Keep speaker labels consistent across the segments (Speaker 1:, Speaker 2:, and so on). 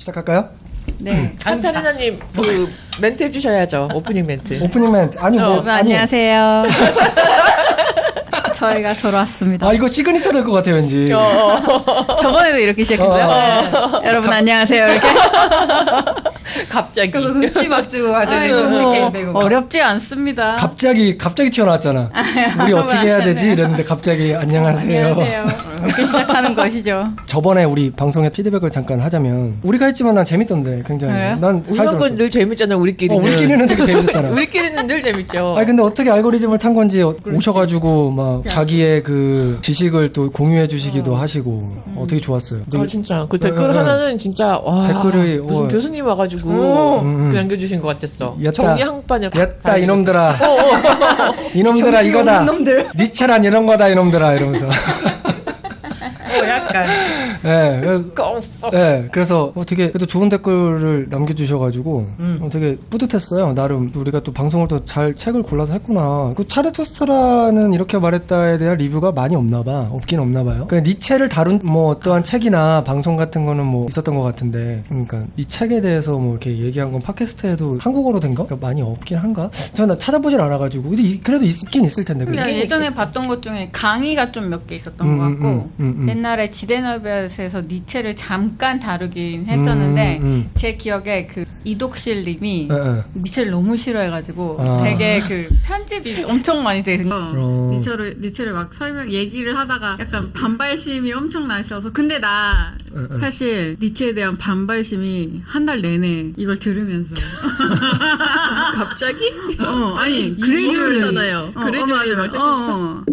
Speaker 1: 시작할까요?
Speaker 2: 네.
Speaker 3: 카타리나님 그 멘트 해주셔야죠. 오프닝 멘트.
Speaker 1: 오프닝 멘트. 아니 뭐 아니.
Speaker 2: 안녕하세요. 저희가 돌아왔습니다.
Speaker 1: 아 이거 시그니처 될 것 같아요 왠지.
Speaker 2: 저번에도 이렇게 시작했어요. 여러분 안녕하세요 이렇게.
Speaker 3: 갑자기.
Speaker 4: 그래서 눈치 막 주고 하더니
Speaker 2: 아이고,
Speaker 4: 눈치 게임 되고.
Speaker 2: 어렵지 않습니다.
Speaker 1: 갑자기 튀어나왔잖아. 우리 어떻게 해야 되지? 이랬는데 갑자기 안녕하세요.
Speaker 2: 안녕하세요. 이렇게 시작하는 것이죠.
Speaker 1: 저번에 우리 방송에 피드백을 잠깐 하자면 우리가 했지만 난 재밌던데 굉장히.
Speaker 2: 그래요?
Speaker 1: 난 잘
Speaker 3: 이런
Speaker 1: 들었어.
Speaker 3: 건 늘 재밌잖아 우리끼리는.
Speaker 1: 우리끼리는 되게 재밌었잖아.
Speaker 3: 우리끼리는 늘 재밌죠.
Speaker 1: 아니 근데 어떻게 알고리즘을 탄 건지
Speaker 3: 그렇지.
Speaker 1: 오셔가지고 막 자기의 그 지식을 또 공유해 주시기도 하시고 되게 좋았어요.
Speaker 3: 아 진짜 그 댓글 하나는 진짜 와
Speaker 1: 댓글이,
Speaker 3: 무슨 교수님 와가지고 남겨주신 것 같았어.
Speaker 1: 였다.
Speaker 3: 정리 한판에
Speaker 1: 였다 이놈들아. 이놈들아 이거다. 니체란 이런 거다 이놈들아 이러면서.
Speaker 4: 약간.
Speaker 1: 네, 그래서 되게 그래도 좋은 댓글을 남겨주셔가지고 되게 뿌듯했어요. 나름 우리가 또 방송을 또 잘 책을 골라서 했구나. 그 차르투스트라는 이렇게 말했다에 대한 리뷰가 많이 없나봐. 없긴 없나봐요. 그러니까 니체를 다룬 뭐 어떠한 책이나 방송 같은 거는 뭐 있었던 것 같은데, 그러니까 이 책에 대해서 뭐 이렇게 얘기한 건 팟캐스트에도 한국어로 된 거? 그러니까 많이 없긴 한가? 저는 찾아보질 않아가지고. 근데 그래도 있긴 있을 텐데.
Speaker 2: 근데
Speaker 1: 그게.
Speaker 2: 예전에 봤던 것 중에 강의가 좀 몇 개 있었던 것 같고 옛날에 지대너비에서 니체를 잠깐 다루긴 했었는데 제 기억에 그 이독실님이 니체를 너무 싫어해가지고 되게 그 편집이 엄청 많이 되는 거. 니체를 막 얘기를 하다가 약간 반발심이 엄청 나셔서 근데 나 사실 니체에 대한 반발심이 한 달 내내 이걸 들으면서
Speaker 3: 갑자기?
Speaker 2: 아니
Speaker 3: 그레이저잖아요.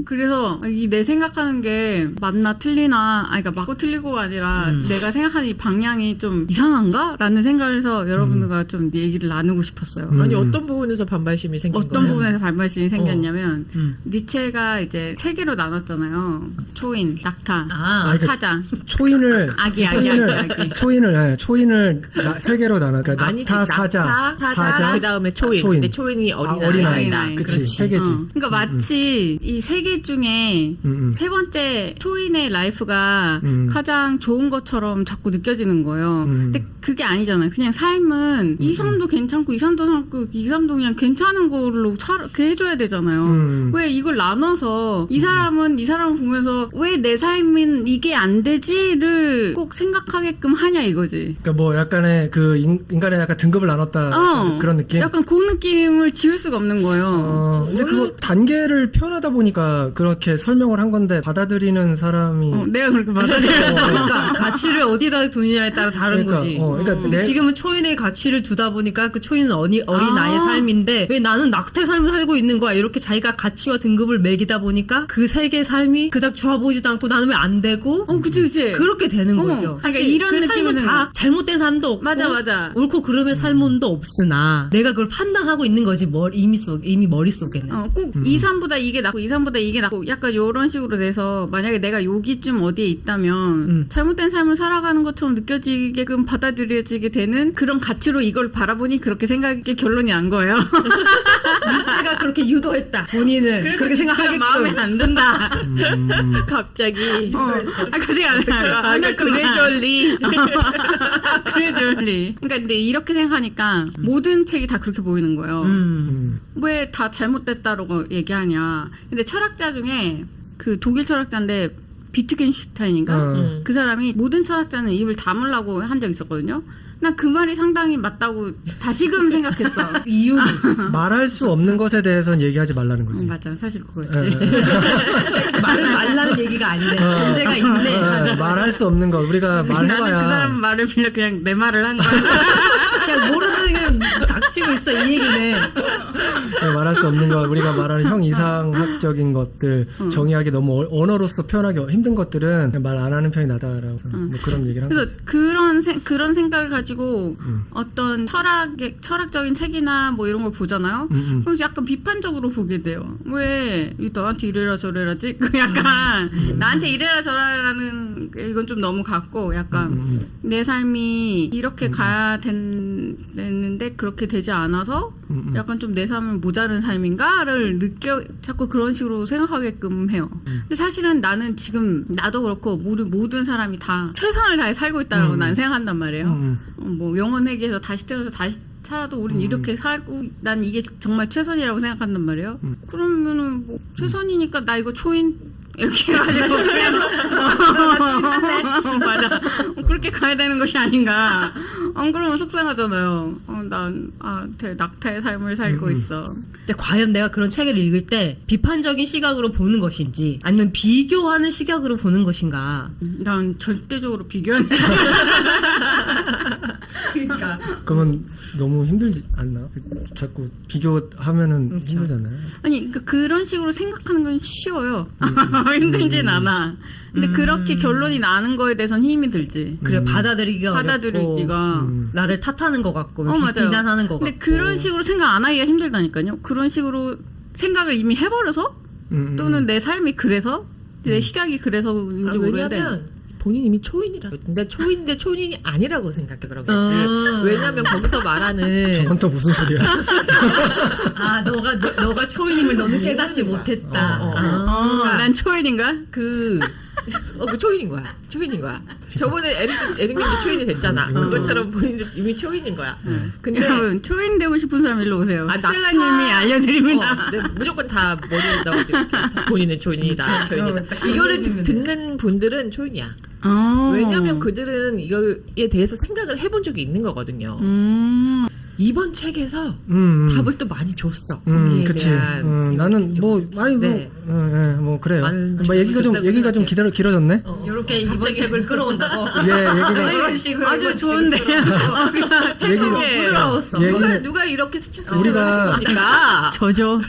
Speaker 2: 그래서 이 내 생각하는 게 맞나 틀리나 그러니까 맞고 틀리고가 아니라 내가 생각하는 이 방향이 좀 이상한가? 라는 생각을 해서 여러분들과 좀 얘기를 나누고 싶었어요.
Speaker 3: 아니 어떤 부분에서 반발심이 생긴
Speaker 2: 어떤
Speaker 3: 거예요?
Speaker 2: 부분에서 반발심이 생겼냐면 니체가 이제 세 개로 나눴잖아요. 초인, 낙타, 사자.
Speaker 1: 초인을
Speaker 2: 아기.
Speaker 1: 초인을 세 개로 나눠. 그러니까
Speaker 3: 아니지,
Speaker 1: 낙타, 사자,
Speaker 3: 그 다음에 초인. 근데 초인이 어린아이.
Speaker 1: 그치, 세 개지.
Speaker 2: 그러니까 마치 이 세 개 중에 세 번째 초인의 라이프가 가장 좋은 것처럼 자꾸 느껴지는 거예요. 근데 그게 아니잖아요. 그냥 삶은 이 사람도 괜찮고 이 사람도 괜찮고 이 사람도 그냥 괜찮은 걸로 해줘야 되잖아요. 왜 이걸 나눠서 이 사람은 이 사람을 보면서 왜 내 삶은 이게 안 되지를 꼭 생각하게끔 하냐 이거지.
Speaker 1: 그러니까 뭐 약간의 그 인간의 약간 등급을 나눴다 그런 느낌.
Speaker 2: 약간 그 느낌을 지울 수가 없는 거예요.
Speaker 1: 근데 그거 단계를 표현하다 보니까 그렇게 설명을 한 건데 받아들이는 사람이
Speaker 2: 내가 그렇게 받아들여.
Speaker 4: 그러니까 가치를 어디다 두느냐에 따라 다른 거지.
Speaker 1: 그러니까
Speaker 4: 지금은 초인의 가치를 두다 보니까 그 초인은 어린 아이의 삶인데 왜 나는 낙태 삶을 살고 있는 거야 이렇게 자기가 가치와 등급을 매기다 보니까 그 세계의 삶이 그닥 좋아 보이지도 않고 나는 왜 안 되고
Speaker 2: 그치.
Speaker 4: 그렇게 되는 거죠.
Speaker 2: 그러니까 이런
Speaker 4: 그
Speaker 2: 느낌은
Speaker 4: 삶은 다 잘못된 삶도 없고
Speaker 2: 맞아.
Speaker 4: 옳고 그름의 삶도 없으나 내가 그걸 판단하고 있는 거지 이미 머릿속에는.
Speaker 2: 꼭 2, 3보다 이게 낫고 2, 3보다 이게 낫고 약간 요런 식으로 돼서 만약에 내가 여기쯤 어디에 있다면 잘못된 삶을 살아가는 것처럼 느껴지게끔 받아들여지게 되는 그런 가치로 이걸 바라보니 그렇게 생각의 결론이 난 거예요.
Speaker 4: 니체가 그렇게 유도했다. 본인을 그렇게 생각하게끔.
Speaker 2: 마음에 안 든다.
Speaker 3: 갑자기.
Speaker 2: 그지 않아요.
Speaker 3: 그레이저리.
Speaker 2: 그래줄리. 그러니까 근데 이렇게 생각하니까 모든 책이 다 그렇게 보이는 거예요. 왜 다 잘못됐다라고 얘기하냐. 근데 철학자 중에 그 독일 철학자인데 비트겐슈타인인가? 그 사람이 모든 철학자는 입을 다물라고 한 적 있었거든요. 난 그 말이 상당히 맞다고 다시금 생각했어.
Speaker 4: 이유는
Speaker 1: 말할 수 없는 것에 대해서는 얘기하지 말라는 거지.
Speaker 2: 맞아, 사실 그거였지.
Speaker 4: 말을 말라는 얘기가 아니네. 존재가 있네.
Speaker 1: 말할 수 없는 것 우리가 말해봐야.
Speaker 2: 나는 그 사람 말을 빌려 그냥 내 말을 한 거야.
Speaker 4: 그냥 모르는 그냥 닥치고 있어 이 얘기는.
Speaker 1: 말할 수 없는 것 우리가 말하는 형 이상학적인 것들 정의하기 너무 언어로서 표현하기 힘든 것들은 말 안 하는 편이 나다라고 뭐 그런 얘기를 한 거지.
Speaker 2: 그래서 그런 생각을 가지고 어떤 철학적인 책이나 뭐 이런 걸 보잖아요. 그래서 약간 비판적으로 보게 돼요. 왜 너한테 이래라 저래라지? 약간 나한테 이래라 저래라는 이건 좀 너무 같고 약간 내 삶이 이렇게 가야 되는데 그렇게 되지 않아서 약간 좀 내 삶은 모자른 삶인가를 자꾸 그런 식으로 생각하게끔 해요. 근데 사실은 나는 지금 나도 그렇고 모든 사람이 다 최선을 다해 살고 있다고 난 생각한단 말이에요. 뭐 영원회계에서 다시 태어나서 다시 살아도 우린 이렇게 살고 난 이게 정말 최선이라고 생각한단 말이에요. 그러면은 뭐 최선이니까 나 이거 초인 이렇게 해가지고 맞아 그렇게 가야 되는 것이 아닌가. 안 그러면 속상하잖아요. 난 낙타의 삶을 살고 있어.
Speaker 4: 근데 과연 내가 그런 책을 읽을 때 비판적인 시각으로 보는 것인지 아니면 비교하는 시각으로 보는 것인가.
Speaker 2: 난 절대적으로 비교하는
Speaker 4: 그러니까
Speaker 1: 그러면 너무 힘들지 않나? 자꾸 비교하면은
Speaker 4: 그렇죠.
Speaker 1: 힘들잖아요.
Speaker 2: 아니 그런 식으로 생각하는 건 쉬워요. 힘들진 않아. 근데 그렇게 결론이 나는 거에 대해서는 힘이 들지.
Speaker 4: 그래 받아들이기가
Speaker 2: 받아들이기가
Speaker 4: 나를 탓하는 것 같고
Speaker 2: 맞아요.
Speaker 4: 비난하는 것
Speaker 2: 근데
Speaker 4: 같고.
Speaker 2: 그런 식으로 생각 안 하기가 힘들다니까요. 그런 식으로 생각을 이미 해버려서 또는 내 삶이 그래서 내 시각이 그래서인지 모르겠는데
Speaker 3: 왜냐면 본인 이미 초인이라. 근데 초인인데 초인이 아니라고 생각해 그런 거지. 왜냐면 거기서 말하는
Speaker 1: 저건 또 무슨 소리야?
Speaker 4: 아 너가 초인임을 너는 깨닫지 못했다.
Speaker 2: 난 초인인가?
Speaker 3: 그 초인인 거야. 초인인 거야. 저번에 에릭님도 초인이 됐잖아. 그것처럼 본인도 이미 초인인 거야. 근데
Speaker 2: 여러분 초인 되고 싶은 사람 일로 오세요.
Speaker 3: 아,
Speaker 2: 스텔라님이 알려드립니다.
Speaker 3: 네, 무조건 다 머리에 넣어드릴게. 본인은 초인이다. 초인이다. 이거를 듣는 분들은 초인이야. 왜냐면 그들은 이거에 대해서 생각을 해본 적이 있는 거거든요. 이번 책에서 답을 또 많이 줬어. 거기에
Speaker 1: 그치.
Speaker 3: 대한
Speaker 1: 나는 뭐 많이
Speaker 3: 네.
Speaker 1: 뭐 그래요.
Speaker 3: 많은
Speaker 1: 뭐 얘기가 좀
Speaker 3: 생각해.
Speaker 1: 길어졌네.
Speaker 4: 이렇게 이번 책을 끌어온다고.
Speaker 1: 얘기가
Speaker 2: 아주 좋은데요.
Speaker 3: 책 속에
Speaker 4: 부드러웠어.
Speaker 3: 누가 이렇게 스트레스
Speaker 1: 우리가
Speaker 3: 나
Speaker 2: 저죠.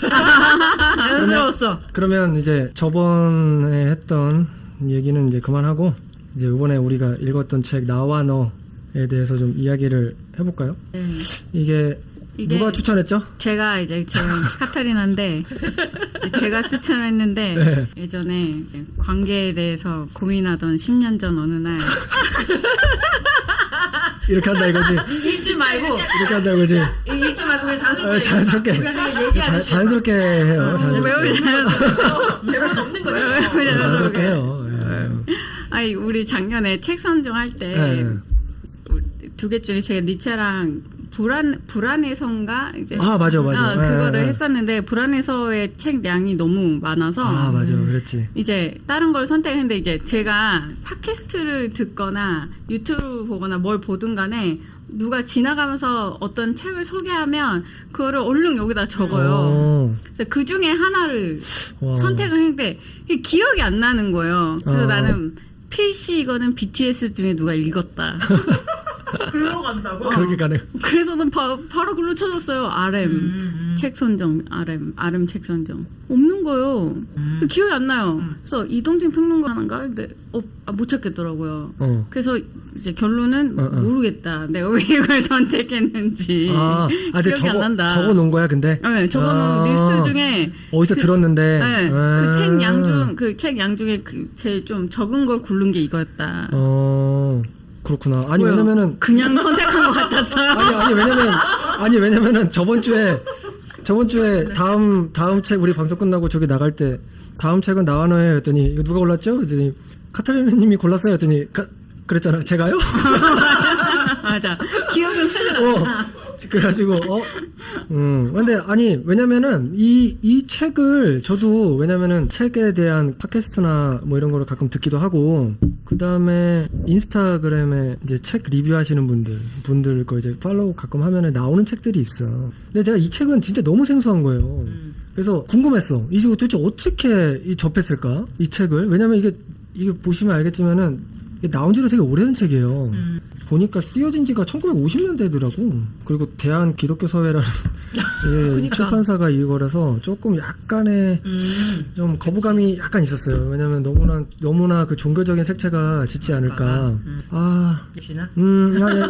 Speaker 4: 자연스러웠어.
Speaker 1: 그러면 이제 저번에 했던 얘기는 이제 그만하고 이제 이번에 우리가 읽었던 책 나와 너에 대해서 좀 이야기를 해볼까요? 이게 누가 추천했죠?
Speaker 2: 제가 카타리나인데 제가 추천을 했는데
Speaker 1: 네.
Speaker 2: 예전에 이제 관계에 대해서 고민하던 10년 전 어느 날
Speaker 1: 이렇게 한다 이거지.
Speaker 4: 읽지 말고
Speaker 1: 이렇게 한다 이거지.
Speaker 4: 읽지 말고 그냥
Speaker 1: 자연스럽게 자연스럽게 해요.
Speaker 2: 왜
Speaker 1: 자연스럽게.
Speaker 4: 대본 없는 거예요.
Speaker 1: 자연스럽게 해요.
Speaker 2: 아니 우리 작년에 책 선정할 때
Speaker 1: 네.
Speaker 2: 두 개 중에 제가 니체랑 불안해서인가 이제
Speaker 1: 맞아.
Speaker 2: 그거를
Speaker 1: 네.
Speaker 2: 했었는데 불안해서의 책량이 너무 많아서
Speaker 1: 맞아, 그랬지.
Speaker 2: 이제 다른 걸 선택했는데 이제 제가 팟캐스트를 듣거나 유튜브 보거나 뭘 보든 간에 누가 지나가면서 어떤 책을 소개하면 그거를 얼른 여기다 적어요. 그래서 그 중에 하나를 선택을 했는데 이게 기억이 안 나는 거예요. 그래서 나는 필시 이거는 BTS 중에 누가 읽었다.
Speaker 4: 글로 간다고?
Speaker 1: 그렇게 가네.
Speaker 2: 그래서 는 바로 글로 쳐줬어요. RM 책 선정, RM 책 선정 없는 거예요. 기억이 안 나요. 그래서 이동진 평론가인가 근데 못 찾겠더라고요. 그래서 이제 결론은 모르겠다. 내가 왜 이걸 선택했는지.
Speaker 1: 근데
Speaker 2: 기억이 안 난다.
Speaker 1: 적어 놓은 거야, 근데?
Speaker 2: 네, 적어놓은 리스트 중에
Speaker 1: 어디서 들었는데.
Speaker 2: 네, 그 책 양 중에 제일 좀 적은 걸 고른 게 이거였다.
Speaker 1: 그렇구나. 아니,
Speaker 2: 뭐요?
Speaker 1: 왜냐면은.
Speaker 2: 그냥 선택한 것 같았어요.
Speaker 1: 왜냐면은 저번 주에 다음 책 우리 방송 끝나고 저기 나갈 때 다음 책은 나와너예요 했더니 이거 누가 골랐죠? 했더니 카타리나님이 골랐어요 했더니 그랬잖아. 제가요?
Speaker 2: 맞아. 기억은 살려놨어.
Speaker 1: 그래가지고 근데 아니 왜냐면은 이 책을 저도 왜냐면은 책에 대한 팟캐스트나 뭐 이런 거를 가끔 듣기도 하고 그 다음에 인스타그램에 이제 책 리뷰하시는 분들 거 이제 팔로우 가끔 하면은 나오는 책들이 있어. 근데 내가 이 책은 진짜 너무 생소한 거예요. 그래서 궁금했어. 이게 도대체 어떻게 접했을까? 이 책을. 왜냐면 이게 보시면 알겠지만은 나온 지도 되게 오래된 책이에요. 보니까 쓰여진 지가 1950년대더라고. 그리고 대한 기독교 사회라는
Speaker 3: 그러니까.
Speaker 1: 출판사가 이거라서 조금 약간의 좀 거부감이 약간 있었어요. 왜냐면 너무나 그 종교적인 색채가 짙지 않을까.
Speaker 4: 역시나?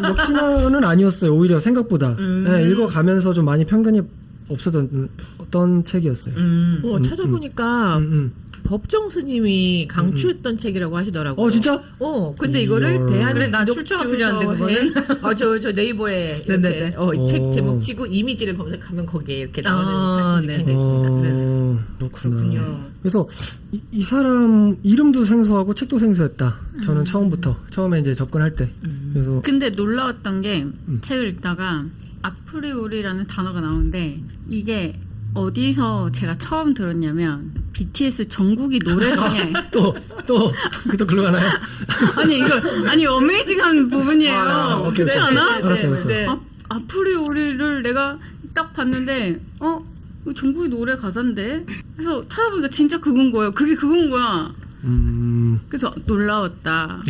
Speaker 1: 역시나는 아니었어요. 오히려 생각보다. 네, 읽어가면서 좀 많이 편견이 없었던 어떤 책이었어요.
Speaker 3: 찾아보니까 법정 스님이 강추했던 책이라고 하시더라고요.
Speaker 1: 진짜?
Speaker 3: 근데 이거를 대한
Speaker 4: 그래, 난 출처가 필요한데, 그거는.
Speaker 3: 저 네이버에 이렇게 책 제목 치고 이미지를 검색하면 거기에 이렇게 나오는
Speaker 4: 네.
Speaker 3: 게 있습니다.
Speaker 1: 그렇구나. 그래서 이 사람 이름도 생소하고 책도 생소했다. 저는 처음에 이제 접근할 때. 그래서
Speaker 2: 근데 놀라웠던 게 책을 읽다가 아프리오리라는 단어가 나오는데 이게 어디서 제가 처음 들었냐면 BTS 정국이 노래 중에
Speaker 1: 또 글로 가나요?
Speaker 2: 아니 어메이징한 부분이에요.
Speaker 1: 오케이.
Speaker 2: 그렇지 않아?
Speaker 1: 알았어.
Speaker 2: 아프리오리를 내가 딱 봤는데 정국이 노래 가사인데 그래서 찾아보니까 진짜 그건 거예요. 그게 그건 거야. 그래서 놀라웠다.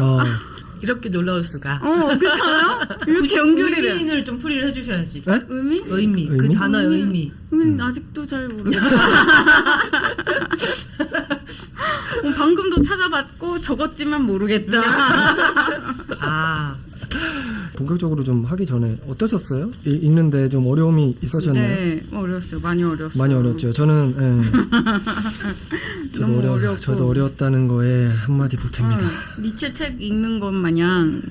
Speaker 3: 이렇게 놀라울 수가.
Speaker 2: 그렇지 않아요? 이렇게 연결이 돼.
Speaker 4: 의미를 좀 풀이를 해주셔야지.
Speaker 1: 네?
Speaker 2: 의미?
Speaker 4: 그 단어의 의미.
Speaker 2: 아직도 잘 모르겠어. 방금도 찾아봤고 적었지만 모르겠다.
Speaker 1: 본격적으로 좀 하기 전에 어떠셨어요? 읽는데 좀 어려움이 있으셨나요?
Speaker 2: 네, 어려웠어요. 많이 어려웠어요.
Speaker 1: 많이 어렵죠. 저는
Speaker 2: 너무 어렵고.
Speaker 1: 저도 어려웠다는 거에 한마디 보탭니다.
Speaker 2: 니체 책 읽는 것 마냥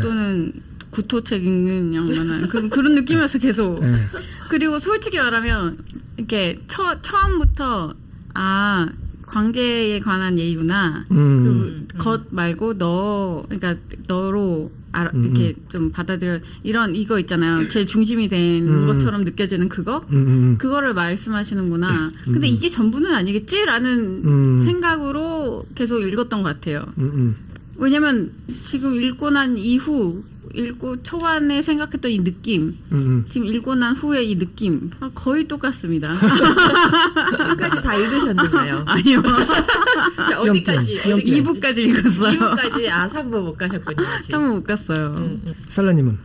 Speaker 2: 또는 구토책 읽는 양만한 그런 느낌이었어 계속. 그리고 솔직히 말하면 이렇게 처음부터 관계에 관한 얘기구나. 것 말고 그러니까 너로 이렇게 좀 받아들여 이거 있잖아요. 제일 중심이 된 것처럼 느껴지는 그거를 말씀하시는구나. 근데 이게 전부는 아니겠지라는 생각으로 계속 읽었던 것 같아요. 왜냐면 지금 읽고 난 이후 읽고 초반에 생각했던 이 느낌 지금 읽고 난 후에 이 느낌 거의 똑같습니다.
Speaker 3: 끝까지 다 읽으셨는가요?
Speaker 2: 아니요.
Speaker 3: 어디까지?
Speaker 2: 2부까지 읽었어요.
Speaker 3: 2부까지 3부 못 가셨군요.
Speaker 2: 3부 못 갔어요.
Speaker 1: 살라님은?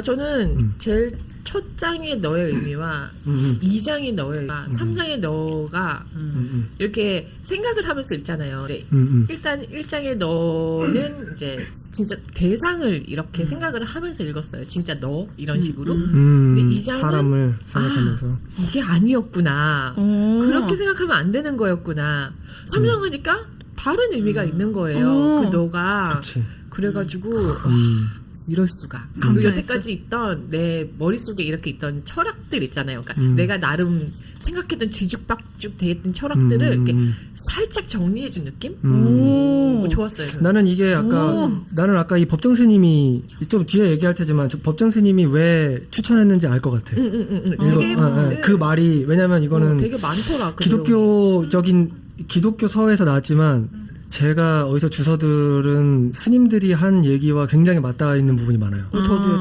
Speaker 3: 저는 제일 첫 장의 너의 의미와 2장의 너의 의미와 3장의 너가 이렇게 생각을 하면서 읽잖아요. 네. 일단 1장의 너는 이제 진짜 대상을 이렇게 생각을 하면서 읽었어요. 진짜 너 이런 식으로. 근데 2장은
Speaker 1: 사람을 생각하면서
Speaker 3: 이게 아니었구나. 그렇게 생각하면 안 되는 거였구나. 3장 하니까 다른 의미가 있는 거예요. 그 너가.
Speaker 1: 그치.
Speaker 3: 그래가지고 이럴 수가. 여태까지 있던 내 머릿속에 이렇게 있던 철학들 있잖아요. 그러니까 내가 나름 생각했던 뒤죽박죽 돼있던 철학들을 이렇게 살짝 정리해준 느낌? 좋았어요.
Speaker 1: 나는 이게 나는 아까 이 법정 스님이 좀 뒤에 얘기할 테지만 법정 스님이 왜 추천했는지 알 것 같아. 그 말이 왜냐면 이거는
Speaker 3: 되게 많더라.
Speaker 1: 기독교 서에서 나왔지만 제가 어디서 주워들은 스님들이 한 얘기와 굉장히 맞닿아 있는 부분이 많아요.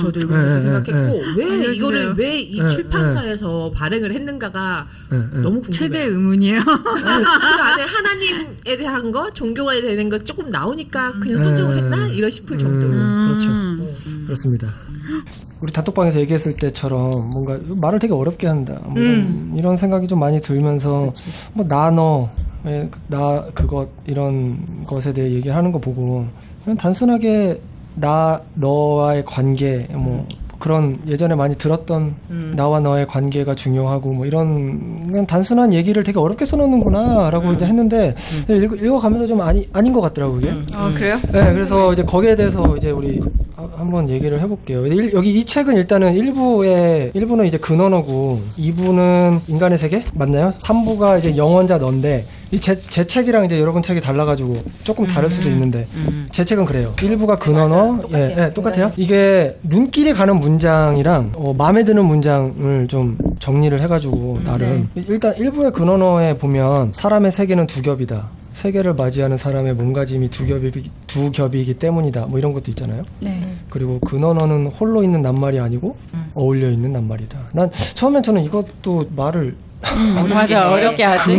Speaker 3: 저도 이거 생각했고 왜 이거를 왜 이 출판사에서 발행을 했는가가 너무 궁금해요.
Speaker 2: 최대 의문이에요.
Speaker 3: 그 안에 하나님에 대한 거, 종교가 되는 거 조금 나오니까 그냥 선정을 했나? 이러 싶을 정도로.
Speaker 1: 그렇죠. 그렇습니다. 우리 단톡방에서 얘기했을 때처럼 뭔가 말을 되게 어렵게 한다. 이런 생각이 좀 많이 들면서 나 그것 이런 것에 대해 얘기하는 거 보고 그냥 단순하게 너와의 관계 그런 예전에 많이 들었던 나와 너의 관계가 중요하고 이런 그냥 단순한 얘기를 되게 어렵게 써놓는구나라고 이제 했는데 읽어가면서 좀 아닌 것 같더라고 그게.
Speaker 2: 그래요?
Speaker 1: 네, 그래서 이제 거기에 대해서 이제 우리 한번 얘기를 해볼게요. 여기 이 책은 일단은 1부는 이제 근언어고 2부는 인간의 세계 맞나요? 3부가 이제 영원자 너인데 제 책이랑 이제 여러분 책이 달라가지고 조금 다를 수도 있는데 제 책은 그래요. 1부가 근언어, 똑같아요. 이게 눈길이 가는 문장이랑 마음에 드는 문장을 좀 정리를 해가지고 나름 일단 1부의 근언어에 보면 사람의 세계는 두 겹이다. 세계를 맞이하는 사람의 몸가짐이 두 겹이기 때문이다. 이런 것도 있잖아요. 네. 그리고 근언어는 홀로 있는 낱말이 아니고 어울려 있는 낱말이다. 난 처음엔 저는 이것도 말을
Speaker 2: 맞아 어렵게 하지.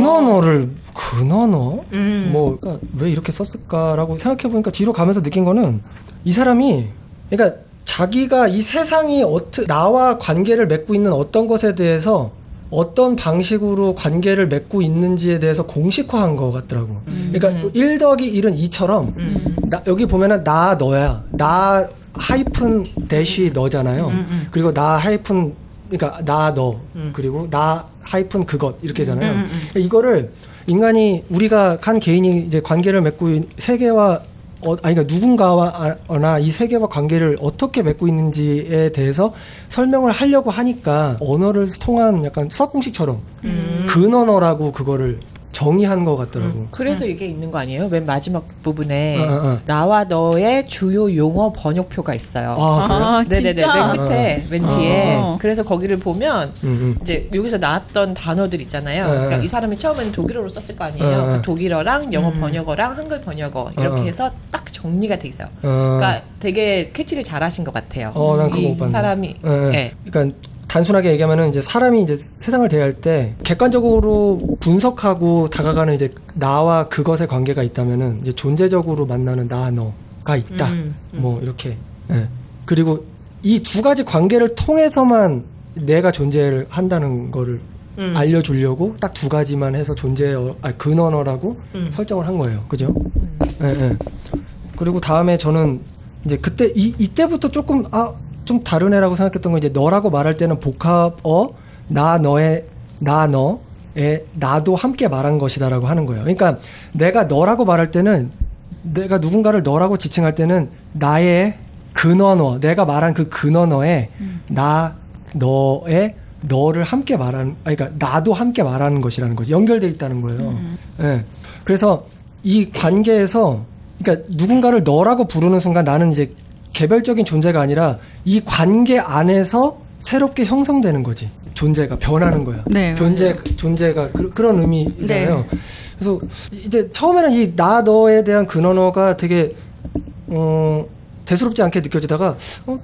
Speaker 1: 근언어? 그러니까 왜 이렇게 썼을까라고 생각해보니까 뒤로 가면서 느낀 거는 이 사람이 그러니까 자기가 이 세상이 나와 관계를 맺고 있는 어떤 것에 대해서 어떤 방식으로 관계를 맺고 있는지에 대해서 공식화한 것 같더라고. 그러니까 1+1은 2처럼 여기 보면은 너야. 나 하이픈 대시 너잖아요. 그리고 나 하이픈 그러니까 나, 너, 그리고 나 하이픈 그것 이렇게 하잖아요. 이거를 인간이 우리가 한 개인이 이제 관계를 맺고 세계와 그러니까 누군가와나 이 세계와 관계를 어떻게 맺고 있는지에 대해서 설명을 하려고 하니까 언어를 통한 약간 수학 공식처럼 근언어라고 그거를 정의한 것 같더라고.
Speaker 3: 그래서 이게 있는 거 아니에요? 맨 마지막 부분에 나와 너의 주요 용어 번역표가 있어요.
Speaker 2: 아,
Speaker 3: 네네네.
Speaker 2: 진짜?
Speaker 3: 맨 끝에, 맨 뒤에. 그래서 거기를 보면 이제 여기서 나왔던 단어들 있잖아요. 그러니까 이 사람이 처음에는 독일어로 썼을 거 아니에요. 그 독일어랑 영어 번역어랑 한글 번역어 이렇게 해서 딱 정리가 돼 있어요. 그러니까 되게 캐치를 잘하신 것 같아요.
Speaker 1: 난 그거 못 봤네.
Speaker 3: 사람이. 네.
Speaker 1: 그러니까 단순하게 얘기하면은 이제 사람이 이제 세상을 대할 때 객관적으로 분석하고 다가가는 이제 나와 그것의 관계가 있다면은 이제 존재적으로 만나는 나 너가 있다. 뭐 이렇게. 예. 그리고 이 두 가지 관계를 통해서만 내가 존재를 한다는 거를 알려주려고 딱 두 가지만 해서 근언어라고 설정을 한 거예요. 그죠? 예, 예. 그리고 다음에 저는 이제 그때 이때부터 조금 좀 다른 애라고 생각했던 건 이제 너라고 말할 때는 복합어 나 너의 나도 함께 말한 것이다라고 하는 거예요. 그러니까 내가 너라고 말할 때는 내가 누군가를 너라고 지칭할 때는 나의 근언어 내가 말한 그 근언어에 너를 함께 그러니까 나도 함께 말하는 것이라는 거지. 연결돼 있다는 거예요. 예. 그래서 이 관계에서 그러니까 누군가를 너라고 부르는 순간 나는 이제 개별적인 존재가 아니라 이 관계 안에서 새롭게 형성되는 거지. 존재가 변하는 거야.
Speaker 2: 네,
Speaker 1: 존재가 그런 의미잖아요.
Speaker 2: 네.
Speaker 1: 그래서 이제 처음에는 이 나 너에 대한 근언어가 되게 대수롭지 않게 느껴지다가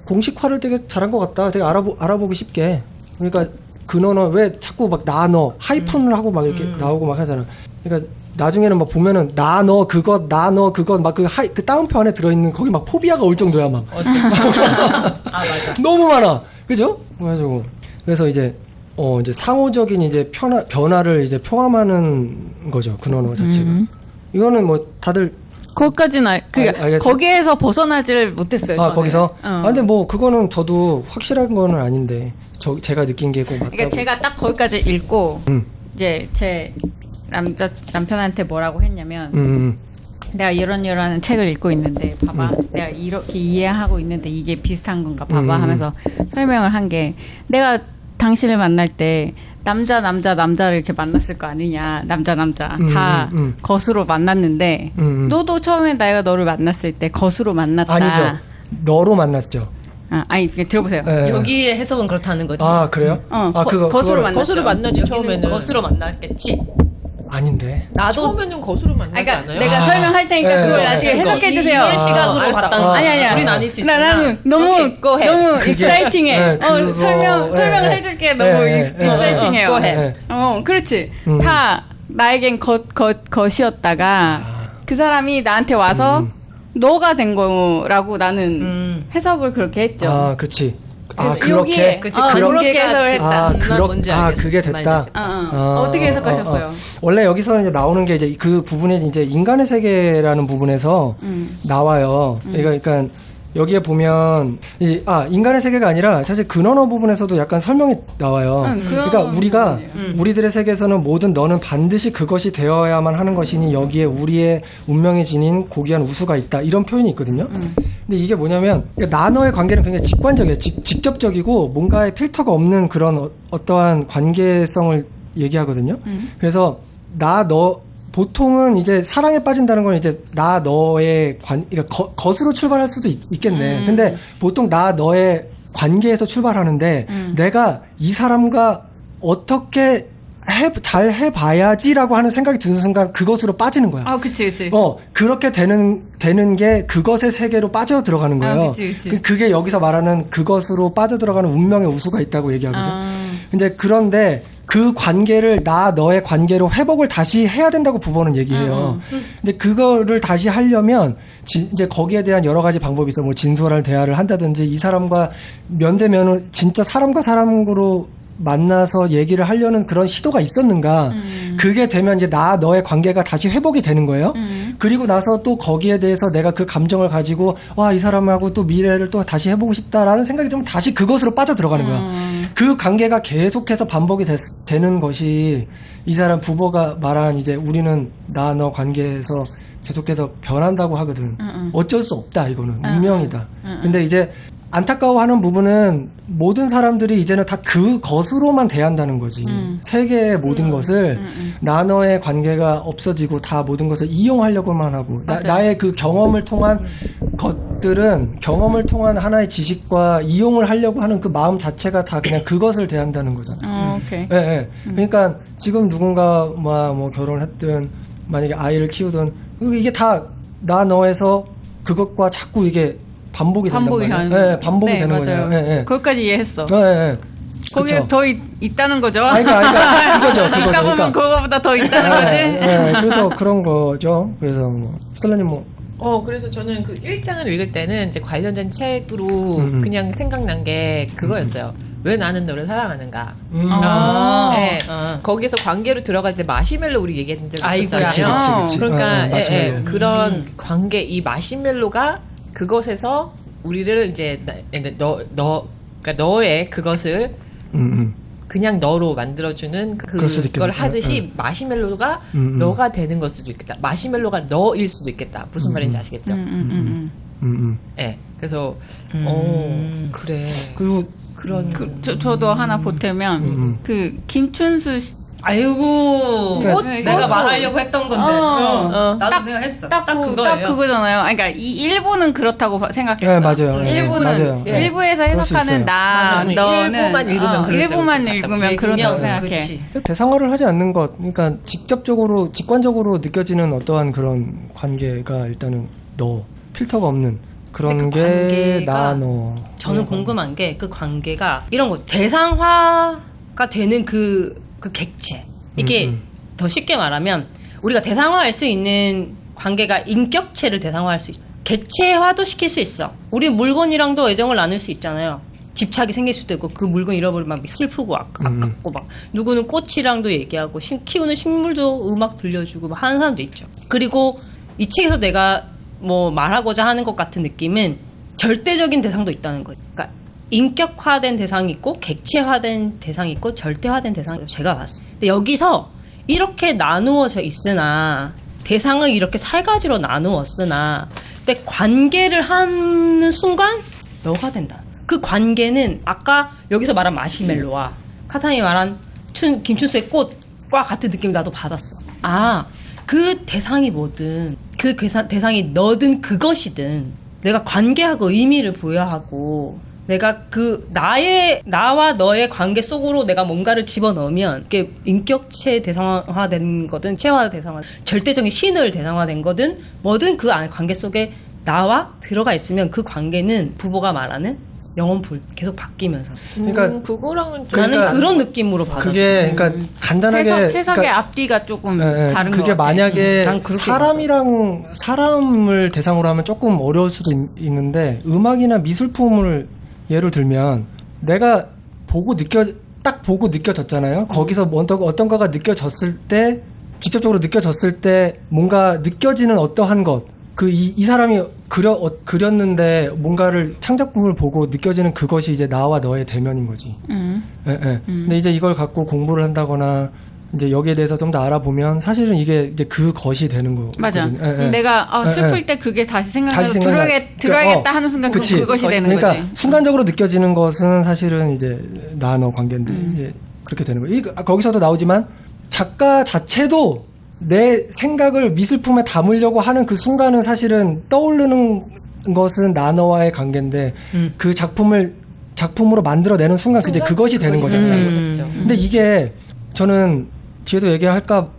Speaker 1: 공식화를 되게 잘한 것 같다. 되게 알아보기 쉽게. 그러니까 근언어 왜 자꾸 막 나 너 하이픈을 하고 막 이렇게 나오고 막 하잖아. 그러니까 나중에는 막 보면은 나 너 그것 막 그 다운표 안에 들어있는 거기 막 포비아가 올 정도야 막.
Speaker 3: 맞아.
Speaker 1: 너무 많아. 그죠? 그래서 이제 상호적인 이제 변화를 이제 포함하는 거죠. 근언어 자체가. 이거는 뭐 다들
Speaker 2: 거기까지는
Speaker 1: 알겠어요?
Speaker 2: 거기에서 벗어나지를 못했어요. 저는.
Speaker 1: 거기서. 근데 뭐 그거는 저도 확실한 거는 아닌데 제가 느낀 게 꼭 맞다고.
Speaker 2: 그러니까 제가 딱 거기까지 읽고 이제 제 남편한테 뭐라고 했냐면 내가 이런 책을 읽고 있는데 봐봐 내가 이렇게 이해하고 있는데 이게 비슷한 건가 봐봐 하면서 설명을 한 게 내가 당신을 만날 때 남자를 이렇게 만났을 거 아니냐 남자 다 것으로 만났는데 너도 처음에 내가 너를 만났을 때 것으로 만났다.
Speaker 1: 아니죠. 너로 만났죠.
Speaker 2: 아니 들어보세요.
Speaker 1: 네.
Speaker 4: 여기의 해석은 그렇다는 거지.
Speaker 1: 그래요?
Speaker 2: 것으로 만났죠.
Speaker 3: 것으로 만나지 처음에는.
Speaker 4: 것으로 만났겠지.
Speaker 1: 아닌데.
Speaker 3: 나도 처음에는 것으로 만나지
Speaker 2: 그러니까
Speaker 3: 않아요?
Speaker 2: 내가 설명할 테니까 그걸
Speaker 1: 네,
Speaker 2: 나중에
Speaker 1: 네.
Speaker 2: 해석해 주세요.
Speaker 4: 이런 시각으로 봤다는 거.
Speaker 2: 아니야.
Speaker 4: 우린 아닐 수 있어.
Speaker 2: 나는 너무 익사이팅해. 설명을 해줄게. 너무 익사이팅해요. 그렇지. 다 나에겐 것이었다가 그 사람이 나한테 와서 너가 된 거라고 나는 해석을 그렇게 했죠.
Speaker 1: 그치.
Speaker 2: 그렇게? 그렇게 해석을 했다.
Speaker 1: 그게 됐다.
Speaker 2: 어떻게 해석하셨어요?
Speaker 1: 원래 여기서 이제 나오는 게 이제 그 부분에 이제 인간의 세계라는 부분에서 나와요. 그러니까 여기에 보면 인간의 세계가 아니라 사실 근언어 부분에서도 약간 설명이 나와요. 그러니까 우리들의 세계에서는 너는 반드시 그것이 되어야만 하는 것이니 여기에 우리의 운명이 지닌 고귀한 우수가 있다. 이런 표현이 있거든요. 근데 이게 뭐냐면 나 너의 관계는 굉장히 직관적이에요. 직접적이고 뭔가의 필터가 없는 그런 어떠한 관계성을 얘기하거든요. 그래서 보통은 이제 사랑에 빠진다는 건 이제 너의 그러니까 것으로 출발할 수도 있겠네. 근데 보통 너의 관계에서 출발하는데 내가 이 사람과 어떻게 잘 해봐야지라고 하는 생각이 드는 순간 그것으로 빠지는 거야.
Speaker 2: 그치.
Speaker 1: 그렇게 되는 게 그것의 세계로 빠져 들어가는 거예요.
Speaker 2: 그치.
Speaker 1: 그게 여기서 말하는 그것으로 빠져 들어가는 운명의 우수가 있다고 얘기하거든. 그런데 그 관계를 너의 관계로 회복을 다시 해야 된다고 부모는 얘기해요. 근데 그거를 다시 하려면 이제 거기에 대한 여러 가지 방법이 있어. 뭐 진솔한 대화를 한다든지 이 사람과 면대면을 진짜 사람과 사람으로 만나서 얘기를 하려는 그런 시도가 있었는가. 그게 되면 이제 너의 관계가 다시 회복이 되는 거예요. 그리고 나서 또 거기에 대해서 내가 그 감정을 가지고 이 사람하고 또 미래를 또 다시 해보고 싶다라는 생각이 들면 다시 그것으로 빠져 들어가는 거야. 그 관계가 계속해서 반복이 되는 것이 이 사람 부부가 말한 이제 우리는 나 너 관계에서 계속해서 변한다고 하거든. 어쩔 수 없다 이거는 운명이다. 근데 이제 안타까워하는 부분은 모든 사람들이 이제는 다 그것으로만 대한다는 거지. 세계의 모든 것을 나 너의 관계가 없어지고 다 모든 것을 이용하려고만 하고 나의 그 경험을 통한 것들은 경험을 통한 하나의 지식과 이용을 하려고 하는 그 마음 자체가 다 그냥 그것을 대한다는 거잖아.
Speaker 2: 오케이.
Speaker 1: 예, 예. 그러니까 지금 누군가 뭐 결혼했든 만약에 아이를 키우든 이게 다 나 너에서 그것과 자꾸 이게 반복이 된단 말이에요. 네, 반복이 되는
Speaker 2: 맞아요.
Speaker 1: 거죠. 네, 네.
Speaker 2: 거기까지 이해했어.
Speaker 1: 네, 네.
Speaker 2: 거기에
Speaker 1: 그쵸.
Speaker 2: 더 있다는 거죠?
Speaker 1: 그러니까 이거죠.
Speaker 2: 읽다 보면 그거보다 더 있다는
Speaker 1: 네,
Speaker 2: 거지?
Speaker 1: 네, 그래서 그런 거죠. 그래서 스텔라님
Speaker 3: 그래서 저는 그 1장을 읽을 때는 이제 관련된 책으로 그냥 생각난 게 그거였어요. 왜 나는 너를 사랑하는가? 네. 거기에서 관계로 들어갈 때 마시멜로 우리 얘기했던 적이 있었잖아요.
Speaker 1: 그치.
Speaker 3: 그러니까
Speaker 1: 마시멜로.
Speaker 3: 그런 관계, 이 마시멜로가 그것에서 우리를 이제 그러니까 너의 그것을 그냥 너로 만들어주는 그걸 하듯이 마시멜로가 너가 되는 걸 수도 있겠다. 마시멜로가 너일 수도 있겠다. 무슨 말인지 아시겠죠? 네. 그래서 그래.
Speaker 1: 그리고
Speaker 3: 그런
Speaker 2: 저도 하나 보태면 그 김춘수
Speaker 4: 아이고 내가 말하려고 했던 건데 나도 생각했어. 딱 그거예요.
Speaker 2: 딱 그거잖아요. 그러니까 이 1부는 그렇다고 생각했어요.
Speaker 1: 네, 맞아요.
Speaker 2: 1부는
Speaker 1: 맞아요.
Speaker 2: 1부에서 해석하는 나 너는 일부만 읽으면 그렇다고 생각해.
Speaker 4: 그치.
Speaker 1: 대상화를 하지 않는 것, 그러니까 직관적으로 느껴지는 어떠한 그런 관계가 일단은 너 필터가 없는 그런
Speaker 5: 그
Speaker 1: 게
Speaker 5: 관계가
Speaker 1: 나 너.
Speaker 5: 저는 궁금한 게 그 관계가 이런 거 대상화가 되는 그 객체 이게 더 쉽게 말하면 우리가 대상화할 수 있는 관계가 인격체를 대상화할 수 있어. 객체화도 시킬 수 있어. 우리 물건이랑도 애정을 나눌 수 있잖아요. 집착이 생길 수도 있고 그 물건 잃어버리면 막 슬프고 아깝고 막 누구는 꽃이랑도 얘기하고 키우는 식물도 음악 들려주고 막 하는 사람도 있죠. 그리고 이 책에서 내가 뭐 말하고자 하는 것 같은 느낌은 절대적인 대상도 있다는 거예요. 그러니까 인격화된 대상이 있고 객체화된 대상이 있고 절대화된 대상이 제가 봤어요. 근데 여기서 이렇게 나누어져 있으나 대상을 이렇게 세 가지로 나누었으나 근데 관계를 하는 순간 너가 된다. 그 관계는 아까 여기서 말한 마시멜로와 카타니 말한 김춘수의 꽃과 같은 느낌을 나도 받았어. 그 대상이 뭐든 그 대상이 너든 그것이든 내가 관계하고 의미를 부여하고 내가 나와 너의 관계 속으로 내가 뭔가를 집어넣으면 그게 인격체 대상화된 거든 체화 대상화 절대적인 신을 대상화된 거든 뭐든 그 안에 관계 속에 나와 들어가 있으면 그 관계는 부부가 말하는 영원불 계속 바뀌면서
Speaker 1: 그러니까
Speaker 3: 그거랑은
Speaker 5: 나는 그런 느낌으로 받았어.
Speaker 1: 그게 그러니까 간단하게
Speaker 2: 해석의
Speaker 1: 그러니까,
Speaker 2: 앞뒤가 조금 다른 거
Speaker 1: 그게
Speaker 2: 같아.
Speaker 1: 만약에 사람을 대상으로 하면 조금 어려울 수도 있는데 음악이나 미술품을 예를 들면 내가 딱 보고 느껴졌잖아요. 거기서 어떤가가 느껴졌을 때 직접적으로 느껴졌을 때 뭔가 느껴지는 어떠한 것 이 사람이 그렸는데 뭔가를 창작품을 보고 느껴지는 그것이 이제 나와 너의 대면인 거지. 근데 이제 이걸 갖고 공부를 한다거나 이제 여기에 대해서 좀 더 알아보면 사실은 이게 그것이 되는 거.
Speaker 2: 맞아. 내가 슬플 때 그게 다시 생각나서 들어야겠다 하는 순간 그것이 되는
Speaker 1: 그러니까
Speaker 2: 거지.
Speaker 1: 순간적으로 느껴지는 것은 사실은 이제 나 너 관계인데 이제 그렇게 되는 거예요. 거기서도 나오지만 작가 자체도 내 생각을 미술품에 담으려고 하는 그 순간은 사실은 떠오르는 것은 나 너와의 관계인데 그 작품으로 만들어내는 순간 이제 그것이 되는 거잖아요. 근데 이게 저는 뒤에도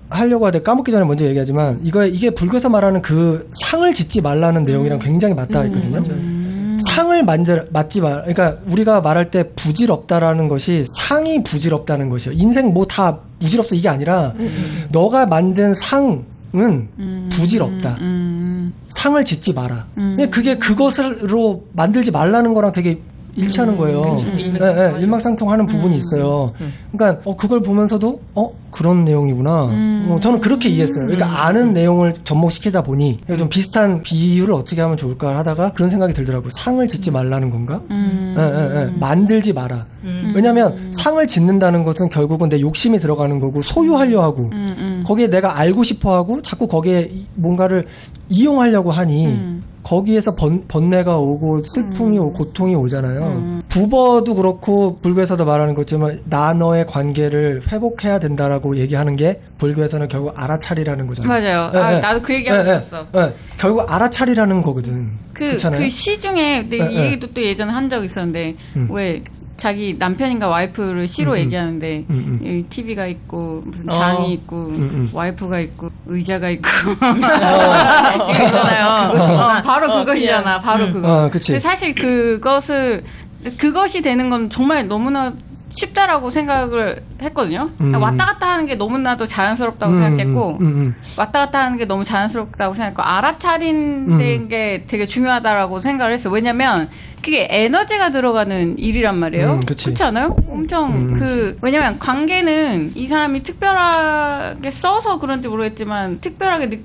Speaker 1: 하려고 하는데 까먹기 전에 먼저 얘기하지만 이게 불교에서 말하는 그 상을 짓지 말라는 내용이랑 굉장히 맞닿아 있거든요. 상을 맞지 말. 그러니까 우리가 말할 때 부질없다라는 것이 상이 부질없다는 것이요. 인생 뭐 다 부질없어 이게 아니라 너가 만든 상은 부질없다. 상을 짓지 마라. 그게 그것으로 만들지 말라는 거랑 되게 일치하는 거예요. 일맥상통하는 부분이 있어요. 그러니까 그걸 보면서도 그런 내용이구나. 저는 그렇게 이해했어요. 그러니까 아는 내용을 접목시키다 보니 좀 비슷한 비유를 어떻게 하면 좋을까 하다가 그런 생각이 들더라고요. 상을 짓지 말라는 건가? 만들지 마라. 왜냐면 상을 짓는다는 것은 결국은 내 욕심이 들어가는 거고 소유하려 하고 거기에 내가 알고 싶어 하고 자꾸 거기에 뭔가를 이용하려고 하니 거기에서 번뇌가 오고 슬픔이 오고 고통이 오잖아요. 부버도 그렇고 불교에서도 말하는 것처럼 나 너의 관계를 회복해야 된다라고 얘기하는 게 불교에서는 결국 알아차리라는 거잖아요.
Speaker 2: 맞아요.
Speaker 1: 네, 네.
Speaker 2: 나도 그 얘기하고 있었어.
Speaker 1: 결국 알아차리라는 거거든.
Speaker 2: 그 시 중에 이 얘기도 또 예전에 한 적 있었는데 왜 자기 남편인가 와이프를 시로 얘기하는데 여기 TV가 있고 무슨 장이 있고 와이프가 있고 의자가 있고 이거잖아요. 바로 그것이잖아. 바로 그거.
Speaker 1: 그치.
Speaker 2: 근데 사실 그것이 되는 건 정말 너무나 쉽다라고 생각을 했거든요. 왔다 갔다 하는 게 너무나도 자연스럽다고 생각했고 왔다 갔다 하는 게 너무 자연스럽다고 생각했고 알아차리는 게 되게 중요하다라고 생각을 했어요. 왜냐면 그게 에너지가 들어가는 일이란 말이에요. 그렇지 않아요? 엄청 왜냐면 관계는 이 사람이 특별하게 써서 그런지 모르겠지만 특별하게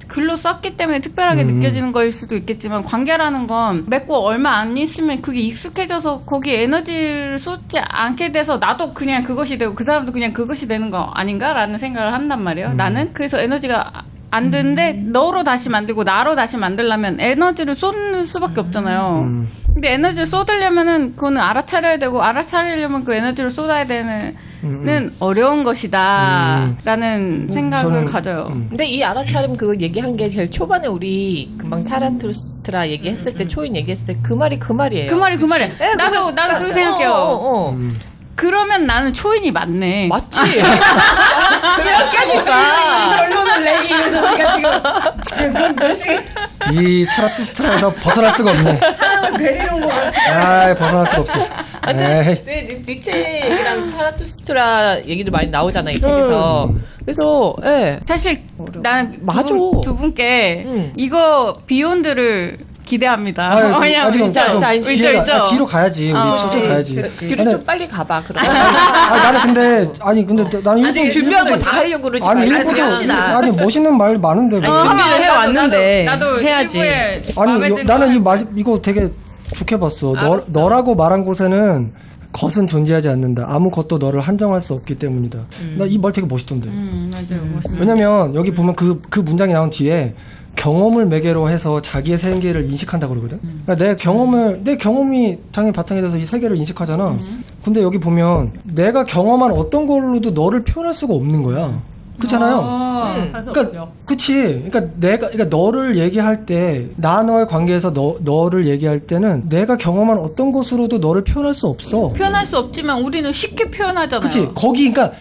Speaker 2: 글로 썼기 때문에 특별하게 느껴지는 거일 수도 있겠지만 관계라는 건 맺고 얼마 안 있으면 그게 익숙해져서 거기에 에너지를 쏟지 않게 돼서 나도 그냥 그것이 되고 그 사람도 그냥 그것이 되는 거 아닌가라는 생각을 한단 말이에요. 나는 그래서 에너지가 안 되는데 너로 다시 만들고 나로 다시 만들려면 에너지를 쏟는 수밖에 없잖아요. 근데 에너지를 쏟으려면은 그거는 알아차려야 되고 알아차리려면 그 에너지를 쏟아야 되는 어려운 것이다 라는 생각을 가져요.
Speaker 3: 근데 이 알아차림 그거 얘기한 게 제일 초반에 우리 금방 차라투스트라 얘기했을 때 초인 얘기했을 때 그 말이 그 말이에요.
Speaker 2: 그 말이 나도 그렇게 생각해요. 그러면 나는 초인이 맞네.
Speaker 3: 맞지. 그러니까
Speaker 5: 결론을 내기 위해서 우리가 지금
Speaker 1: 이 차라투스트라에서 벗어날 수가 없네.
Speaker 5: 사람을 괴리는 거 같아.
Speaker 1: 벗어날 수가 없어.
Speaker 3: 근데 니체 얘기랑 차라투스트라 얘기도 많이 나오잖아 이 책에서. 그래서
Speaker 2: 사실 나는
Speaker 3: 맞아.
Speaker 2: 두 분께 이거 비욘드를 기대합니다.
Speaker 1: 있죠. 뒤로 가야지. 우리 뒤로 가야지.
Speaker 3: 뒤로 좀 빨리 가봐. 그럼.
Speaker 1: 근데 나는 일부러
Speaker 3: 준비한 거 다 하려고 그러지 말고.
Speaker 1: 멋있는 말 많은데.
Speaker 5: 준비를 해왔는데
Speaker 2: 나도
Speaker 5: 해야지.
Speaker 1: 나는 이거 되게 좋게 봤어. 너라고 말한 곳에는 것은 존재하지 않는다. 아무것도 너를 한정할 수 없기 때문이다. 나 이 말 되게 멋있던데.
Speaker 2: 맞아요.
Speaker 1: 왜냐면 여기 보면 그 문장이 나온 뒤에 경험을 매개로 해서 자기의 세계를 인식한다 그러거든. 그러니까 내 경험이 당연히 바탕이 돼서 이 세계를 인식하잖아. 근데 여기 보면 내가 경험한 어떤 걸로도 너를 표현할 수가 없는 거야. 그렇잖아요. 그러니까 그치. 그러니까 너를 얘기할 때 나 너의 관계에서 너를 얘기할 때는 내가 경험한 어떤 것으로도 너를 표현할 수 없어.
Speaker 2: 표현할 수 없지만 우리는 쉽게 표현하잖아요.
Speaker 1: 그치. 거기 그러니까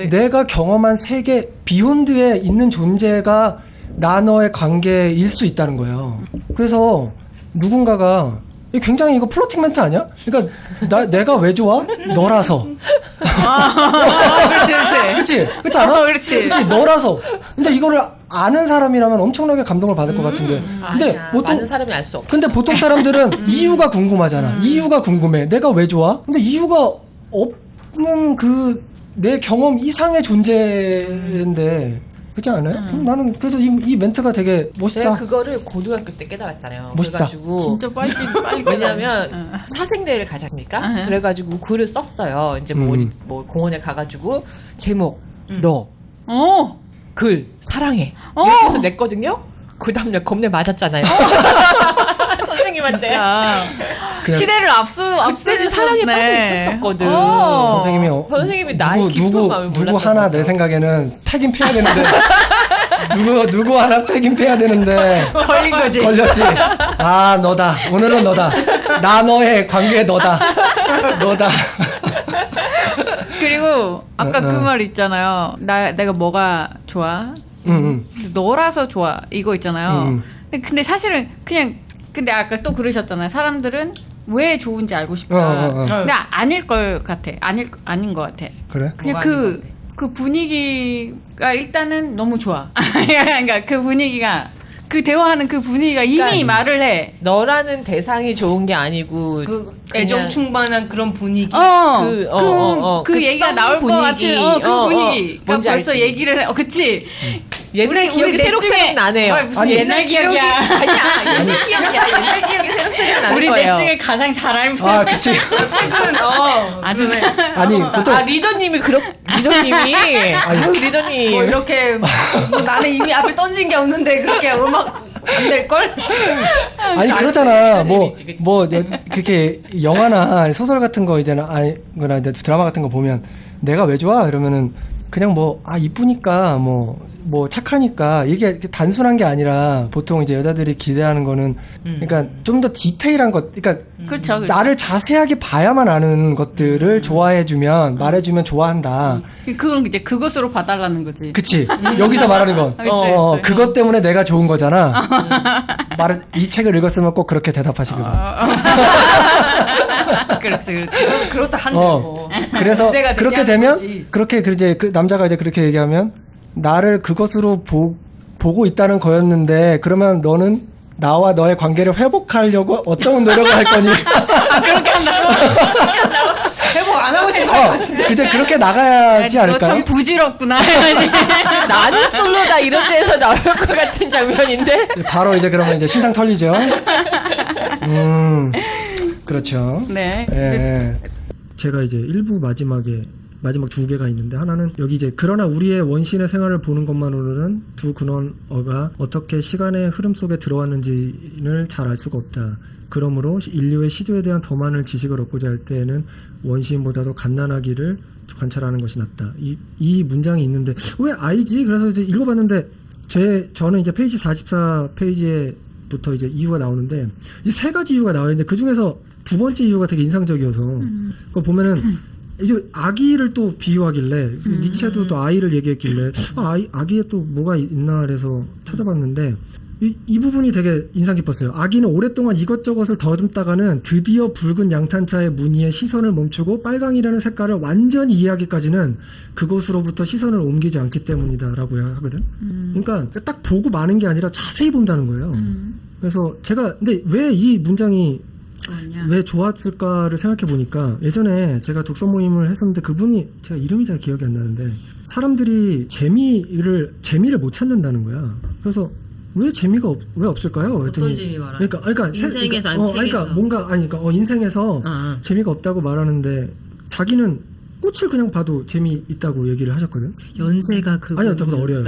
Speaker 1: 내가 경험한 세계 비욘드에 있는 존재가 나 너의 관계일 수 있다는 거예요. 그래서 누군가가 굉장히 이거 플로팅 멘트 아니야? 그러니까 내가 왜 좋아? 너라서. 그렇지 않아?
Speaker 2: 그렇지.
Speaker 1: 너라서. 근데 이거를 아는 사람이라면 엄청나게 감동을 받을 것 같은데. 근데
Speaker 3: 많은 사람이 알 수 없어.
Speaker 1: 근데 보통 사람들은 이유가 궁금하잖아. 이유가 궁금해. 내가 왜 좋아? 근데 이유가 없는 내 경험 이상의 존재인데. 그렇지 않아요? 나는 그래서 이 멘트가 되게 멋있다.
Speaker 3: 제가 그거를 고등학교 때 깨달았잖아요.
Speaker 1: 멋있다.
Speaker 3: 그래가지고
Speaker 2: 진짜 빨리
Speaker 3: 왜냐면 사생대회를 가지 않습니까? 그래가지고 글을 썼어요. 이제 뭐 공원에 가가지고 제목 너 글 사랑해 이렇게 해서 냈거든요. 그 다음날 겁내 맞았잖아요. 선생님한테.
Speaker 2: 시대를 앞서는
Speaker 3: 사랑에 빠져 있었었거든. 선생님이 나의 깊은 마음을
Speaker 1: 누구 하나 내 생각에는 패긴 패야 되는데 누구 하나 패긴 패야 되는데
Speaker 2: 걸린 거지.
Speaker 1: 걸렸지. 아 너다. 오늘은 너다. 나 너의 관계에 너다.
Speaker 2: 그리고 아까 그 말 있잖아요. 내가 뭐가 좋아? 너라서 좋아. 이거 있잖아요. 근데 사실은 근데 아까 또 그러셨잖아요. 사람들은 왜 좋은지 알고 싶다. 근데 아닐 것 같아. 아닌 것 같아.
Speaker 1: 그래?
Speaker 2: 그냥 그 분위기가 일단은 너무 좋아. 그러니까 그 분위기가 그 대화하는 그 분위기가 이미 말을 해.
Speaker 3: 너라는 대상이 좋은 게 아니고
Speaker 5: 애정 충만한 그런 분위기.
Speaker 2: 그 얘기가 나올 것 같은 그 분위기가 벌써
Speaker 3: 알지?
Speaker 2: 얘기를 해. 그치.
Speaker 3: 옛날 기억이 새록새록 나네요.
Speaker 2: 무슨
Speaker 1: 아니,
Speaker 2: 옛날 기억이야.
Speaker 3: 아니야, 옛날 기억이야. 옛날 기억이 새록새록 나는
Speaker 2: 우리
Speaker 3: 거예요.
Speaker 2: 넷 중에 가장 잘 알고
Speaker 1: 아, 그치.
Speaker 3: 최근,
Speaker 2: 아주
Speaker 1: 아니, 보통.
Speaker 3: 아, 리더님이 리더님이. 리더님.
Speaker 5: 뭐 이렇게 뭐 나는 이미 앞에 던진 게 없는데 그렇게 음악 안 될걸?
Speaker 1: 아니, 그렇잖아. 그렇게 영화나 소설 같은 거 이제는, 거나 드라마 같은 거 보면, 내가 왜 좋아? 이러면은, 그냥 이쁘니까, 착하니까, 이게 단순한 게 아니라, 보통 이제 여자들이 기대하는 거는, 그러니까 좀 더 디테일한 것, 그러니까,
Speaker 2: 그렇죠.
Speaker 1: 나를 자세하게 봐야만 아는 것들을 좋아해주면, 말해주면 좋아한다.
Speaker 2: 그건 이제 그것으로 봐달라는 거지.
Speaker 1: 그치. 여기서 말하는 건.
Speaker 2: 그치.
Speaker 1: 그것 때문에 내가 좋은 거잖아. 이 책을 읽었으면 꼭 그렇게 대답하시거든.
Speaker 2: 그렇지.
Speaker 5: 그렇다 한데 뭐.
Speaker 1: 그래서
Speaker 5: 문제가
Speaker 1: 그렇게
Speaker 5: 되게
Speaker 1: 되면,
Speaker 5: 하는 거지.
Speaker 1: 그렇게 이제 그 남자가 이제 그렇게 얘기하면, 나를 그것으로 보고 있다는 거였는데, 그러면 너는 나와 너의 관계를 회복하려고 어떤 노력을 할 거니?
Speaker 2: 그렇게 한다고?
Speaker 5: 회복 안 하고 싶을 것 같은데.
Speaker 1: 그때 그렇게 나가야지
Speaker 2: 너
Speaker 1: 않을까요?
Speaker 2: 참 부질없구나.
Speaker 3: 나는 솔로다 이런 데에서 나올 것 같은 장면인데.
Speaker 1: 바로 이제 그러면 이제 신상 털리죠. 그렇죠.
Speaker 2: 네.
Speaker 1: 예. 제가 이제 1부 마지막 두 개가 있는데, 하나는 여기 이제 그러나 우리의 원신의 생활을 보는 것만으로는 두 근원어가 어떻게 시간의 흐름 속에 들어왔는지를 잘 알 수가 없다. 그러므로 인류의 시조에 대한 더 많은 지식을 얻고자 할 때에는 원신보다도 갓난아기를 관찰하는 것이 낫다. 이 문장이 있는데 왜 아이지? 그래서 이제 읽어봤는데 저는 이제 페이지 44페이지에부터 이제 이유가 나오는데 이 세 가지 이유가 나와요. 근데 그 중에서 두 번째 이유가 되게 인상적이어서 그거 보면은 이제 아기를 또 비유하길래 니체도 또 아이를 얘기했길래 아기에 또 뭐가 있나 그래서 찾아봤는데 이 부분이 되게 인상 깊었어요. 아기는 오랫동안 이것저것을 더듬다가는 드디어 붉은 양탄차의 무늬에 시선을 멈추고 빨강이라는 색깔을 완전히 이해하기까지는 그곳으로부터 시선을 옮기지 않기 때문이다라고 하거든. 그러니까 딱 보고 마는 게 아니라 자세히 본다는 거예요. 그래서 제가 근데 왜 이 문장이 왜 좋았을까를 생각해 보니까 예전에 제가 독서 모임을 했었는데 그분이 제가 이름이 잘 기억이 안 나는데 사람들이 재미를 못 찾는다는 거야. 그래서 왜 재미가 왜 없을까요?
Speaker 5: 어떤 재미 말하는?
Speaker 1: 그러니까
Speaker 3: 인생에서 안 책에서.
Speaker 1: 그러니까 뭔가 인생에서 재미가 없다고 말하는데 자기는 꽃을 그냥 봐도 재미있다고 얘기를 하셨거든.
Speaker 4: 연세가 그거.
Speaker 1: 아니요, 저보다 어려요.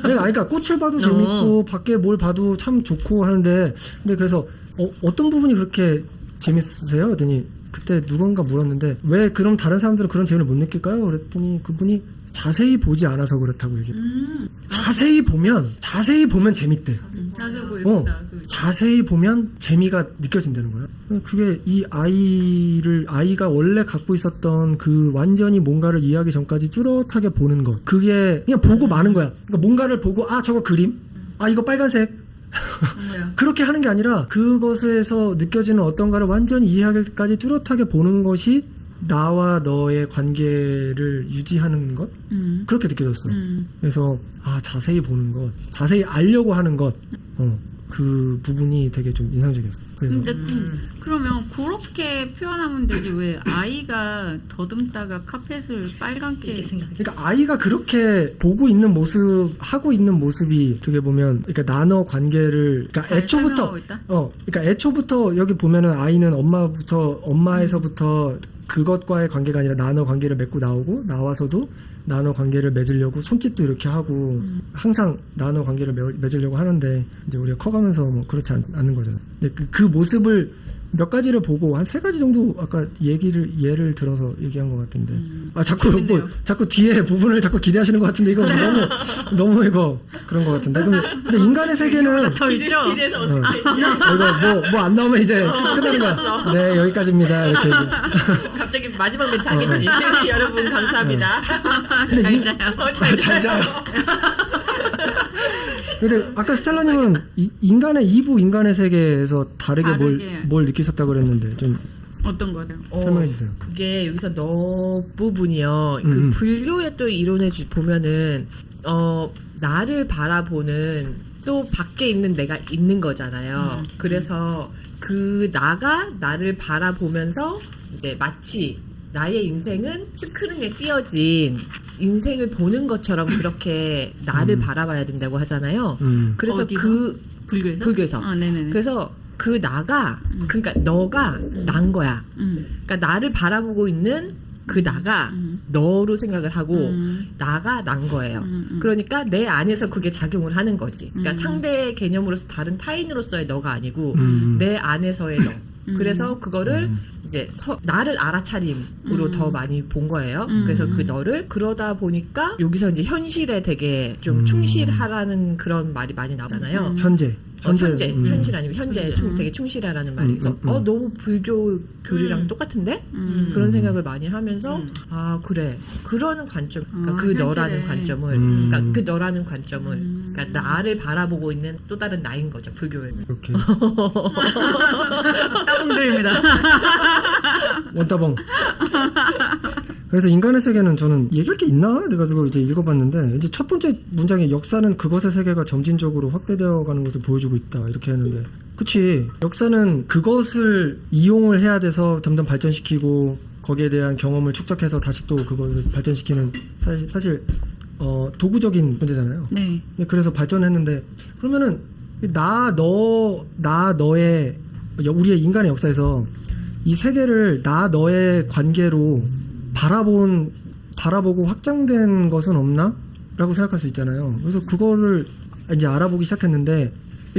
Speaker 1: 그러니까 꽃을 봐도 재밌고 밖에 뭘 봐도 참 좋고 하는데 근데 그래서 어떤 부분이 그렇게 재밌으세요? 그랬더니 그때 누군가 물었는데 왜 그럼 다른 사람들은 그런 재미를 못 느낄까요? 그랬더니 그분이 자세히 보지 않아서 그렇다고 얘기해요. 자세히 보면 재밌대. 자세히 보면 재미가 느껴진다는 거예요. 그게 이 아이가 원래 갖고 있었던 그 완전히 뭔가를 이해하기 전까지 뚜렷하게 보는 것. 그게 그냥 보고 마는 거야. 그러니까 뭔가를 보고 저거 그림? 이거 빨간색. 그렇게 하는 게 아니라 그것에서 느껴지는 어떤가를 완전히 이해하기까지 뚜렷하게 보는 것이 나와 너의 관계를 유지하는 것? 그렇게 느껴졌어. 그래서 자세히 보는 것, 자세히 알려고 하는 것, 그 부분이 되게 좀 인상적이었어.
Speaker 2: 근데 그러면 그렇게 표현하면 되지 왜 아이가 더듬다가 카펫을 빨갛게
Speaker 1: 그러니까 아이가 그렇게 보고 있는 모습, 하고 있는 모습이 어떻게 보면 그러니까 나눠 관계를 그러니까 애초부터 그러니까 애초부터 여기 보면은 아이는 엄마에서부터 그것과의 관계가 아니라 나눠 관계를 맺고 나와서도 나눠 관계를 맺으려고 손짓도 이렇게 하고 항상 나눠 관계를 맺으려고 하는데 이제 우리가 커가면서 뭐 그렇지 않는 거잖아요. 근데 그 모습을 몇 가지를 보고 한 3가지 정도 아까 예를 들어서 얘기한 것 같은데 자꾸 뒤에 부분을 자꾸 기대하시는 것 같은데 이거 너무 이거 그런 것 같은데 근데 인간의 세계는
Speaker 4: 더 있죠?
Speaker 1: 이거 뭐 안 나오면 이제 끝나는 거야. 네 여기까지입니다 이렇게
Speaker 3: 갑자기 마지막 멘트 하겠지. 여러분 감사합니다.
Speaker 2: 잘 자요.
Speaker 1: 근데 아까 스텔라님은 인간의 2부 인간의 세계에서 다르게 뭘 느끼셨다고 그랬는데 좀
Speaker 2: 어떤 거요?
Speaker 1: 설명해 주세요.
Speaker 3: 그게 여기서 너 부분이요. 그 불교의 또 이론에 보면은 나를 바라보는 또 밖에 있는 내가 있는 거잖아요. 그래서 그 나가 나를 바라보면서 이제 마치 나의 인생은 스크린에 띄어진 인생을 보는 것처럼 그렇게 나를 바라봐야 된다고 하잖아요. 그래서
Speaker 2: 어디서?
Speaker 3: 불교에서.
Speaker 2: 아, 네네네.
Speaker 3: 그래서 그 나가, 그러니까 너가 난 거야. 그러니까 나를 바라보고 있는 그 나가 너로 생각을 하고 나가 난 거예요. 그러니까 내 안에서 그게 작용을 하는 거지. 그러니까 상대의 개념으로서 다른 타인으로서의 너가 아니고 내 안에서의 너. 그래서 그거를 이제 나를 알아차림으로 더 많이 본 거예요. 그래서 그 너를 그러다 보니까 여기서 이제 현실에 되게 좀 충실하라는 그런 말이 많이 나오잖아요.
Speaker 1: 현재
Speaker 3: 현실 아니고 현재 되게 충실하라는 말이 있어. 너무 불교 교리랑 똑같은데? 그런 생각을 많이 하면서 아 그래 그러는 관점, 그러니까 그 너라는 관점을, 그러니까 그 너라는 관점을, 그러니까 나를 바라보고 있는 또 다른 나인 거죠 불교에는.
Speaker 1: 이렇게
Speaker 2: 따봉드립니다.
Speaker 1: 원따봉. 그래서 인간의 세계는 저는 얘기할 게 있나? 그래가지고 이제 읽어봤는데, 이제 첫 번째 문장에 역사는 그것의 세계가 점진적으로 확대되어 가는 것을 보여주고 있다. 이렇게 했는데. 그치. 역사는 그것을 이용을 해야 돼서 점점 발전시키고, 거기에 대한 경험을 축적해서 다시 또 그걸 발전시키는, 사실, 도구적인 문제잖아요.
Speaker 2: 네.
Speaker 1: 그래서 발전했는데, 그러면은, 너의, 우리의 인간의 역사에서 이 세계를 너의 관계로 바라보고 확장된 것은 없나? 라고 생각할 수 있잖아요. 그래서 그거를 이제 알아보기 시작했는데,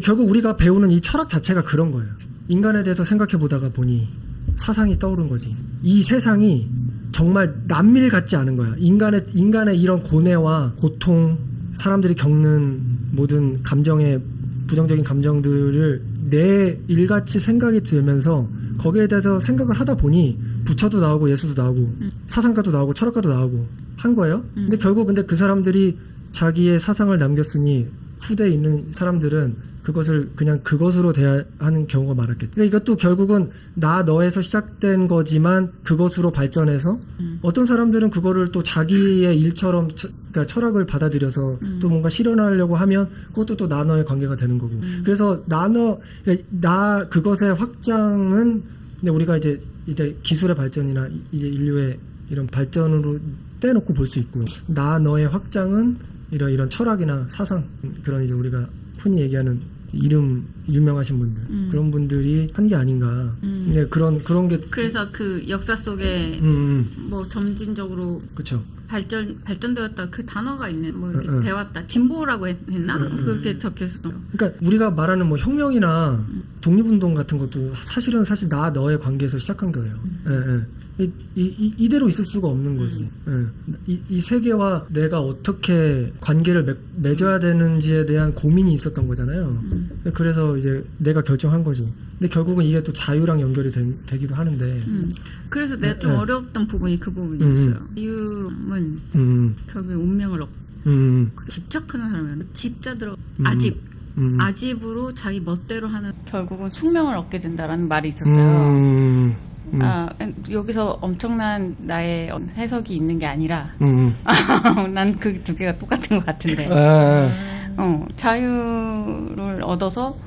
Speaker 1: 결국 우리가 배우는 이 철학 자체가 그런 거예요. 인간에 대해서 생각해 보다가 보니 사상이 떠오른 거지. 이 세상이 정말 남일 같지 않은 거야. 인간의 이런 고뇌와 고통, 사람들이 겪는 모든 감정의, 부정적인 감정들을 내 일같이 생각이 들면서 거기에 대해서 생각을 하다 보니 부처도 나오고 예수도 나오고 사상가도 나오고 철학가도 나오고 한 거예요. 근데 결국 그 사람들이 자기의 사상을 남겼으니 후대에 있는 사람들은 그것을 그냥 그것으로 대하는 경우가 많았겠죠. 그러니까 이것도 결국은 너에서 시작된 거지만 그것으로 발전해서 어떤 사람들은 그거를 또 자기의 일처럼 그러니까 철학을 받아들여서 또 뭔가 실현하려고 하면 그것도 또 너의 관계가 되는 거고. 그래서 그러니까 그것의 확장은 근데 우리가 이제 기술의 발전이나 이제 인류의 이런 발전으로 떼놓고 볼 수 있고, 너의 확장은 이런 철학이나 사상, 그런 이제 우리가 흔히 얘기하는 유명하신 분들, 그런 분들이 한 게 아닌가. 근데 그런 게.
Speaker 2: 그래서 그 역사 속에 뭐 점진적으로
Speaker 1: 그쵸.
Speaker 2: 발전되었다 그 단어가 있는 뭐 이렇게 되었다 진보라고 했나 그렇게 적혀 있었던 거.
Speaker 1: 그러니까 우리가 말하는 뭐 혁명이나 독립운동 같은 것도 사실 너의 관계에서 시작한 거예요. 이대로 있을 수가 없는 거지. 이 세계와 내가 어떻게 관계를 맺어야 되는지에 대한 고민이 있었던 거잖아요. 그래서 이제 내가 결정한 거지. 근데 결국은 이게 또 자유랑 연결이 되기도 하는데.
Speaker 2: 그래서 내가 좀 어려웠던 부분이 그 부분이었어요. 자유는 결국에 운명을 집착하는 사람이에요. 집자들어 아집으로 자기 멋대로 하는, 결국은 숙명을 얻게 된다라는 말이 있었어요. 여기서 엄청난 나의 해석이 있는 게 아니라 난 그 두 개가 똑같은 것 같은데 자유를 얻어서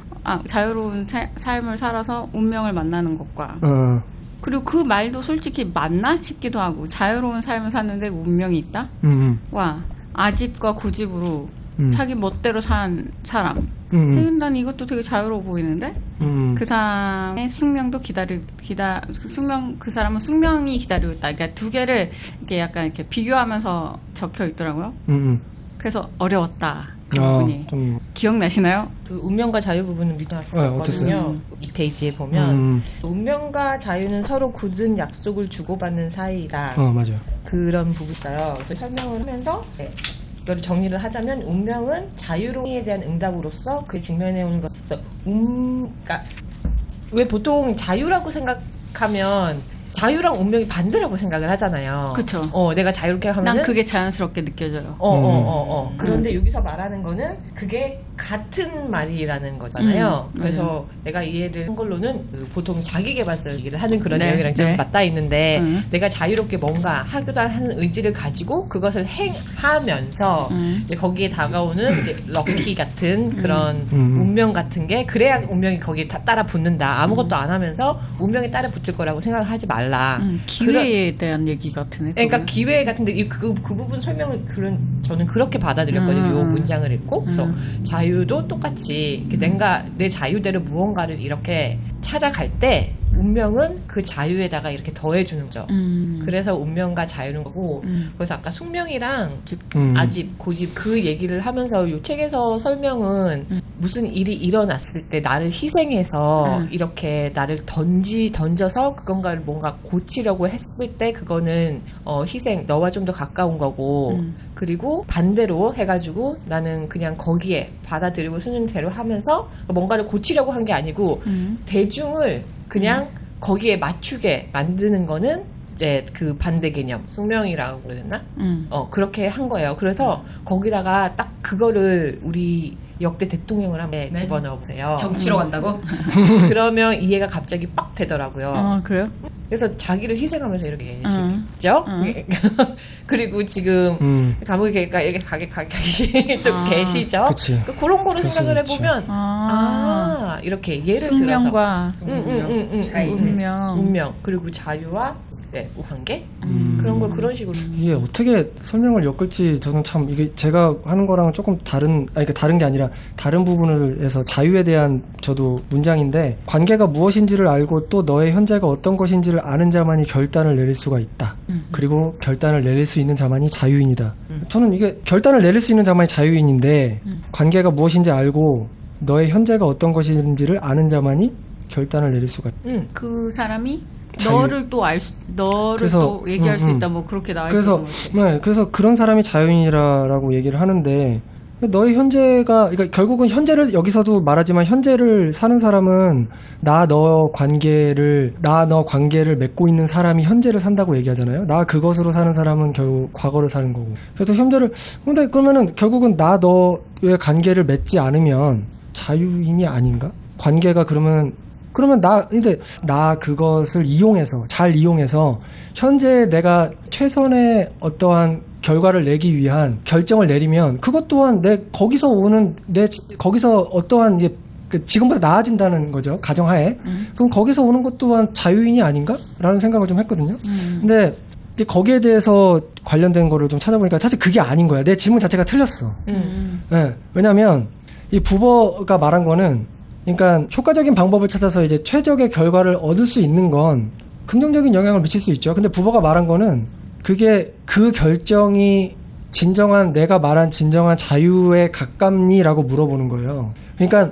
Speaker 2: 자유로운 삶을 살아서 운명을 만나는 것과 그리고 그 말도 솔직히 맞나 싶기도 하고, 자유로운 삶을 사는데 운명이 있다? 와 아집과 고집으로 자기 멋대로 산 사람. 난 이것도 되게 자유로워 보이는데? 그 사람의 숙명도 그 사람은 숙명이 기다리고 있다. 그러니까 두 개를 이렇게 약간 이렇게 비교하면서 적혀 있더라고요. 그래서 어려웠다. 그 부분이. 기억나시나요?
Speaker 5: 그 운명과 자유 부분은 믿어왔었거든요. 이 페이지에 보면 운명과 자유는 서로 굳은 약속을 주고받는 사이이다.
Speaker 1: 맞아요.
Speaker 5: 그런 부분이 있어요. 그래서 설명을 하면서 이걸 정리를 하자면, 운명은 자유로움에 대한 응답으로서 그 직면해오는 것. 그러니까 왜 보통 자유라고 생각하면 자유랑 운명이 반대라고 생각을 하잖아요.
Speaker 2: 그쵸.
Speaker 5: 내가 자유롭게 하면은
Speaker 2: 난 그게 자연스럽게 느껴져요.
Speaker 5: 그런데 여기서 말하는 거는 그게
Speaker 3: 같은 말이라는 거잖아요. 그래서 내가 이해를 한 걸로는 보통 자기계발서 얘기를 하는 그런
Speaker 2: 네,
Speaker 3: 내용이랑 좀
Speaker 2: 네.
Speaker 3: 맞닿아 있는데 내가 자유롭게 뭔가 하고자 하는 의지를 가지고 그것을 행하면서 이제 거기에 다가오는 이제 럭키 같은 그런 운명 같은 게 그래야 운명이 거기에 다 따라 붙는다. 아무것도 안 하면서 운명에 따라 붙을 거라고 생각을 하지 말라.
Speaker 2: 기회에 대한 얘기 같은 애.
Speaker 3: 그러니까 기회 같은데 그 부분 설명을 저는 그렇게 받아들였거든요. 요 문장을 읽고 그래서 자유도 똑같이 내가 내 자유대로 무언가를 이렇게 찾아갈 때 운명은 그 자유에다가 이렇게 더해주는 거죠. 그래서 운명과 자유는 거고 그래서 아까 숙명이랑 아집, 고집 그 얘기를 하면서 이 책에서 설명은 무슨 일이 일어났을 때 나를 희생해서 이렇게 나를 던져서 그건가를 뭔가 고치려고 했을 때 그거는 희생, 너와 좀 더 가까운 거고 그리고 반대로 해가지고 나는 그냥 거기에 받아들이고 쓰는 대로 하면서 뭔가를 고치려고 한 게 아니고 대중을 그냥 거기에 맞추게 만드는 거는 이제 그 반대 개념, 숙명이라고 그래야 되나? 그렇게 한 거예요. 그래서 거기다가 딱 그거를 우리 역대 대통령을 한번 집어넣어 보세요.
Speaker 5: 정치로 간다고?
Speaker 3: 그러면 이해가 갑자기 빡 되더라고요.
Speaker 2: 그래요?
Speaker 3: 그래서 자기를 희생하면서 이렇게 계시죠? 그리고 지금 감옥에 이렇게 계시죠?
Speaker 1: 그치.
Speaker 3: 그런 거를
Speaker 1: 그치,
Speaker 3: 생각을
Speaker 1: 그치.
Speaker 3: 해보면 이렇게 예를 들어서
Speaker 2: 숙명과
Speaker 3: 운명 그리고 자유와 관계 그런 걸 그런 식으로
Speaker 1: 이게 어떻게 설명을 엮을지 저는 참 이게 제가 하는 거랑은 조금 그러니까 다른 게 아니라 다른 부분을 해서 자유에 대한 저도 문장인데 관계가 무엇인지를 알고 또 너의 현재가 어떤 것인지를 아는 자만이 결단을 내릴 수가 있다. 그리고 결단을 내릴 수 있는 자만이 자유인이다. 저는 이게 결단을 내릴 수 있는 자만이 자유인인데 관계가 무엇인지 알고 너의 현재가 어떤 것인지를 아는 자만이 결단을 내릴 수가 있다.
Speaker 2: 그 사람이
Speaker 1: 자유.
Speaker 2: 너를 또
Speaker 1: 그래서,
Speaker 2: 또 얘기할 수 있다 뭐 그렇게 나와 있는 것 같아.
Speaker 1: 그래서 그런 사람이 자유인이라고 얘기를 하는데 너의 현재가 그러니까 결국은 현재를 여기서도 말하지만 현재를 사는 사람은 나 너 관계를 맺고 있는 사람이 현재를 산다고 얘기하잖아요. 나 그것으로 사는 사람은 결국 과거를 사는 거고. 그래서 근데 그러면은 결국은 나 너의 관계를 맺지 않으면 자유인이 아닌가? 관계가 그러면 나 그것을 잘 이용해서 현재 내가 최선의 어떠한 결과를 내기 위한 결정을 내리면 그것 또한 거기서 어떠한 지금보다 나아진다는 거죠. 가정하에. 그럼 거기서 오는 것 또한 자유인이 아닌가? 라는 생각을 좀 했거든요. 근데 거기에 대해서 관련된 거를 좀 찾아보니까 사실 그게 아닌 거야. 내 질문 자체가 틀렸어. 네, 왜냐면 이 부버가 말한 거는 그러니까 효과적인 방법을 찾아서 이제 최적의 결과를 얻을 수 있는 건 긍정적인 영향을 미칠 수 있죠. 근데 부버가 말한 거는 그게 그 결정이 내가 말한 진정한 자유에 가깝니라고 물어보는 거예요. 그러니까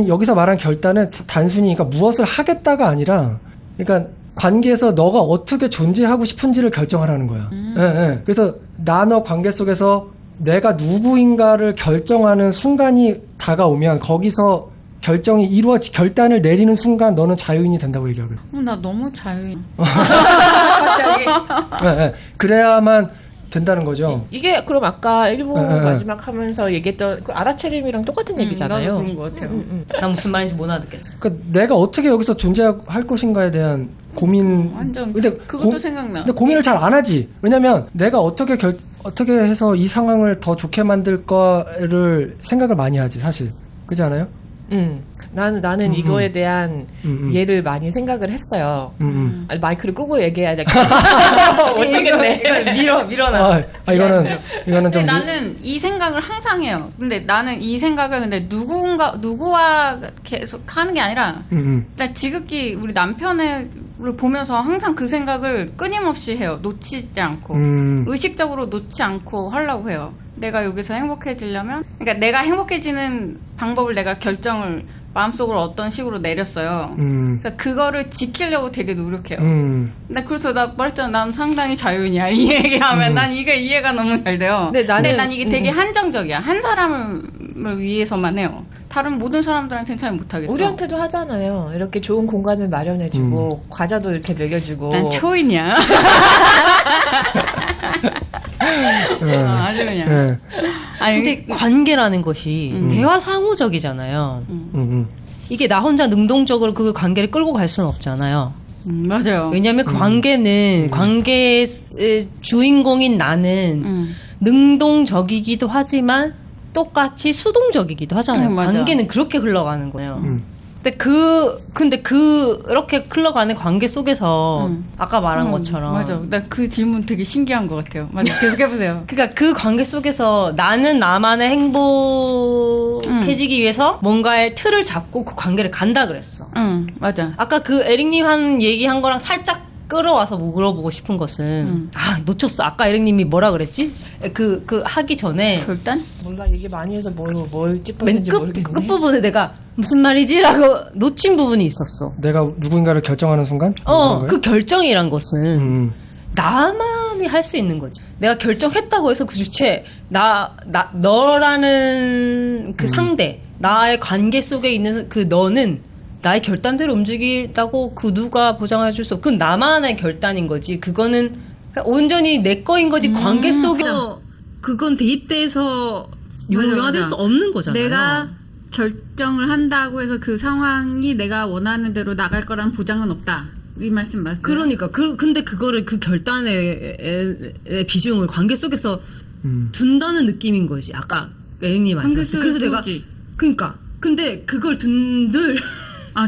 Speaker 1: 여기서 말한 결단은 단순히 그러니까 무엇을 하겠다가 아니라 그러니까 관계에서 너가 어떻게 존재하고 싶은지를 결정하라는 거야. 예. 그래서 너 관계 속에서 내가 누구인가를 결정하는 순간이 다가오면 거기서 결단을 내리는 순간 너는 자유인이 된다고 얘기하거든.
Speaker 2: 나 너무 자유인.
Speaker 5: 갑자기.
Speaker 1: 네. 그래야만 된다는 거죠.
Speaker 3: 이게 그럼 아까 일부 마지막 하면서 얘기했던 그 알아차림이랑 똑같은 얘기잖아요.
Speaker 2: 나도 그런 것 같아요.
Speaker 5: 난 무슨 말인지 못 알아듣겠어.
Speaker 1: 그러니까 내가 어떻게 여기서 존재할 것인가에 대한 고민.
Speaker 2: 완전
Speaker 1: 근데
Speaker 2: 그것도 생각나.
Speaker 1: 근데 고민을 잘 안 하지. 왜냐면 내가 어떻게 해서 이 상황을 더 좋게 만들 거를 생각을 많이 하지 사실. 그렇지 않아요?
Speaker 3: 나는 이거에 대한 예를 많이 생각을 했어요. 아니, 마이크를 끄고 얘기해야 될 것 같아. 어떻겠네.
Speaker 5: 밀어놔.
Speaker 1: 이거는 좀.
Speaker 2: 나는 이 생각을 항상 해요. 근데 나는 이 생각을 누구와 계속 하는 게 아니라, 나 지극히 우리 남편을 보면서 항상 그 생각을 끊임없이 해요. 놓치지 않고. 의식적으로 놓지 않고 하려고 해요. 내가 여기서 행복해지려면, 그러니까 내가 행복해지는 방법을 내가 결정을 마음속으로 어떤 식으로 내렸어요. 그러니까 그거를 지키려고 되게 노력해요. 근데 그래서 나 말했잖아. 난 상당히 자유인이야. 이 얘기하면 난 이게 이해가 너무 잘 돼요. 근데 난 이게 되게 한정적이야. 한 사람을 위해서만 해요. 다른 모든 사람들한테는 잘 못하겠어.
Speaker 3: 우리한테도 하잖아요. 이렇게 좋은 공간을 마련해주고 과자도 이렇게 먹여주고.
Speaker 2: 난 초인이야. 아주 그냥. 아니,
Speaker 5: 근데 관계라는 것이 대화 상호적이잖아요. 이게 나 혼자 능동적으로 그 관계를 끌고 갈 수는 없잖아요.
Speaker 2: 맞아요.
Speaker 5: 왜냐면 그 관계는 관계의 주인공인 나는 능동적이기도 하지만 똑같이 수동적이기도 하잖아요. 관계는 그렇게 흘러가는 거예요. 근데 그렇게 흘러가는 관계 속에서 아까 말한 것처럼
Speaker 2: 맞아. 나 그 질문 되게 신기한 것 같아요. 맞아. 계속 해보세요.
Speaker 5: 그러니까 그 관계 속에서 나는 나만의 행복해지기 위해서 뭔가의 틀을 잡고 그 관계를 간다 그랬어.
Speaker 2: 맞아.
Speaker 5: 아까 그 에릭님 한 얘기한 거랑 살짝 끌어와서 물어보고 싶은 것은 놓쳤어. 아까 에릭님이 뭐라 그랬지? 그 하기 전에
Speaker 2: 결단?
Speaker 3: 뭔가 얘기 많이 해서 뭘 찝었는지
Speaker 5: 맨
Speaker 3: 모르겠네.
Speaker 5: 끝부분에 내가 무슨 말이지라고 놓친 부분이 있었어.
Speaker 1: 내가 누군가를 결정하는 순간?
Speaker 5: 그 결정이란 것은 나만이 할 수 있는 거지. 내가 결정했다고 해서 그 주체, 너라는 그 상대, 나의 관계 속에 있는 그 너는 나의 결단대로 움직이다고 그 누가 보장해 줄 수 없고, 그건 나만의 결단인 거지. 그거는 온전히 내 거인 거지. 관계 속에서
Speaker 4: 그건 대입돼서
Speaker 2: 맞아,
Speaker 4: 용화될
Speaker 2: 맞아.
Speaker 4: 수 없는 거잖아요.
Speaker 2: 내가 결정을 한다고 해서 그 상황이 내가 원하는 대로 나갈 거란 보장은 없다. 이 말씀 맞아요?
Speaker 4: 그러니까 근데 그거를 그 결단의 비중을 관계 속에서 둔다는 느낌인 거지. 아까 에릭님
Speaker 2: 관계
Speaker 4: 말씀하셨듯이.
Speaker 2: 속에
Speaker 4: 그래서 내가
Speaker 2: 두지.
Speaker 4: 그러니까 근데 그걸 둔들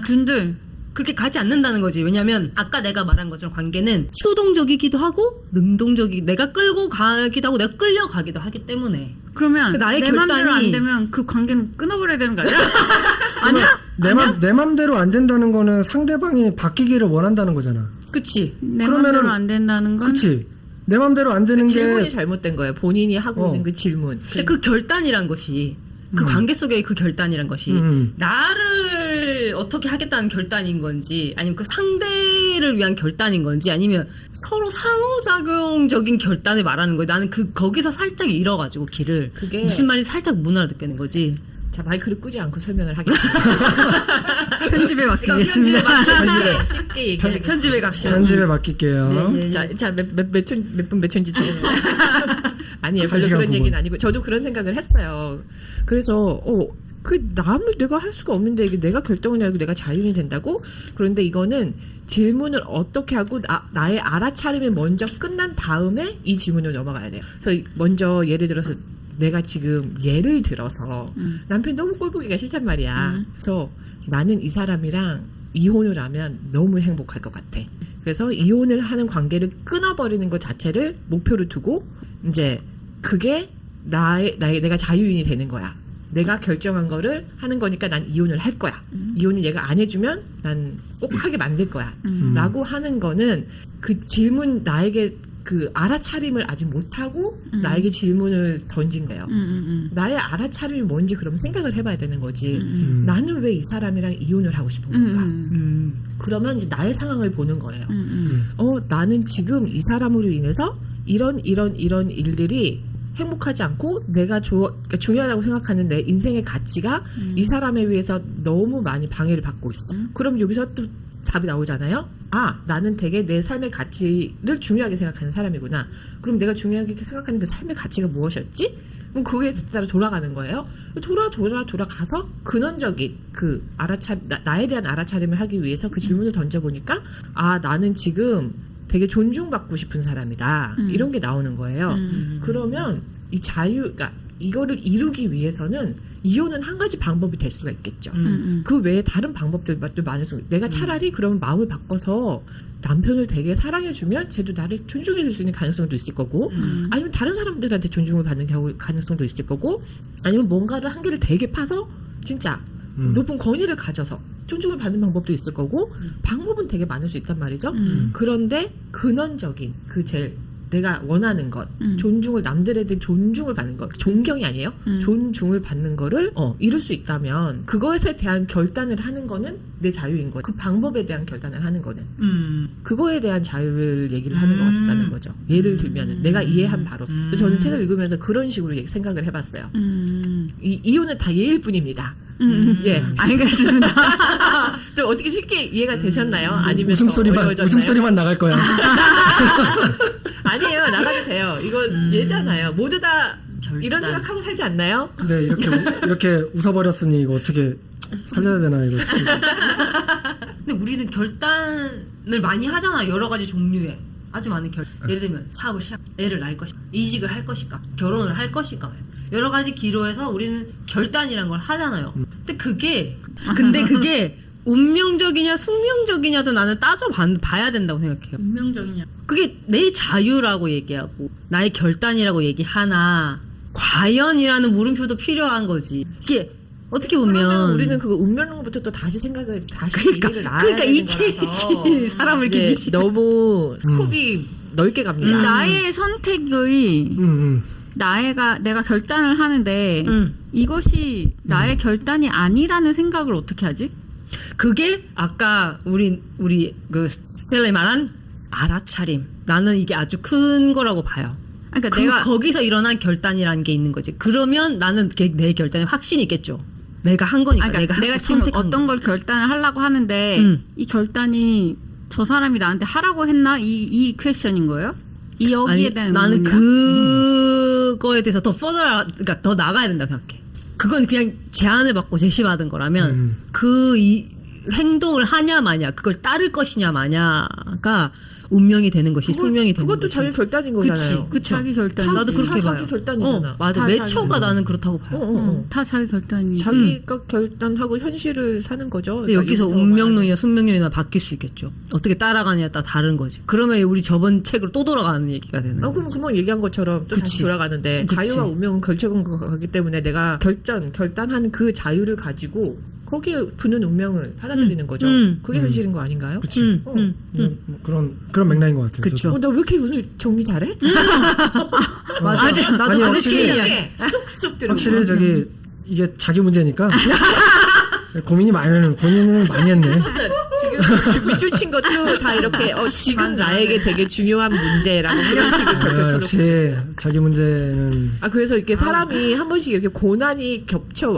Speaker 2: 둔들.
Speaker 4: 그렇게 가지 않는다는 거지. 왜냐면 아까 내가 말한 것처럼 관계는 수동적이기도 하고 능동적이 내가 끌고 가기도 하고 내가 끌려가기도 하기 때문에.
Speaker 2: 그러면
Speaker 4: 나의
Speaker 2: 내 맘대로
Speaker 4: 결단이-
Speaker 2: 안 되면 그 관계는 끊어버려야 되는 거 아니야?
Speaker 1: 내 맘대로 안 된다는 거는 상대방이 바뀌기를 원한다는 거잖아.
Speaker 4: 그치.
Speaker 2: 내
Speaker 1: 그러면은-
Speaker 2: 맘대로 안 된다는 건
Speaker 1: 그치? 내 맘대로 안 되는 게
Speaker 3: 질문이 잘못된 거예요. 본인이 하고 있는 그 질문.
Speaker 4: 근데 그 결단이란 것이 그 관계 속의 그 결단이란 것이 나를 어떻게 하겠다는 결단인 건지 아니면 그 상대를 위한 결단인 건지 아니면 서로 상호작용적인 결단을 말하는 거예요. 나는 거기서 살짝 잃어가지고 길을
Speaker 3: 그게-
Speaker 4: 무슨 말인지 살짝 못 알아듣겠는 거지.
Speaker 3: 자, 마이크를 끄지 않고 설명을 하겠습니다.
Speaker 2: 편집에 맡기겠습니다.
Speaker 3: 쉽게 얘기하겠습니다.
Speaker 4: 편집에 갑시다.
Speaker 1: 편집에 맡길게요.
Speaker 4: 네.
Speaker 3: 자, 몇 분 몇 초인지 제가. 아니에요.
Speaker 1: 한
Speaker 3: 별로
Speaker 1: 시간
Speaker 3: 그런
Speaker 1: 부분.
Speaker 3: 얘기는 아니고, 저도 그런 생각을 했어요. 그래서, 남을 내가 할 수가 없는데, 이게 내가 결정을 하고 내가 자유인이 된다고? 그런데 이거는 질문을 어떻게 하고, 나의 알아차림이 먼저 끝난 다음에 이 질문으로 넘어가야 돼요. 그래서 먼저 예를 들어서, 내가 지금 예를 들어서, 남편이 너무 꼴보기가 싫단 말이야. 그래서 나는 이 사람이랑 이혼을 하면 너무 행복할 것 같아. 그래서 이혼을 하는 관계를 끊어버리는 것 자체를 목표로 두고 이제 그게 내가 자유인이 되는 거야. 내가 결정한 거를 하는 거니까 난 이혼을 할 거야. 이혼을 얘가 안 해주면 난 꼭 하게 만들 거야. 라고 하는 거는 그 질문 나에게 그 알아차림을 아직 못하고 나에게 질문을 던진 거예요. 나의 알아차림이 뭔지 그럼 생각을 해봐야 되는 거지. 나는 왜 이 사람이랑 이혼을 하고 싶은 건가? 그러면 이제 나의 상황을 보는 거예요. 나는 지금 이 사람으로 인해서 이런 일들이 행복하지 않고 내가 그러니까 중요하다고 생각하는 내 인생의 가치가 이 사람에 의해서 너무 많이 방해를 받고 있어. 그럼 여기서 또 답이 나오잖아요. 나는 되게 내 삶의 가치를 중요하게 생각하는 사람이구나. 그럼 내가 중요하게 생각하는 그 삶의 가치가 무엇이었지? 그럼 그게 따라 돌아가는 거예요. 돌아가서 근원적인 그 나에 대한 알아차림을 하기 위해서 그 질문을 던져보니까 나는 지금 되게 존중받고 싶은 사람이다. 이런 게 나오는 거예요. 그러면 이 그러니까 이거를 이루기 위해서는 이혼은 한 가지 방법이 될 수가 있겠죠. 그 외에 다른 방법들도 많을 수 내가 차라리 그러면 마음을 바꿔서 남편을 되게 사랑해주면 쟤도 나를 존중해줄 수 있는 가능성도 있을 거고 아니면 다른 사람들한테 존중을 받는 가능성도 있을 거고 아니면 뭔가를 한 개를 되게 파서 진짜 높은 권위를 가져서 존중을 받는 방법도 있을 거고 방법은 되게 많을 수 있단 말이죠. 그런데 근원적인 내가 원하는 것, 존중을 남들에 대한 존중을 받는 것, 존경이 아니에요. 존중을 받는 거를 이룰 수 있다면 그것에 대한 결단을 하는 거는 내 자유인 거예요. 그 방법에 대한 결단을 하는 거는 그거에 대한 자유를 얘기를 하는 것 같다는 거죠. 예를 들면은 내가 이해한 바로. 저는 책을 읽으면서 그런 식으로 생각을 해봤어요. 이혼은 다 예일 뿐입니다. 예,
Speaker 2: 알겠습니다.
Speaker 3: 좀 어떻게 쉽게 이해가 되셨나요? 아니면 더
Speaker 1: 웃음소리만
Speaker 3: 어려워졌나요?
Speaker 1: 나갈 거야.
Speaker 3: 아니에요. 나가도 돼요. 이거 얘잖아요. 모두 다 이런 생각하고 살지 않나요?
Speaker 1: 근데 이렇게 웃어버렸으니 이거 어떻게 살려야 되나 이거.
Speaker 4: 근데 우리는 결단을 많이 하잖아. 여러 가지 종류의 아주 많은 예를 들면 사업을 시작, 애를 낳을 것인가, 이직을 할 것인가, 결혼을 할 것인가, 여러 가지 기로에서 우리는 결단이란 걸 하잖아요. 근데 그게 운명적이냐 숙명적이냐도 나는 따져봐야 된다고 생각해요.
Speaker 2: 운명적이냐?
Speaker 4: 그게 내 자유라고 얘기하고 나의 결단이라고 얘기하나 과연이라는 물음표도 필요한 거지. 이게 어떻게 보면
Speaker 3: 우리는 그거 운명론부터 또 다시 생각을 다시
Speaker 4: 그러니까 이
Speaker 3: 되는
Speaker 4: 책이 사람을 이렇게
Speaker 3: 이제 너무 스콥이 넓게 갑니다.
Speaker 2: 나의 선택의 내가 결단을 하는데 이것이 나의 결단이 아니라는 생각을 어떻게 하지?
Speaker 4: 그게 아까 우리 그 스텔라이 말한 알아차림. 나는 이게 아주 큰 거라고 봐요.
Speaker 2: 그러니까 내가
Speaker 4: 거기서 일어난 결단이라는 게 있는 거지. 그러면 나는 내 결단에 확신이 있겠죠. 내가 한 거니까.
Speaker 2: 그러니까 내가 지금 어떤 걸 결단을 하려고 하는데 이 결단이 저 사람이 나한테 하라고 했나? 이 퀘스천인 거예요? 이 여기에 대한
Speaker 4: 나는
Speaker 2: 의문이야?
Speaker 4: 그거에 대해서 그러니까 더 나가야 된다고 생각해. 그건 그냥 제안을 받고 제시받은 거라면 이 행동을 하냐 마냐, 그걸 따를 것이냐 마냐가 운명이 되는 것이 숙명이 되는
Speaker 3: 그것도
Speaker 4: 것이.
Speaker 3: 자기 결단인 거잖아요.
Speaker 4: 그치.
Speaker 2: 자기 결단.
Speaker 4: 나도 그렇게 봐요.
Speaker 3: 자기 결단이잖아.
Speaker 4: 맞아.
Speaker 2: 다
Speaker 4: 매초가
Speaker 2: 자기
Speaker 4: 나는 그렇다고 봐요.
Speaker 2: 다 자기 결단이.
Speaker 3: 자기가 결단하고 현실을 사는 거죠.
Speaker 4: 근데 여기서 운명론이나 숙명론이나 바뀔 수 있겠죠. 어떻게 따라가냐에 따라 다른 거지. 그러면 우리 저번 책으로 또 돌아가는 얘기가 되는 거지.
Speaker 3: 그럼 금방 얘기한 것처럼 또 다시 돌아가는데 자유와 운명은 결정한 거기 때문에 내가 결단한 그 자유를 가지고 거기에 두는 운명을 받아들이는 거죠. 그게 현실인 거 아닌가요?
Speaker 1: 그치. 그런 맥락인 것 같아요.
Speaker 4: 그쵸.
Speaker 3: 나 왜 이렇게 오늘 정리 잘해?
Speaker 4: 맞아. 나도 아주 신기해.
Speaker 3: 쏙쏙 들어.
Speaker 1: 확실히 이게 자기 문제니까 고민을 많이 했네.
Speaker 3: 지금 밑줄 친 것도 다 이렇게 지금 나에게 되게 중요한 문제라고 이런 식으로 겹쳐놓고.
Speaker 1: 역시 자기 문제는.
Speaker 3: 그래서 이렇게 사람이 한 번씩 이렇게 고난이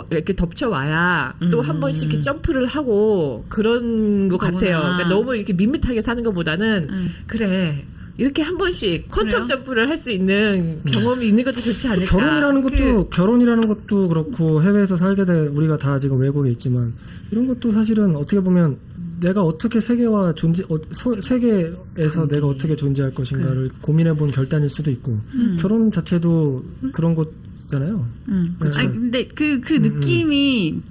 Speaker 3: 이렇게 덮쳐와야 또 한 번씩 이렇게 점프를 하고 그런 것 같아요. 그러니까 너무 이렇게 밋밋하게 사는 것보다는 그래. 이렇게 한 번씩 퀀텀 점프를 할 수 있는 경험이 있는 것도 좋지 않을까.
Speaker 1: 결혼이라는 것도 그렇고 해외에서 살게 돼 우리가 다 지금 외국에 있지만 이런 것도 사실은 어떻게 보면 내가 어떻게 세계에서 내가 어떻게 존재할 것인가를 고민해본 결단일 수도 있고 결혼 자체도 그런 거잖아요.
Speaker 2: 아니 근데 그 느낌이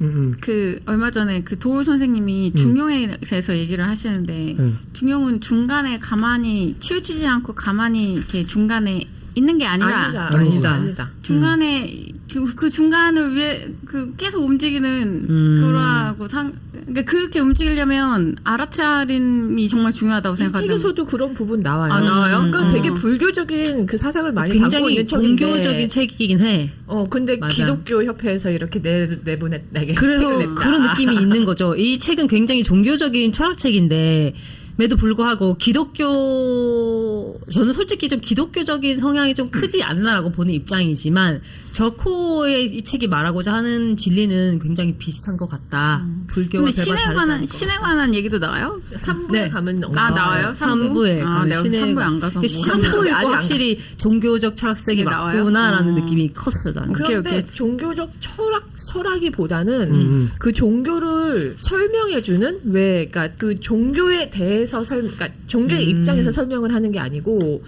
Speaker 2: 얼마 전에 그 도울 선생님이 중용에 대해서 얘기를 하시는데 중용은 중간에 가만히 치우치지 않고 가만히 이렇게 중간에 있는 게 아니라
Speaker 3: 아니다.
Speaker 2: 중간에 그 중간을 위해 계속 움직이는 거라고 그러니까 그렇게 움직이려면 알아차림이 정말 중요하다고 생각하는데
Speaker 3: 책에서도 그런 부분 나와요.
Speaker 2: 나와요?
Speaker 3: 그러니까 되게 불교적인 그 사상을 많이 담고
Speaker 4: 굉장히
Speaker 3: 있는 책인데
Speaker 4: 종교적인 책이긴 해.
Speaker 3: 근데
Speaker 4: 맞아.
Speaker 3: 기독교 협회에서 이렇게 내보냈다.
Speaker 4: 그래서 그런 느낌이 있는 거죠. 이 책은 굉장히 종교적인 철학책인데 에도 불구하고 저는 솔직히 좀 기독교적인 성향이 좀 크지 않나라고 보는 입장이지만 저코의 이 책이 말하고자 하는 진리는 굉장히 비슷한 것 같다. 불교와
Speaker 2: 근데 신에 관한 얘기도 나와요?
Speaker 3: 3부에 가면
Speaker 2: 나와요?
Speaker 4: 3부에
Speaker 2: 내가 3부에 안 가서
Speaker 4: 3부에 확실히 종교적 철학색이 맞구나라는 느낌이 컸어. 나는.
Speaker 3: 그런데 종교적 철학이보다는 그 종교를 설명해주는 그러니까 그 종교에 대해서 그러니까 종교의 입장에서 설명을 하는 게 아니고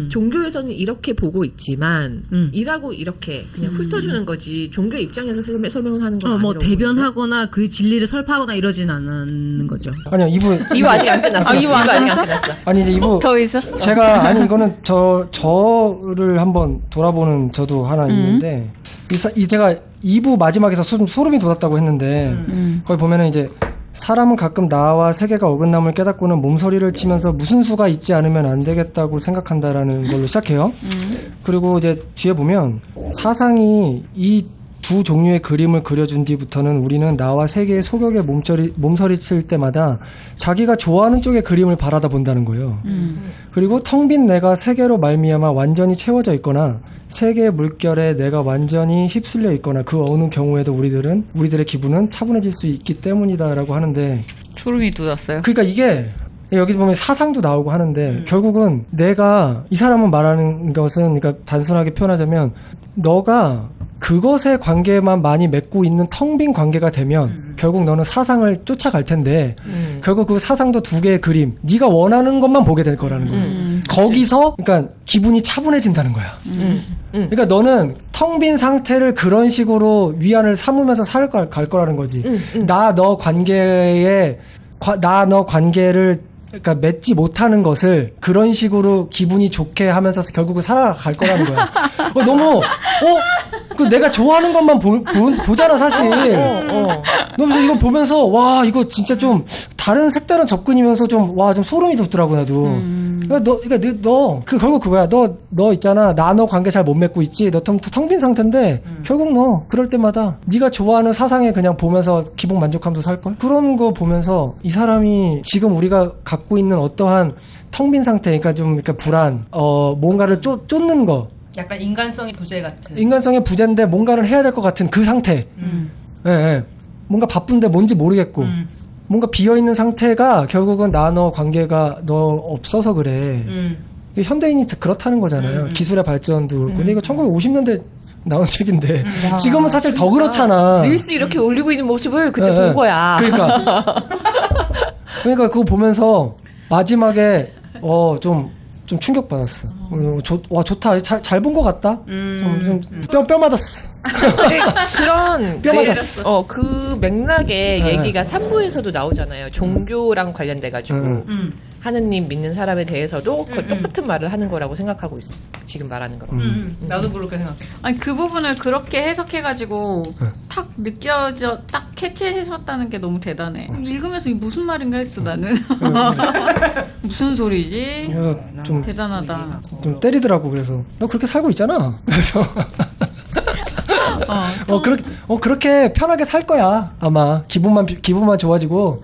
Speaker 3: 종교에서는 이렇게 보고 있지만 이라고 이렇게 그냥 훑어주는 거지 종교의 입장에서 설명을 하는 건 아니라고.
Speaker 4: 대변하거나 그 진리를 설파하거나 이러진 않는 거죠.
Speaker 1: 아니요 2부
Speaker 3: 아직 안 끝났어. 2부 아직 안 끝났어.
Speaker 1: 아니 이제 2부
Speaker 2: 더 있어?
Speaker 1: 이거는 저를 한번 돌아보는 저도 하나 있는데 제가 2부 마지막에서 소름이 돋았다고 했는데 거기 보면은 이제 사람은 가끔 나와 세계가 어긋남을 깨닫고는 몸서리를 치면서 무슨 수가 있지 않으면 안 되겠다고 생각한다라는 걸로 시작해요. 그리고 이제 뒤에 보면 사상이 이 두 종류의 그림을 그려준 뒤부터는 우리는 나와 세계의 소격에 몸서리 칠 때마다 자기가 좋아하는 쪽의 그림을 바라다 본다는 거예요. 그리고 텅 빈 내가 세계로 말미암아 완전히 채워져 있거나 세계의 물결에 내가 완전히 휩쓸려 있거나 그 어느 경우에도 우리들의 기분은 차분해질 수 있기 때문이다라고 하는데
Speaker 2: 소름이 돋았어요.
Speaker 1: 그러니까 이게 여기 보면 사상도 나오고 하는데 결국은 내가 이 사람은 말하는 것은 그러니까 단순하게 표현하자면 너가 그것의 관계만 많이 맺고 있는 텅 빈 관계가 되면 결국 너는 사상을 쫓아갈 텐데 결국 그 사상도 두 개의 그림 네가 원하는 것만 보게 될 거라는 거예요. 거기서 그러니까 기분이 차분해진다는 거야. 그러니까 너는 텅 빈 상태를 그런 식으로 위안을 삼으면서 갈 거라는 거지. 나 너 관계를 그러니까 맺지 못하는 것을 그런 식으로 기분이 좋게 하면서 결국은 살아갈 거라는 거야. 너무 그 내가 좋아하는 것만 보잖아 사실. 너무 이거 보면서 와 이거 진짜 좀 다른 색다른 접근이면서 좀 소름이 돋더라고 나도. 그러니까 너 결국 그거야. 너 있잖아. 나 너 관계 잘 못 맺고 있지. 너 텅 빈 상태인데 결국 너 그럴 때마다 네가 좋아하는 사상에 그냥 보면서 기분 만족하면서 살 걸. 그런 거 보면서 이 사람이 지금 우리가 갖고 있는 어떠한 텅 빈 상태, 그러니까 좀 그러니까 불안, 뭔가를 쫓는 거.
Speaker 5: 약간 인간성의 부재 같은.
Speaker 1: 인간성의 부재인데 뭔가를 해야 될 것 같은 그 상태. 예. 뭔가 바쁜데 뭔지 모르겠고. 뭔가 비어있는 상태가 결국은 나 너 관계가 너 없어서 그래. 현대인이 그렇다는 거잖아요. 기술의 발전도 그렇고. 근데 이거 1950년대 나온 책인데 지금은 사실 더 그렇잖아.
Speaker 3: 릴스 이렇게 올리고 있는 모습을 그때 본 거야.
Speaker 1: 그러니까 그거 보면서 마지막에 좀 충격받았어. 좋다. 잘 본 것 같다. 뼈 맞았어.
Speaker 3: 그런
Speaker 1: 뼈 맞았어.
Speaker 3: 그 맥락의 얘기가 3부에서도 나오잖아요. 종교랑 관련돼가지고 하느님 믿는 사람에 대해서도 똑같은 말을 하는 거라고 생각하고 있어. 지금 말하는 거랑.
Speaker 5: 나도 그렇게 생각해.
Speaker 2: 아니 그 부분을 그렇게 해석해가지고 탁 느껴져 딱 캐치해줬다는 게 너무 대단해. 읽으면서 이게 무슨 말인가 했어 나는. 무슨 소리지?
Speaker 1: 좀
Speaker 2: 대단하다.
Speaker 1: 좀 때리더라고. 그래서 너 그렇게 살고 있잖아. 그래서 그렇게 편하게 살 거야. 아마 기분만 좋아지고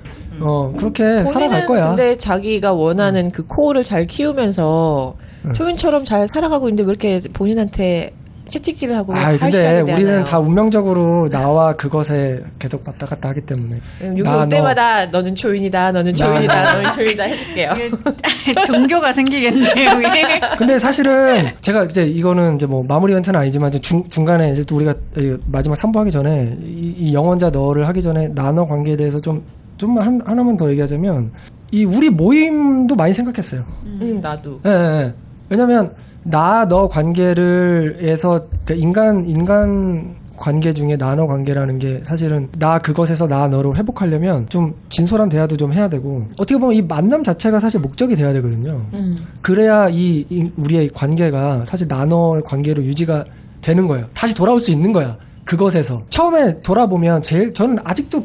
Speaker 1: 그렇게 살아갈 거야.
Speaker 3: 근데 자기가 원하는 그 코어를 잘 키우면서 초인처럼 잘 살아가고 있는데 왜 이렇게 본인한테 채찍질을 하고
Speaker 1: 근데 우리는 다 운명적으로 나와 그것에 계속 왔다 갔다 하기 때문에
Speaker 3: 여기 올 때마다 너는 초인이다, 너는 초인이다, 너는 초인이다 해줄게요.
Speaker 2: 종교가 생기겠네요.
Speaker 1: 근데 사실은 제가 이제 이거는 이제 뭐 마무리 멘트는 아니지만 이제 중간에 이제 또 우리가 마지막 3부 하기 전에 이 영원자 너를 하기 전에 나너 관계에 대해서 좀 하나만 더 얘기하자면 우리 모임도 많이 생각했어요.
Speaker 3: 나도.
Speaker 1: 예. 왜냐면 나 너 관계를에서 인간 관계 중에 나 너 관계라는 게 사실은 나 그것에서 나 너를 회복하려면 좀 진솔한 대화도 좀 해야 되고 어떻게 보면 이 만남 자체가 사실 목적이 돼야 되거든요. 그래야 우리의 관계가 사실 나 너 관계로 유지가 되는 거예요. 다시 돌아올 수 있는 거야. 그것에서 처음에 돌아보면 저는 아직도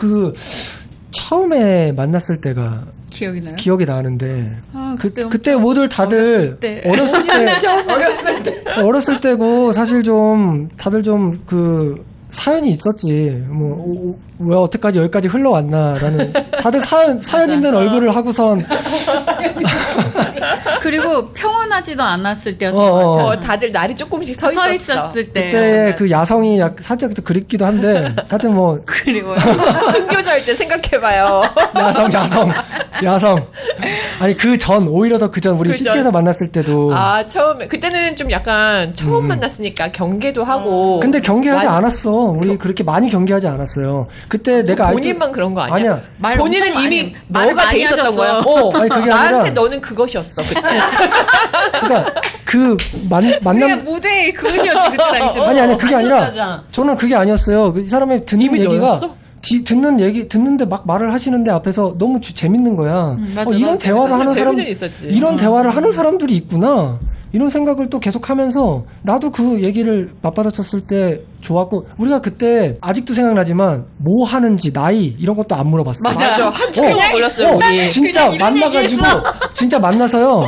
Speaker 1: 처음에 만났을 때가 기억이 나는데 그때 모두 다들 어렸을 때고 사실 좀 다들 좀 사연이 있었지. 왜 어떻게까지 여기까지 흘러왔나라는 다들 사연 있는 얼굴을 하고선
Speaker 2: 그리고 평온하지도 않았을 때였던 것 같아요.
Speaker 3: 다들 날이 조금씩 서
Speaker 2: 있었을 때.
Speaker 1: 그때 그 야성이 살짝 그립기도 한데 하여튼
Speaker 2: 그리워요.
Speaker 3: 순교자일 때 생각해봐요.
Speaker 1: 야성. 아니 오히려 더 그 전 우리 CT에서 만났을 때도
Speaker 3: 처음에 그때는 좀 약간 처음 만났으니까 경계도 하고.
Speaker 1: 근데 경계하지 않았어. 우리 그렇게 많이 경계하지 않았어요. 그때 내가
Speaker 3: 본인만 그런 거 아니야?
Speaker 1: 아니야.
Speaker 3: 본인은 이미 너가 돼 있었던 거야.
Speaker 1: 아니 그게
Speaker 3: 나한테
Speaker 1: 아니라
Speaker 3: 너는 그것이었어. 그때.
Speaker 2: 그러니까
Speaker 3: 만남 무대에 그것이었지 그때 당시.
Speaker 1: 아니 그게 아니라 저는 그게 아니었어요. 이 사람의 듣는 얘기가 듣는데 막 말을 하시는데 앞에서 너무 재밌는 거야. 이런 대화를 하는 사람, 이런 대화를 하는 사람들이 있구나. 이런 생각을 또 계속 하면서 나도 그 얘기를 맞받아쳤을 때 좋았고 우리가 그때 아직도 생각나지만 뭐 하는지 나이 이런 것도 안 물어봤어.
Speaker 3: 맞아. 한참 걸렸어요. 우리.
Speaker 1: 진짜 만나가지고 진짜 만나서요.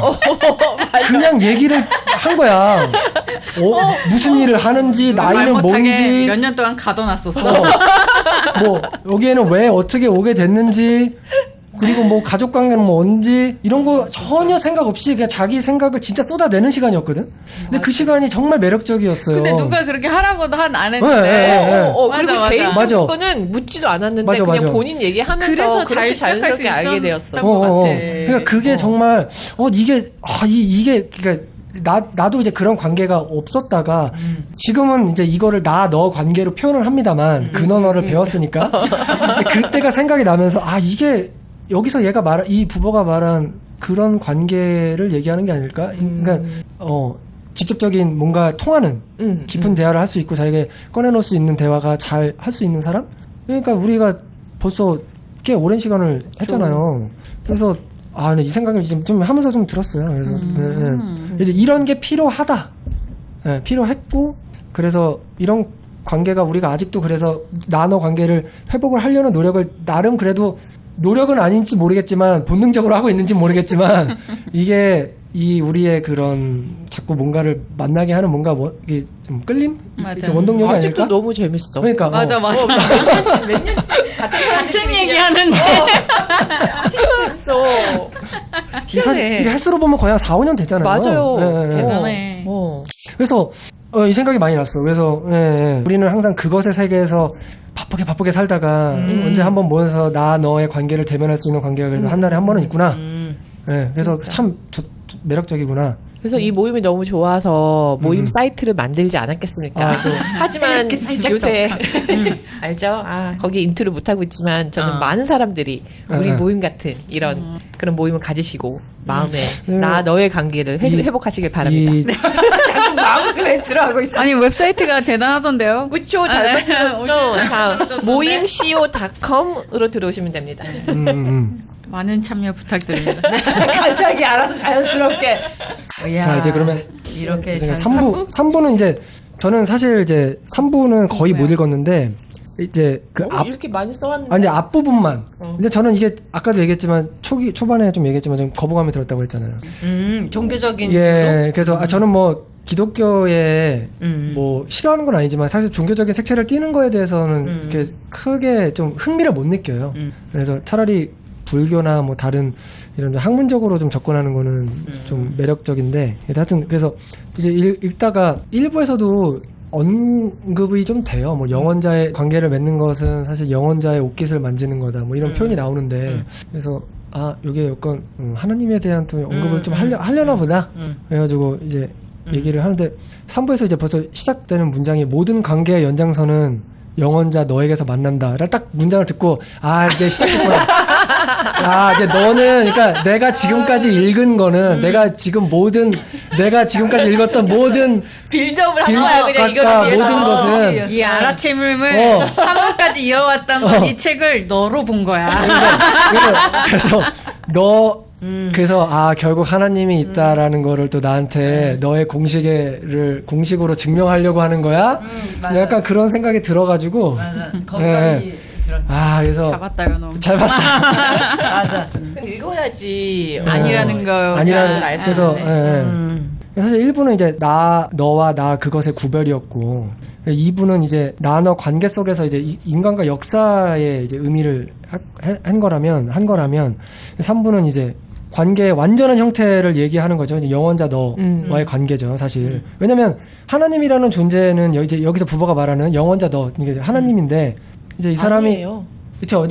Speaker 1: 그냥 얘기를 한 거야. 무슨 일을 하는지 나이는 뭔지
Speaker 2: 몇 년 동안 가둬놨었어.
Speaker 1: 여기에는 왜 어떻게 오게 됐는지 그리고 뭐 가족 관계는 뭐 언제 이런 거 전혀 생각 없이 그냥 자기 생각을 진짜 쏟아내는 시간이었거든. 근데 그 시간이 정말 매력적이었어요.
Speaker 2: 근데 누가 그렇게 하라고도 안 했는데.
Speaker 3: 그리고
Speaker 2: 맞아.
Speaker 3: 개인적인 거는 묻지도 않았는데
Speaker 1: 맞아,
Speaker 3: 그냥
Speaker 1: 맞아.
Speaker 3: 본인 얘기하면서
Speaker 2: 그래서
Speaker 3: 그렇게
Speaker 2: 잘 시작할 수
Speaker 3: 자연스럽게 알게 되었어.
Speaker 2: 있었던 것 같아.
Speaker 1: 그러니까 그게 정말 이게 그러니까 나도 이제 그런 관계가 없었다가 지금은 이제 이거를 너 관계로 표현을 합니다만 근언어를 배웠으니까 그때가 생각이 나면서 이게 여기서 이 부부가 말한 그런 관계를 얘기하는 게 아닐까? 그러니까 직접적인 뭔가 통하는 깊은 대화를 할 수 있고 자기가 꺼내놓을 수 있는 대화가 잘 할 수 있는 사람? 그러니까 우리가 벌써 꽤 오랜 시간을 했잖아요. 그래서 근데 이 생각을 좀 하면서 좀 들었어요. 그래서 이제 이런 게 필요하다. 필요했고 그래서 이런 관계가 우리가 아직도 그래서 너 관계를 회복을 하려는 노력을 나름 그래도 노력은 아닌지 모르겠지만 본능적으로 하고 있는지 모르겠지만 이게 우리의 그런 자꾸 뭔가를 만나게 하는 뭔가 이게 좀 끌림?
Speaker 2: 맞아.
Speaker 1: 원동력이
Speaker 3: 아직도
Speaker 1: 아닐까?
Speaker 3: 너무 재밌어.
Speaker 1: 그러니까
Speaker 2: 맞아.
Speaker 5: 같은 얘기하는데.
Speaker 3: 재밌어.
Speaker 1: 사실 이게 횟수로 보면 거의 한 4, 5년 됐잖아요.
Speaker 3: 맞아요.
Speaker 2: 대단해.
Speaker 1: 그래서 이 생각이 많이 났어. 그래서 우리는 항상 그것의 세계에서 바쁘게 살다가 언제 한번 모여서 너의 관계를 대면할 수 있는 관계가 그래도 한 달에 한 번은 있구나. 그래서 참 매력적이구나.
Speaker 3: 그래서 이 모임이 너무 좋아서 모임 사이트를 만들지 않았겠습니까? 하지만 요새 알죠? 거기 인투를 못하고 있지만 저는 많은 사람들이 우리 모임 같은 이런 그런 모임을 가지시고 마음에 너의 관계를 회복하시길 바랍니다.
Speaker 5: 마음을 들어가고 있어.
Speaker 2: 아니 웹사이트가 대단하던데요.
Speaker 3: 그쵸, 잘 만들었죠. 자, 모임co.com으로 들어오시면 됩니다.
Speaker 2: 많은 참여 부탁드립니다.
Speaker 5: 갑자기 알아서 자연스럽게.
Speaker 1: 자, 이제 그러면
Speaker 5: 이렇게
Speaker 1: 3부는 이제 저는 사실 이제 3부는 거의 못 읽었는데 이제
Speaker 3: 이렇게 많이 써왔는데.
Speaker 1: 이제 앞부분만. 근데 저는 이게 아까도 얘기했지만 초반에 좀 얘기했지만 좀 거부감이 들었다고 했잖아요.
Speaker 5: 종교적인.
Speaker 1: 그래서 저는 뭐 기독교에 뭐 싫어하는 건 아니지만 사실 종교적인 색채를 띠는 거에 대해서는 이렇게 크게 좀 흥미를 못 느껴요. 그래서 차라리 불교나 뭐 다른 이런 학문적으로 좀 접근하는 거는 좀 매력적인데 하여튼 그래서 이제 읽다가 일부에서도 언급이 좀 돼요. 뭐 영혼자의 관계를 맺는 것은 사실 영혼자의 옷깃을 만지는 거다. 뭐 이런 표현이 나오는데 그래서 여기에 약간 하나님에 대한 또 언급을 좀 하려나 보다. 그래가지고 이제 얘기를 하는데 3부에서 이제 벌써 시작되는 문장이 모든 관계의 연장선은 영혼자 너에게서 만난다. 딱 문장을 듣고 이제 시작했구나. 이제 너는 그러니까 내가 지금까지 읽은 거는 내가 지금까지 읽었던 모든
Speaker 3: 빌드업을 한 거야 그냥 이거를 위해서.
Speaker 1: 모든 것은
Speaker 2: 이 알아채림을 3부까지 이어왔던 건 이 책을 너로 본 거야.
Speaker 1: 그래서 그래서 결국 하나님이 있다라는 거를 또 나한테 너의 공식으로 증명하려고 하는 거야? 약간 그런 생각이 들어가지고 그래서
Speaker 2: 잡았다가 너무
Speaker 1: 잘 봤다.
Speaker 5: 맞아.
Speaker 3: 읽어야지.
Speaker 2: 아니라는 거.
Speaker 1: 그래서 사실 1부는 이제 너와 나 그것의 구별이었고 2부는 이제 너 관계 속에서 이제 인간과 역사의 이제 의미를 한 거라면 3부는 이제 관계의 완전한 형태를 얘기하는 거죠. 영혼자 너와의 관계죠, 사실. 왜냐면 하나님이라는 존재는 이제 여기서 부부가 말하는 영혼자 너 이게 하나님인데 이제 이 사람이
Speaker 3: 아니에요.
Speaker 1: 그렇죠.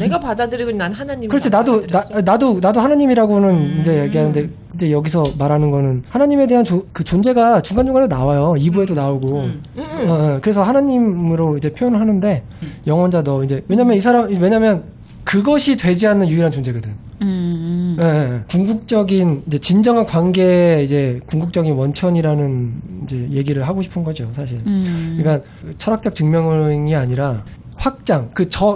Speaker 3: 내가 받아들이고 난 하나님.
Speaker 1: 그렇지. 나도 하나님이라고는 이제 얘기하는데 근데 여기서 말하는 거는 하나님에 대한 그 존재가 중간중간에 나와요. 2부에도 나오고. 그래서 하나님으로 이제 표현을 하는데 영혼자 너 이제 왜냐면 그것이 되지 않는 유일한 존재거든. 궁극적인 이제 진정한 관계의 이제 궁극적인 원천이라는 이제 얘기를 하고 싶은 거죠, 사실. 그러니까 철학적 증명이 아니라 확장,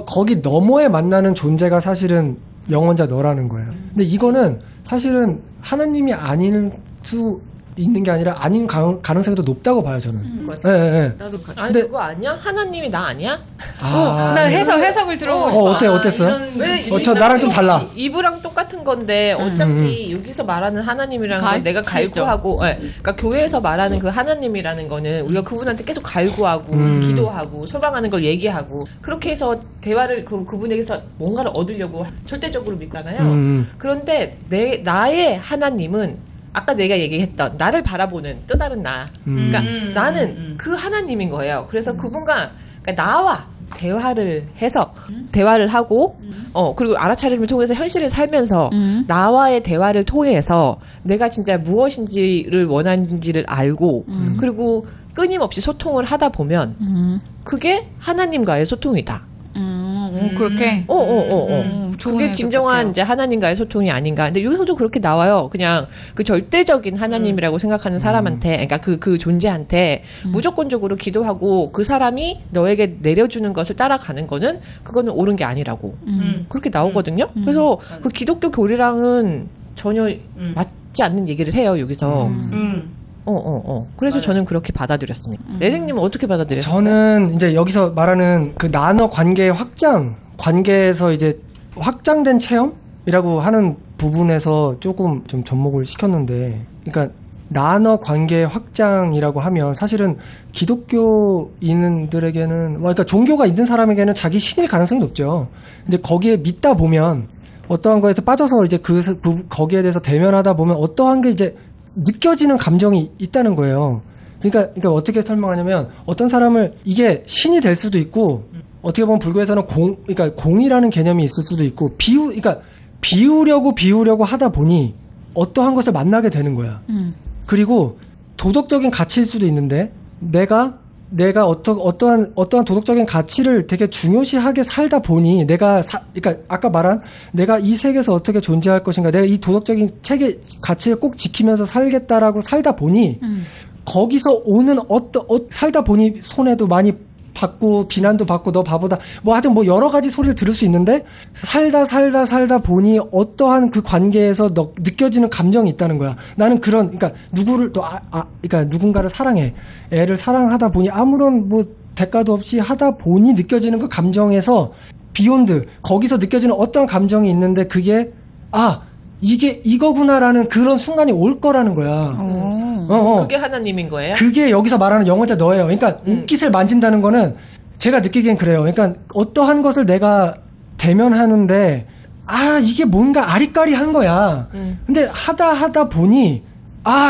Speaker 1: 거기 너머에 만나는 존재가 사실은 영혼자 너라는 거예요. 근데 이거는 사실은 하나님이 아닐 수 있는 게 아니라 아닌 가능성이 더 높다고 봐요, 저는.
Speaker 3: 맞아.
Speaker 1: 예, 예, 예.
Speaker 3: 나도 아니 그거 아니야? 하나님이 나 아니야?
Speaker 2: 나 해석을 들어보고 싶어.
Speaker 1: 어땠어요?
Speaker 3: 왜
Speaker 1: 저 나랑 좀 달라.
Speaker 3: 이브랑 똑같은 건데 어차피 여기서 말하는 하나님이라는 건 내가 갈구하고, 그러니까 교회에서 말하는 그 하나님이라는 거는 우리가 그분한테 계속 갈구하고 기도하고 소망하는 걸 얘기하고 그렇게 해서 대화를 그분에게서 뭔가를 얻으려고 절대적으로 믿잖아요. 그런데 나의 하나님은 아까 내가 얘기했던 나를 바라보는 또 다른 나. 그러니까 나는 그 하나님인 거예요. 그래서 그분과 그러니까 나와 대화를 해서 대화를 하고 그리고 알아차림을 통해서 현실을 살면서 나와의 대화를 통해서 내가 진짜 무엇인지를 원하는지를 알고 그리고 끊임없이 소통을 하다 보면 그게 하나님과의 소통이다.
Speaker 2: 그렇게.
Speaker 3: 그게 진정한 이제 하나님과의 소통이 아닌가. 근데 여기서도 그렇게 나와요. 그냥 그 절대적인 하나님이라고 생각하는 사람한테, 그러니까 그 존재한테 무조건적으로 기도하고 그 사람이 너에게 내려주는 것을 따라가는 거는 그거는 옳은 게 아니라고. 그렇게 나오거든요. 그래서 그 기독교 교리랑은 전혀 맞지 않는 얘기를 해요, 여기서. 그래서 저는 그렇게 받아들였습니다. 레생님은 어떻게 받아들였어요?
Speaker 1: 저는 이제 여기서 말하는 그 나눠 관계의 확장, 관계에서 이제 확장된 체험이라고 하는 부분에서 조금 좀 접목을 시켰는데, 그러니까 나눠 관계의 확장이라고 하면 사실은 기독교인들에게는, 그러니까 종교가 있는 사람에게는 자기 신일 가능성이 높죠. 근데 거기에 믿다 보면 어떠한 거에서 빠져서 이제 거기에 대해서 대면하다 보면 어떠한 게 이제 느껴지는 감정이 있다는 거예요. 그러니까 어떻게 설명하냐면 어떤 사람을 이게 신이 될 수도 있고 어떻게 보면 불교에서는 그러니까 공이라는 개념이 있을 수도 있고 그러니까 비우려고 하다 보니 어떠한 것을 만나게 되는 거야. 그리고 도덕적인 가치일 수도 있는데 내가 어떠한 도덕적인 가치를 되게 중요시하게 살다 보니 그러니까 아까 말한 내가 이 세계에서 어떻게 존재할 것인가, 내가 이 도덕적인 가치를 꼭 지키면서 살겠다라고 살다 보니 거기서 오는 살다 보니 손해도 많이 받고 비난도 받고 너 바보다 뭐 하여튼 뭐 여러 가지 소리를 들을 수 있는데 살다 보니 어떠한 그 관계에서 느껴지는 감정이 있다는 거야. 나는 그러니까 그러니까 누군가를 사랑해. 애를 사랑하다 보니 아무런 뭐 대가도 없이 하다 보니 느껴지는 그 감정에서 비욘드 거기서 느껴지는 어떤 감정이 있는데 그게 이게 이거구나라는 그런 순간이 올 거라는 거야.
Speaker 3: 그게 하나님인 거예요?
Speaker 1: 그게 여기서 말하는 영혼자 너예요. 그러니까 옷깃을 만진다는 거는 제가 느끼기엔 그래요. 그러니까 어떠한 것을 내가 대면하는데 이게 뭔가 아리까리한 거야. 근데 하다 보니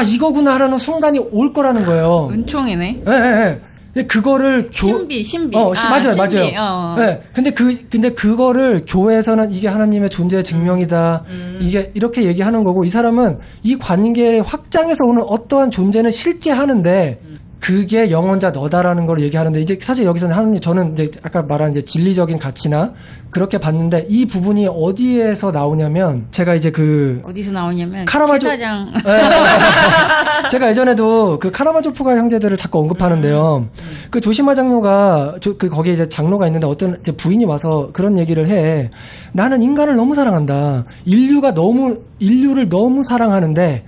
Speaker 1: 이거구나라는 순간이 올 거라는 거예요.
Speaker 2: 은총이네.
Speaker 1: 예. 그거를
Speaker 2: 신비.
Speaker 1: 맞아요. 네. 근데 그거를 교회에서는 이게 하나님의 존재의 증명이다. 이게 이렇게 얘기하는 거고 이 사람은 이 관계의 확장에서 오는 어떠한 존재는 실제하는데 그게 영혼자 너다라는 걸 얘기하는데 이제 사실 여기서는 저는 이제 아까 말한 이제 진리적인 가치나 그렇게 봤는데 이 부분이 어디에서 나오냐면 제가 이제
Speaker 2: 어디서 나오냐면
Speaker 1: 카라마조
Speaker 2: 최사장
Speaker 1: 제가 예전에도 그 카라마조프가 형제들을 자꾸 언급하는데요. 그 조시마 장로가 거기에 이제 장로가 있는데 어떤 이제 부인이 와서 그런 얘기를 해. 나는 인간을 너무 사랑한다. 인류를 너무 사랑하는데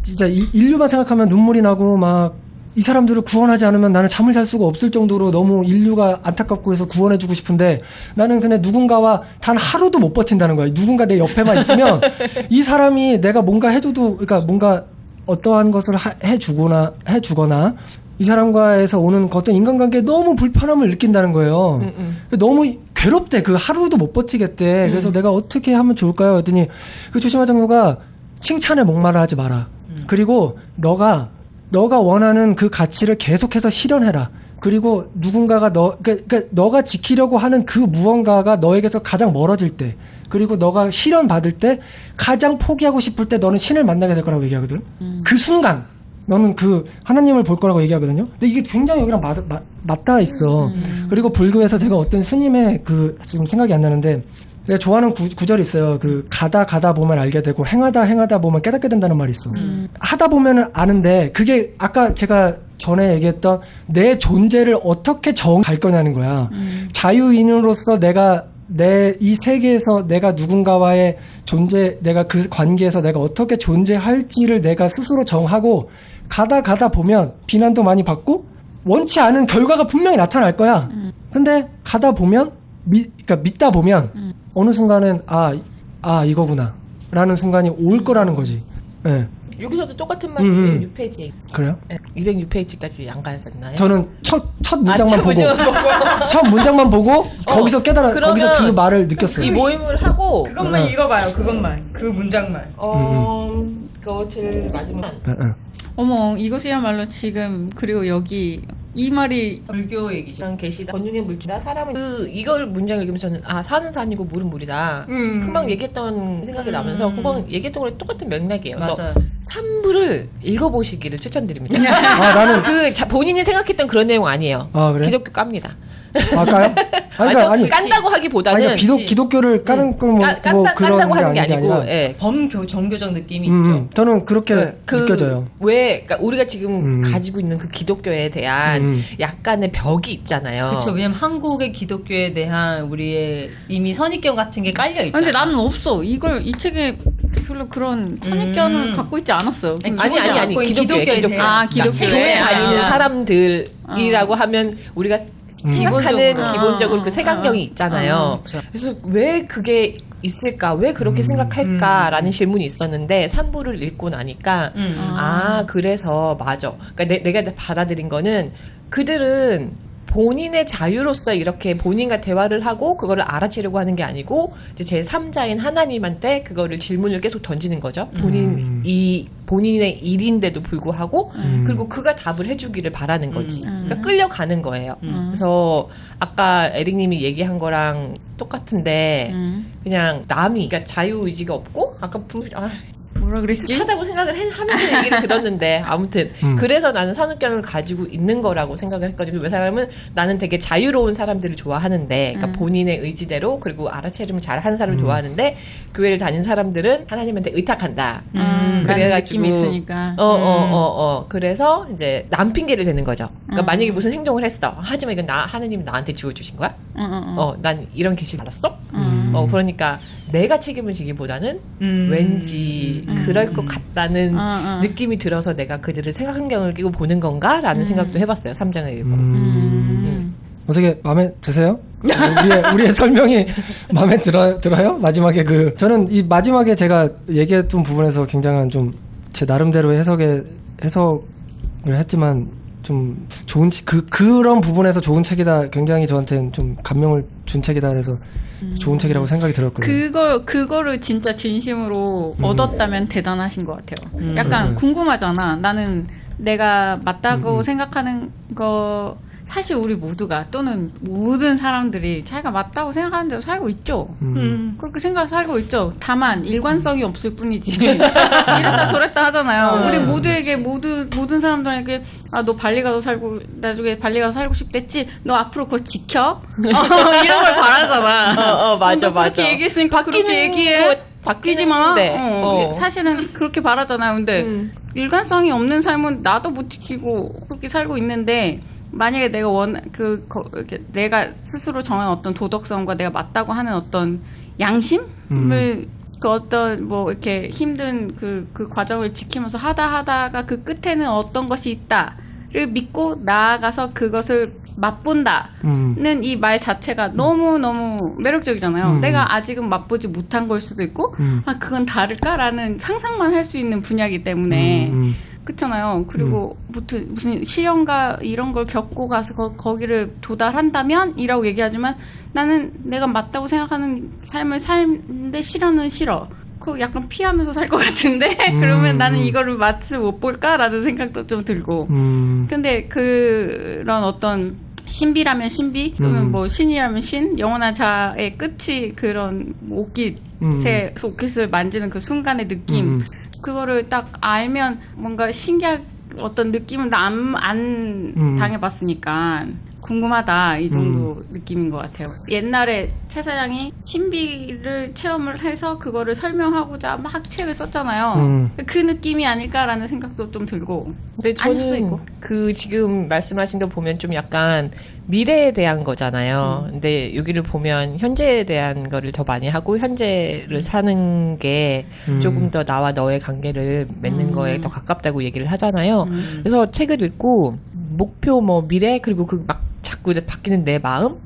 Speaker 1: 진짜 인류만 생각하면 눈물이 나고 막 이 사람들을 구원하지 않으면 나는 잠을 잘 수가 없을 정도로 너무 인류가 안타깝고 해서 구원해주고 싶은데 나는 근데 누군가와 단 하루도 못 버틴다는 거야. 누군가 내 옆에만 있으면 이 사람이 내가 뭔가 해줘도 그러니까 뭔가 어떠한 것을 해주거나 이 사람과에서 오는 어떤 인간관계에 너무 불편함을 느낀다는 거예요. 너무 괴롭대. 그 하루도 못 버티겠대. 그래서 내가 어떻게 하면 좋을까요? 그랬더니 그 조시마 장로가 칭찬에 목말라 하지 마라. 그리고 너가 원하는 그 가치를 계속해서 실현해라. 그리고 누군가가 그러니까 너가 지키려고 하는 그 무언가가 너에게서 가장 멀어질 때, 그리고 너가 실현받을 때 가장 포기하고 싶을 때 너는 신을 만나게 될 거라고 얘기하거든. 그 순간 너는 그 하나님을 볼 거라고 얘기하거든요. 근데 이게 굉장히 여기랑 맞닿아 있어. 그리고 불교에서 제가 어떤 스님의 지금 생각이 안 나는데 내가 좋아하는 구절이 있어요. 가다 보면 알게 되고 행하다 보면 깨닫게 된다는 말이 있어. 하다 보면은 아는데 그게 아까 제가 전에 얘기했던 내 존재를 어떻게 정할 거냐는 거야. 자유인으로서 이 세계에서 내가 누군가와의 내가 그 관계에서 내가 어떻게 존재할지를 내가 스스로 정하고 가다 보면 비난도 많이 받고 원치 않은 결과가 분명히 나타날 거야. 근데 가다 보면 그러니까 믿다 보면 어느 순간은 이거구나 라는 순간이 올 거라는 거지. 네.
Speaker 3: 여기서도 똑같은 말이 206페이지.
Speaker 1: 그래요?
Speaker 3: 네, 206페이지까지 안 가셨나요?
Speaker 1: 저는 첫 문장만 보고 첫 문장만 보고 거기서 거기서 그 말을 느꼈어요.
Speaker 3: 이 모임을 하고
Speaker 4: 그것만 읽어봐요. 그것만. 그 문장만.
Speaker 3: 그거 제일 마지막.
Speaker 2: 어머, 이것이야말로 지금, 그리고 여기, 이 말이,
Speaker 4: 불교 얘기죠.
Speaker 3: 계시다. 권유의 물주다. 사람은 이걸 문장을 읽으면서 저는 산은 산이고 물은 물이다. 금방 얘기했던 생각이 나면서 그건 얘기했던 거랑 똑같은 맥락이에요.
Speaker 4: 맞아요.
Speaker 3: 산부를 읽어보시기를 추천드립니다.
Speaker 1: 나는
Speaker 3: 본인이 생각했던 그런 내용 아니에요.
Speaker 1: 그래?
Speaker 3: 기독교 깝니다.
Speaker 1: 까요? 아니,
Speaker 3: 깐다고 하기보다는
Speaker 1: 기독교를 까는 건
Speaker 3: 깐다고 하는 게 아니고
Speaker 4: 예. 정교적 느낌이 있죠.
Speaker 1: 저는 그렇게 느껴져요.
Speaker 3: 그러니까 우리가 지금 가지고 있는 그 기독교에 대한 약간의 벽이 있잖아요.
Speaker 4: 그렇죠. 왜냐면 한국의 기독교에 대한 우리의 이미 선입견 같은 게 깔려 있죠.
Speaker 2: 근데 나는 없어. 이 책에 별로 그런 선입견을 갖고 있지 않았어요.
Speaker 3: 아니. 기독교에 대한. 교회 다니는 사람들이라고 하면 우리가 생각하는 기본적으로 그 색안경이 있잖아요.
Speaker 4: 그렇죠.
Speaker 3: 그래서 왜 그게 있을까? 왜 그렇게 생각할까라는 질문이 있었는데 산부를 읽고 나니까 그래서 맞아. 그러니까 내가 받아들인 거는 그들은 본인의 자유로서 이렇게 본인과 대화를 하고 그거를 알아채려고 하는 게 아니고 이제 제3자인 하나님한테 그거를 질문을 계속 던지는 거죠. 본인의 일인데도 불구하고 그리고 그가 답을 해주기를 바라는 거지. 그러니까 끌려가는 거예요. 그래서 아까 에릭님이 얘기한 거랑 똑같은데 그냥 남이 그러니까 자유의지가 없고 아까
Speaker 2: 뭐라 그랬지?
Speaker 3: 하다고 생각을 하면서 얘기를 들었는데 아무튼 그래서 나는 선입견을 가지고 있는 거라고 생각을 했거든요. 왜 사람은 나는 되게 자유로운 사람들을 좋아하는데 그러니까 본인의 의지대로 그리고 알아채림을 잘하는 사람을 좋아하는데 교회를 다니는 사람들은 하나님한테 의탁한다.
Speaker 2: 그래가지고 느낌이 있으니까.
Speaker 3: 그래서 이제 남 핑계를 대는 거죠. 그러니까 만약에 무슨 행동을 했어. 하지만 이건 하나님이 나한테 주어주신 거야. 난 이런 계시를 받았어. 그러니까 내가 책임을 지기보다는 왠지 그럴 것 같다는 느낌이 들어서 내가 그들을 색안경을 끼고 보는 건가라는 생각도 해봤어요. 3장을 읽고.
Speaker 1: 어떻게 마음에 드세요? 우리의 설명이 마음에 들어요? 마지막에 저는 이 마지막에 제가 얘기했던 부분에서 굉장한 좀 제 나름대로의 해석을 했지만 좀 좋은 그런 부분에서 좋은 책이다. 굉장히 저한테는 좀 감명을 준 책이다. 그래서 좋은 책이라고 생각이 들었거든요.
Speaker 2: 그거를 진짜 진심으로 얻었다면 대단하신 것 같아요. 약간 궁금하잖아. 나는 내가 맞다고 생각하는 거 사실 우리 모두가 또는 모든 사람들이 자기가 맞다고 생각하는 대로 살고 있죠. 그렇게 살고 있죠. 다만 일관성이 없을 뿐이지. 이랬다 저랬다 하잖아요. 우리 모두에게 모든 사람들에게 너 발리 가서 살고 나중에 발리 가서 살고 싶댔지. 너 앞으로 그거 지켜. 이런 걸 바라잖아.
Speaker 3: 맞아.
Speaker 2: 그렇게 얘기했으니까 그렇게 얘기해. 바뀌지 마. 사실은 그렇게 바라잖아요. 근데 일관성이 없는 삶은 나도 못 지키고 그렇게 살고 있는데. 만약에 내가 내가 스스로 정한 어떤 도덕성과 내가 맞다고 하는 어떤 양심을 이렇게 힘든 그 과정을 지키면서 하다가 그 끝에는 어떤 것이 있다를 믿고 나아가서 그것을 맛본다는 이 말 자체가 너무너무 매력적이잖아요. 내가 아직은 맛보지 못한 걸 수도 있고, 그건 다를까라는 상상만 할 수 있는 분야이기 때문에. 그렇잖아요. 그리고 무슨 시련과 이런 걸 겪고 가서 거기를 도달한다면 이라고 얘기하지만 나는 내가 맞다고 생각하는 삶을 사는데 시련은 싫어. 그거 약간 피하면서 살 것 같은데 그러면 나는 이거를 맛을 못 볼까라는 생각도 좀 들고. 근데 그런 어떤 신비라면 신비 또는 뭐 신이라면 신, 영원한 자의 끝이 그런 옷깃, 제 옷깃을 만지는 그 순간의 느낌. 그거를 딱 알면 뭔가 신기한 어떤 느낌은 안 당해봤으니까 궁금하다 이 정도 느낌인 것 같아요. 옛날에 최 사장이 신비를 체험을 해서 그거를 설명하고자 막 책을 썼잖아요. 그 느낌이 아닐까라는 생각도 좀 들고.
Speaker 3: 근데
Speaker 2: 아닐 수도
Speaker 3: 저는
Speaker 2: 있고.
Speaker 3: 그 지금 말씀하신 거 보면 좀 약간 미래에 대한 거잖아요. 근데 여기를 보면 현재에 대한 거를 더 많이 하고 현재를 사는 게 조금 더 나와 너의 관계를 맺는 거에 더 가깝다고 얘기를 하잖아요. 그래서 책을 읽고 목표 뭐 미래 그리고 그 막 자꾸 바뀌는 내 마음,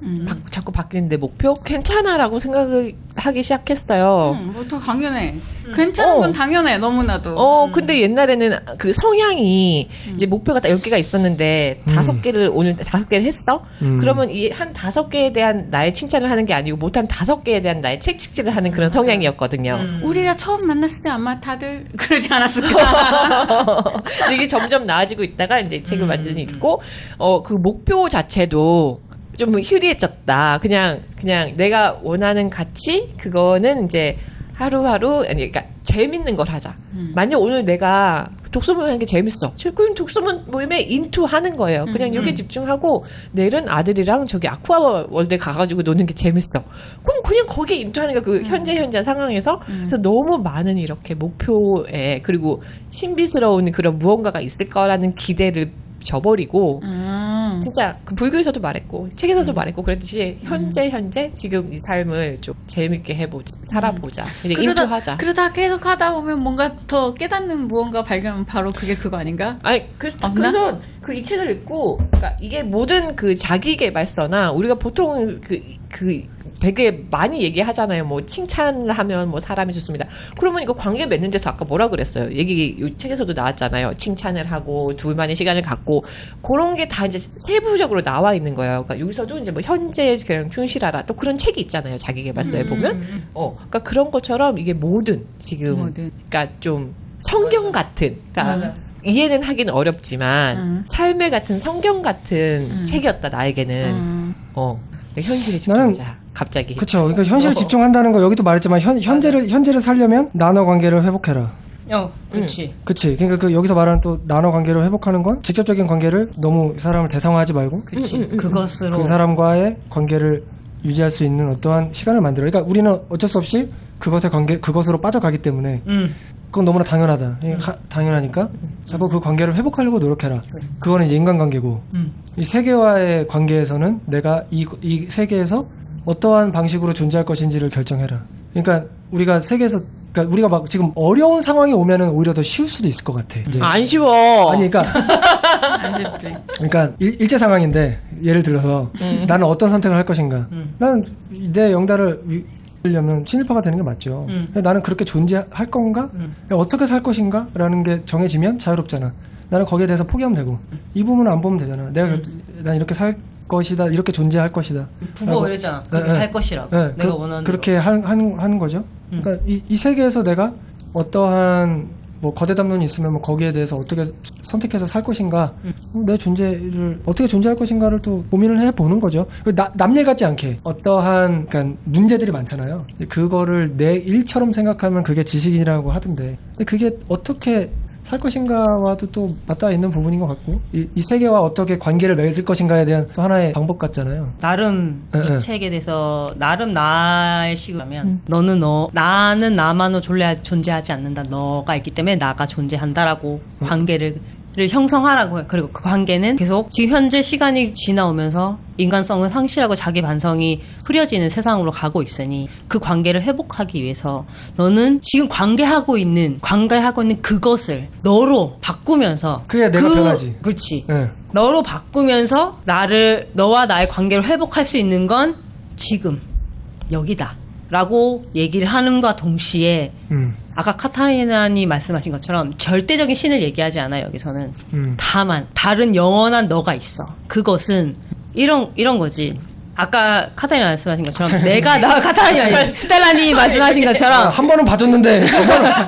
Speaker 3: 자꾸 바뀌는 내 목표 괜찮아라고 생각을 하기 시작했어요.
Speaker 2: 뭐 더 당연해. 괜찮은 건 당연해 너무나도.
Speaker 3: 근데 옛날에는 그 성향이 이제 목표가 딱 10개가 있었는데 5개를 오늘 5개를 했어? 그러면 이 한 5개에 대한 나의 칭찬을 하는 게 아니고 못한 5개에 대한 나의 책찍질을 하는 그런 성향이었거든요.
Speaker 2: 우리가 처음 만났을 때 아마 다들 그러지 않았을까?
Speaker 3: 근데 이게 점점 나아지고 있다가 이제 이 책을 완전히 읽고 그 목표 자체도 좀 희리해졌다. 그냥 내가 원하는 가치 그거는 이제 하루하루 아니 그러니까 재밌는 걸 하자. 만약 오늘 내가 독서모임 하는 게 재밌어. 그럼 독서모임 모임에 인투 하는 거예요. 그냥 여기에 집중하고 내일은 아들이랑 저기 아쿠아 월드 가가지고 노는 게 재밌어. 그럼 그냥 거기에 인투하는 거 그 현재 상황에서 그래서 너무 많은 이렇게 목표에 그리고 신비스러운 그런 무언가가 있을 거라는 기대를 저버리고 진짜 그 불교에서도 말했고 책에서도 말했고 그랬듯이 현재 지금 이 삶을 좀 재밌게 살아보자. 인투하자.
Speaker 2: 그러다 계속 하다 보면 뭔가 더 깨닫는 무언가 발견하면 바로 그거 아닌가?
Speaker 3: 아니 그래서 그 이 책을 읽고 그러니까 이게 모든 그 자기계발서나 우리가 보통 되게 많이 얘기하잖아요. 뭐 칭찬을 하면 뭐 사람이 좋습니다. 그러면 이거 관계 맺는 데서 아까 뭐라 그랬어요? 이 책에서도 나왔잖아요. 칭찬을 하고 둘만의 시간을 갖고 그런 게 다 이제 세부적으로 나와 있는 거예요. 그러니까 여기서도 이제 뭐 현재에 그냥 충실하라 또 그런 책이 있잖아요. 자기계발서에 보면 그러니까 그런 것처럼 이게 모든 지금 그러니까 좀 성경 같은 그러니까 이해는 하긴 어렵지만 삶의 같은 성경 같은 책이었다 나에게는. 현실에 집중하자. 갑자기.
Speaker 1: 그렇죠. 그러니까 현실에 집중한다는 거 여기도 말했지만 현재를 살려면 나눠 관계를 회복해라.
Speaker 5: 그렇지.
Speaker 1: 그치. 그러니까 여기서 말하는 또 나눠 관계를 회복하는 건 직접적인 관계를 너무 사람을 대상화하지 말고.
Speaker 5: 그렇지. 그것으로
Speaker 1: 그 사람과의 관계를 유지할 수 있는 어떠한 시간을 만들어. 그러니까 우리는 어쩔 수 없이 그것으로 빠져가기 때문에. 그건 너무나 당연하다. 당연하니까 자꾸 그 관계를 회복하려고 노력해라. 그거는 이제 인간관계고 이 세계와의 관계에서는 내가 이 세계에서 어떠한 방식으로 존재할 것인지를 결정해라. 그러니까 우리가 세계에서 그러니까 우리가 막 지금 어려운 상황이 오면은 오히려 더 쉬울 수도 있을 것 같아. 이제.
Speaker 3: 안 쉬워.
Speaker 1: 아니 그러니까
Speaker 2: 안 쉽지.
Speaker 1: 그러니까 일제 상황인데 예를 들어서 나는 어떤 선택을 할 것인가. 나는 내 영달을 려면 친일파가 되는 게 맞죠. 나는 그렇게 존재할 건가? 어떻게 살 것인가? 라는 게 정해지면 자유롭잖아. 나는 거기에 대해서 포기하면 되고 이 부분은 안 보면 되잖아. 난 이렇게 살 것이다. 이렇게 존재할 것이다.
Speaker 5: 부모가 그러잖아. 그렇게 살 것이라고. 내가 원하는
Speaker 1: 그렇게 하는 거죠. 그러니까 이 세계에서 내가 어떠한 뭐 거대 담론이 있으면 뭐 거기에 대해서 어떻게 선택해서 살 것인가, 내 존재를 어떻게 존재할 것인가를 또 고민을 해보는 거죠. 남일 같지 않게 어떠한 그러니까 문제들이 많잖아요. 그거를 내 일처럼 생각하면 그게 지식이라고 하던데, 근데 그게 어떻게 살 것인가와도 또 맞닿아 있는 부분인 것 같고 이 세계와 어떻게 관계를 맺을 것인가에 대한 또 하나의 방법 같잖아요.
Speaker 5: 나름 이 책에 대해서 나름 나의 식으로면 나는 나만으로 존재하지 않는다. 너가 있기 때문에 나가 존재한다라고 관계를 형성하라고 해요. 그리고 그 관계는 계속 지금 현재 시간이 지나오면서 인간성을 상실하고 자기 반성이 흐려지는 세상으로 가고 있으니 그 관계를 회복하기 위해서 너는 지금 관계하고 있는 그것을 너로 바꾸면서
Speaker 1: 그게 내가 변하지.
Speaker 5: 그렇지. 너로 바꾸면서 너와 나의 관계를 회복할 수 있는 건 지금 여기다 라고 얘기를 하는과 동시에 아까 카타리나니 말씀하신 것처럼 절대적인 신을 얘기하지 않아요. 여기서는 다만 다른 영원한 너가 있어. 그것은 이런 거지. 아까 카타리나 말씀하신 것처럼 카타리나 스텔라니 말씀하신 것처럼
Speaker 1: 한 번은 봐줬는데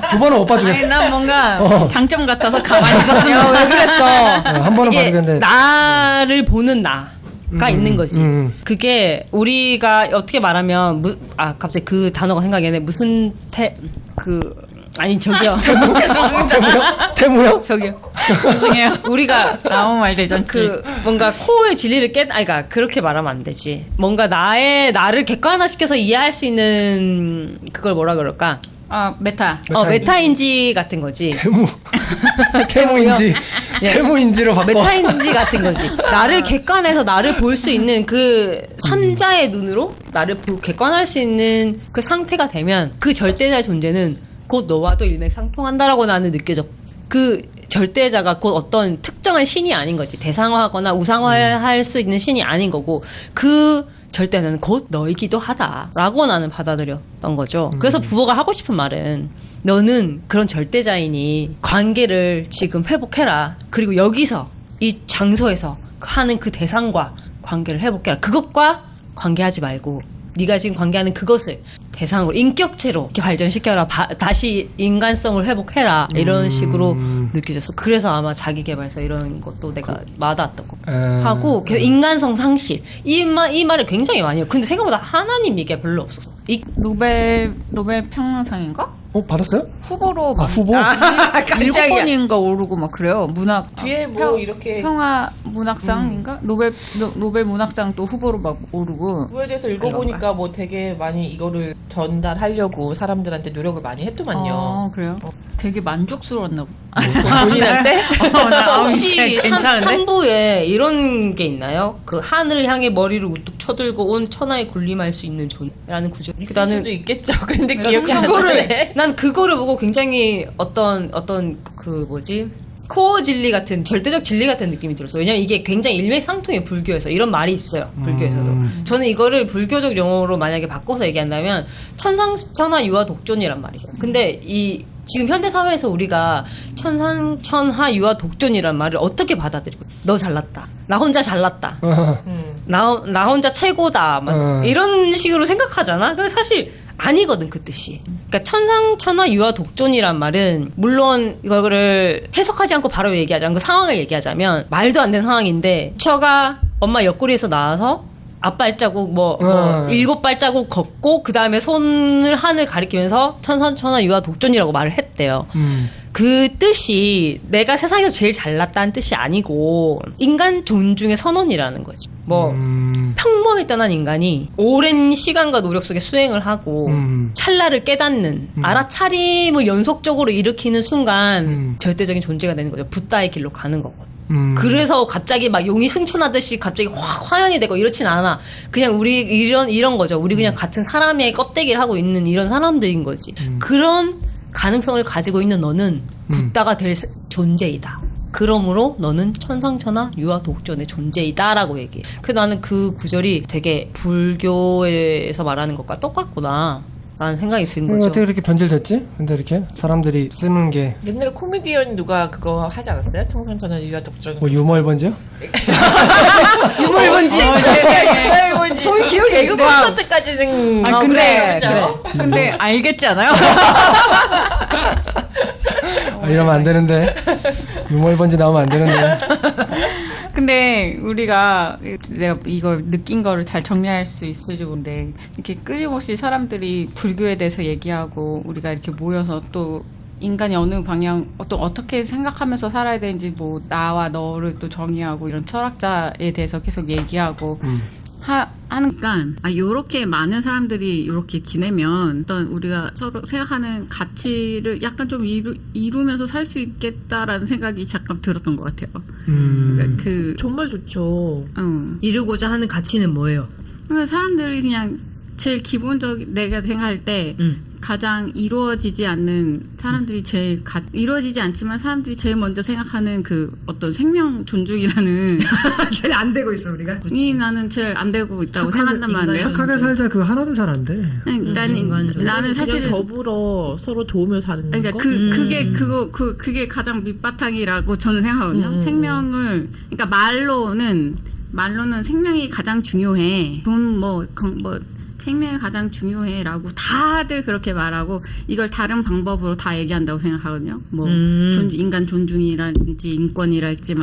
Speaker 1: 두 번은 못 봐주겠어.
Speaker 2: 아니, 난 뭔가 장점 같아서 가만히 있었으면
Speaker 5: 왜 그랬어.
Speaker 1: 한 번은 봐주겠는데 나를
Speaker 5: 보는 나가 있는 거지. 그게 우리가 어떻게 말하면 갑자기 그 단어가 생각이 나네. 아니 저기요.
Speaker 1: 태무요?
Speaker 5: 저기요.
Speaker 2: 죄송해요.
Speaker 5: 우리가
Speaker 2: 아무 말 대잔치.
Speaker 5: 그 뭔가 코어의 진리를 아니 그러니까 그렇게 말하면 안 되지. 뭔가 나를 객관화시켜서 이해할 수 있는 그걸 뭐라 그럴까?
Speaker 2: 메타.
Speaker 5: 메타인지 같은 거지.
Speaker 1: 태무인지. 태무인지로 바꿔.
Speaker 5: 메타인지 같은 거지. 나를 객관해서 나를 볼 수 있는 그 삼자의 눈으로 나를 객관할 수 있는 그 상태가 되면 그 절대자의 존재는 곧 너와도 일맥상통한다라고 나는 느껴져. 그 절대자가 곧 어떤 특정한 신이 아닌 거지. 대상화하거나 우상화할 수 있는 신이 아닌 거고 그 절대는 곧 너이기도 하다라고 나는 받아들였던 거죠. 그래서 부모가 하고 싶은 말은 너는 그런 절대자이니 관계를 지금 회복해라. 그리고 여기서 이 장소에서 하는 그 대상과 관계를 회복해라. 그것과 관계하지 말고 네가 지금 관계하는 그것을 대상으로 인격체로 이렇게 발전시켜라. 다시 인간성을 회복해라. 이런 식으로 느껴졌어. 그래서 아마 자기계발서 이런 것도 내가 와닿았던 거 하고 인간성 상실 이 말을 굉장히 많이 해요. 근데 생각보다 하나님 얘기가 별로 없어서
Speaker 2: 노벨 평화상인가?
Speaker 1: 받았어요?
Speaker 2: 후보로 막
Speaker 1: 후보?
Speaker 2: 7번인가 오르고 막 그래요. 문학
Speaker 3: 뒤에 뭐 이렇게
Speaker 2: 평화 문학상인가? 노벨 문학상 또 후보로 막 오르고.
Speaker 3: 그거에 대해서 읽어보니까 뭐 되게 많이 이거를 전달하려고 사람들한테 노력을 많이 했더만요.
Speaker 2: 그래요? 되게 만족스러웠나 보다.
Speaker 3: 본인한테?
Speaker 5: 혹시 3부에 이런 게 있나요? 그 하늘을 향해 머리를 우뚝 쳐들고 온 천하에 군림할 수 있는 존재라는 구조.
Speaker 3: 있을 수도 있겠죠. 근데 기억이 안 나네.
Speaker 5: 난 그거를 보고 굉장히 어떤 그 뭐지? 코어 진리 같은 절대적 진리 같은 느낌이 들었어요. 왜냐면 이게 굉장히 일맥상통의 불교에서 이런 말이 있어요. 불교에서도. 저는 이거를 불교적 용어로 만약에 바꿔서 얘기한다면 천상천하 유화 독존이란 말이 있어요. 근데 이 지금 현대 사회에서 우리가 천상천하 유화 독존이란 말을 어떻게 받아들이고 너 잘났다. 나 혼자 잘났다. 나 혼자 최고다. 막 이런 식으로 생각하잖아. 근데 사실 아니거든 그 뜻이. 그러니까 천상천하 유화 독존이란 말은 물론 이거를 해석하지 않고 바로 얘기하자면 그 상황을 얘기하자면 말도 안 되는 상황인데 처가 엄마 옆구리에서 나와서 앞발자국 7발자국 걷고 그 다음에 손을 하늘 가리키면서 천상천하 유화 독존이라고 말을 했대요. 그 뜻이 내가 세상에서 제일 잘났다는 뜻이 아니고 인간 존중의 선언이라는 거지. 평범에 떠난 인간이 오랜 시간과 노력 속에 수행을 하고 찰나를 깨닫는 알아차림을 연속적으로 일으키는 순간 절대적인 존재가 되는 거죠. 붓다의 길로 가는 거거든. 그래서 갑자기 막 용이 승천하듯이 갑자기 확 화양이 되고 이렇진 않아. 그냥 우리 이런 거죠. 우리 그냥 같은 사람의 껍데기를 하고 있는 이런 사람들인 거지. 그런 가능성을 가지고 있는 너는 붓다가 될 존재이다. 그러므로 너는 천상천하 유화 독존의 존재이다라고 얘기해. 그래서 나는 그 구절이 되게 불교에서 말하는 것과 똑같구나 라는 생각이 든 거죠.
Speaker 1: 어떻게 이렇게 변질됐지? 근데 이렇게 사람들이 쓰는 게
Speaker 3: 옛날에 코미디언 누가 그거 하지 않았어요? 천상천하 유화 독존.
Speaker 1: 유머일번지요?
Speaker 5: 유물본지.
Speaker 3: 거의 기억이 개그 콘서트 때까지는.
Speaker 5: 그래.
Speaker 2: 근데 알겠지 않아요?
Speaker 1: 이러면 안 되는데. 유머일번지 나오면 안 되는데.
Speaker 2: 근데 우리가 내가 이걸 느낀 거를 잘 정리할 수 있을지 모르는데 이렇게 끊임없이 사람들이 불교에 대해서 얘기하고 우리가 이렇게 모여서 또 인간이 어느 방향 어떻게 생각하면서 살아야 되는지 뭐 나와 너를 또 정의하고 이런 철학자에 대해서 계속 얘기하고 하니까 요렇게 많은 사람들이 이렇게 지내면 어떤 우리가 서로 생각하는 가치를 약간 좀 이루면서 살 수 있겠다라는 생각이 잠깐 들었던 것 같아요. 그러니까
Speaker 3: 정말 좋죠.
Speaker 5: 이루고자 하는 가치는 뭐예요?
Speaker 2: 그러니까 사람들이 그냥 제일 기본적인 내가 생각할 때 가장 이루어지지 않는 사람들이 이루어지지 않지만 사람들이 제일 먼저 생각하는 그 어떤 생명 존중이라는
Speaker 5: 제일 안 되고 있어 우리가.
Speaker 2: 나는 제일 안 되고 있다고 생각한단 말이에요.
Speaker 1: 착하게 살자 그거 하나도 잘 안 돼.
Speaker 2: 나는 사실
Speaker 3: 더불어 서로 도우며 사는
Speaker 2: 그러니까
Speaker 3: 거.
Speaker 2: 그게 가장 밑바탕이라고 저는 생각하거든요. 생명을 그러니까 말로는 생명이 가장 중요해. 생명이 가장 중요해라고 다들 그렇게 말하고 이걸 다른 방법으로 다 얘기한다고 생각하거든요. 인간 존중이랄지 인권이랄지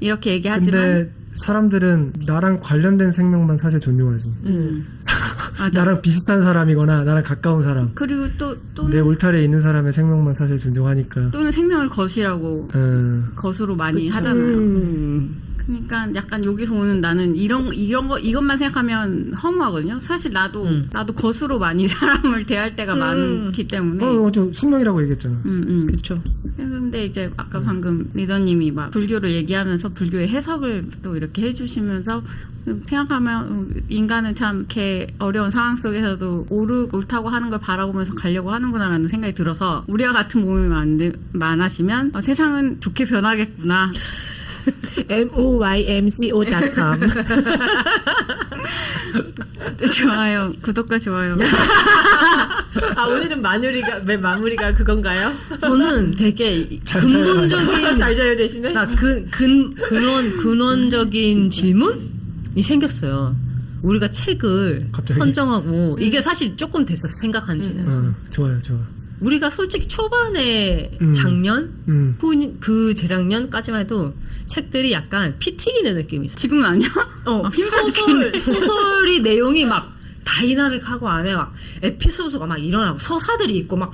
Speaker 2: 이렇게 얘기하지만
Speaker 1: 근데 사람들은 나랑 관련된 생명만 사실 존중하지. 나랑 비슷한 사람이거나 나랑 가까운 사람.
Speaker 2: 그리고
Speaker 1: 내
Speaker 2: 또는
Speaker 1: 울타리에 있는 사람의 생명만 사실 존중하니까.
Speaker 2: 또는 생명을 것이라고 것으로 많이 하잖아요. 그러니까 약간 여기서 오는 나는 이것만 생각하면 허무하거든요. 사실 나도 것으로 많이 사람을 대할 때가 많기 때문에.
Speaker 1: 좀 숙명이라고 얘기했잖아.
Speaker 5: 그쵸.
Speaker 2: 근데 이제 아까 방금 리더님이 막 불교를 얘기하면서 불교의 해석을 또 이렇게 해주시면서 생각하면 인간은 참 이렇게 어려운 상황 속에서도 옳다고 하는 걸 바라보면서 가려고 하는구나라는 생각이 들어서 우리와 같은 몸이 많아지면 세상은 좋게 변하겠구나.
Speaker 3: moymco.com
Speaker 2: 좋아요. 구독과 좋아요.
Speaker 3: 오늘은 마무리가 그건가요?
Speaker 4: 저는 되게
Speaker 1: 잘
Speaker 4: 근본적인
Speaker 3: 잘 자요 대신에?
Speaker 4: 근원적인 질문이 생겼어요. 우리가 책을
Speaker 1: 갑자기?
Speaker 4: 선정하고 이게 사실 조금 됐었어 생각한 지는.
Speaker 1: 좋아요.
Speaker 4: 우리가 솔직히 초반에 작년, 그 재작년까지만 해도 책들이 약간 피 튀기는 느낌이 있어.
Speaker 2: 지금은 아니야? 힘들어 죽겠네.
Speaker 4: 소설이 내용이 막 다이나믹하고 안에 막 에피소드가 막 일어나고 서사들이 있고 막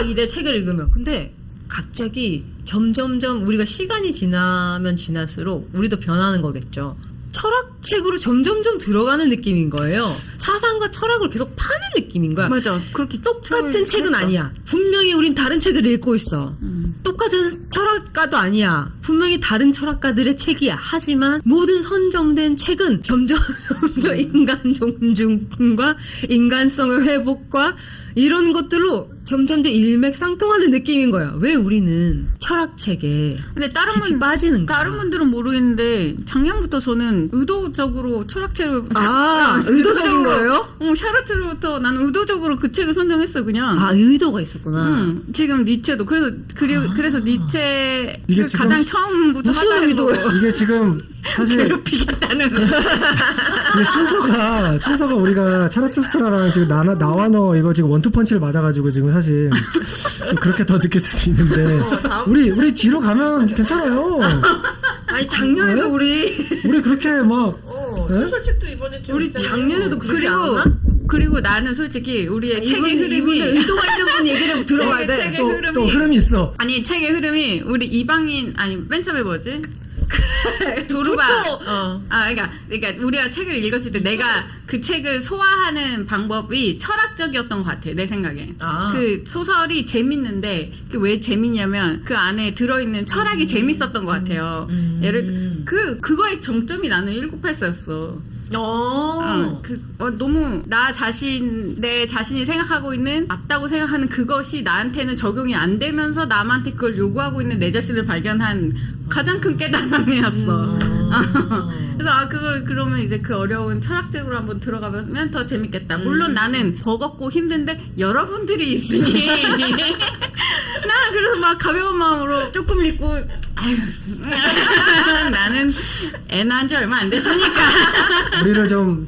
Speaker 4: 이래 책을 읽으면. 근데 갑자기 점점점 우리가 시간이 지나면 지날수록 우리도 변하는 거겠죠. 철학책으로 점점점 들어가는 느낌인 거예요. 사상과 철학을 계속 파는 느낌인 거야.
Speaker 2: 맞아. 그렇게
Speaker 4: 똑같은 책은 아니야. 분명히 우린 다른 책을 읽고 있어. 똑같은 철학가도 아니야. 분명히 다른 철학가들의 책이야. 하지만 모든 선정된 책은 점점 인간 존중과 인간성의 회복과 이런 것들로 점점 더 일맥상통하는 느낌인 거야. 왜 우리는 철학책에
Speaker 2: 근데
Speaker 4: 깊이 빠지는 거야?
Speaker 2: 다른 분들은 모르겠는데 작년부터 저는 의도적으로 철학책을
Speaker 4: 의도적인 거예요?
Speaker 2: 샤르트로부터 나는 의도적으로 그 책을 선정했어 그냥.
Speaker 4: 의도가 있었구나.
Speaker 2: 지금 니체도 그래서 니체를
Speaker 1: 이게 지금
Speaker 2: 가장 처음부터
Speaker 4: 무슨
Speaker 2: 하자는
Speaker 4: 의도?
Speaker 2: 거고.
Speaker 1: 이게 지금 사실
Speaker 2: 괴롭히겠다는
Speaker 1: 이게 순서가 우리가 차라투스트라랑 지금 나와 너 이거 지금 원투펀치를 맞아가지고 지금 사실 좀 그렇게 더 느낄 수도 있는데 우리 뒤로 가면 괜찮아요.
Speaker 4: 아니 작년에도 우리
Speaker 1: 그렇게 막
Speaker 3: 소설책도 이번에 좀
Speaker 4: 우리
Speaker 3: 있잖아요.
Speaker 4: 작년에도 그러지 않았나?
Speaker 2: 그리고 나는 솔직히 우리의 책의 흐름이
Speaker 4: 이분은 의도가 있는 분 얘기를 들어봐야 돼.
Speaker 2: 책의 흐름이
Speaker 1: 또 흐름이 있어.
Speaker 2: 아니 책의 흐름이 우리 이방인 아니 맨 처음에 뭐지? 도르바 그러니까 우리가 책을 읽었을 때 내가 그 책을 소화하는 방법이 철학적이었던 것 같아 내 생각에. 그 소설이 재밌는데 왜 재밌냐면 그 안에 들어있는 철학이 재밌었던 것 같아요. 그거의 정점이 나는 1984였어. 너무 내 자신이 생각하고 있는 맞다고 생각하는 그것이 나한테는 적용이 안 되면서 남한테 그걸 요구하고 있는 내 자신을 발견한 가장 큰 깨달음이었어. 그래서 그러면 이제 그 어려운 철학적으로 한번 들어가면 더 재밌겠다. 물론 나는 버겁고 힘든데 여러분들이 있으니 나는 그래서 막 가벼운 마음으로 조금 읽고 나는 애 낳은 지 얼마 안 됐으니까
Speaker 1: 우리를 좀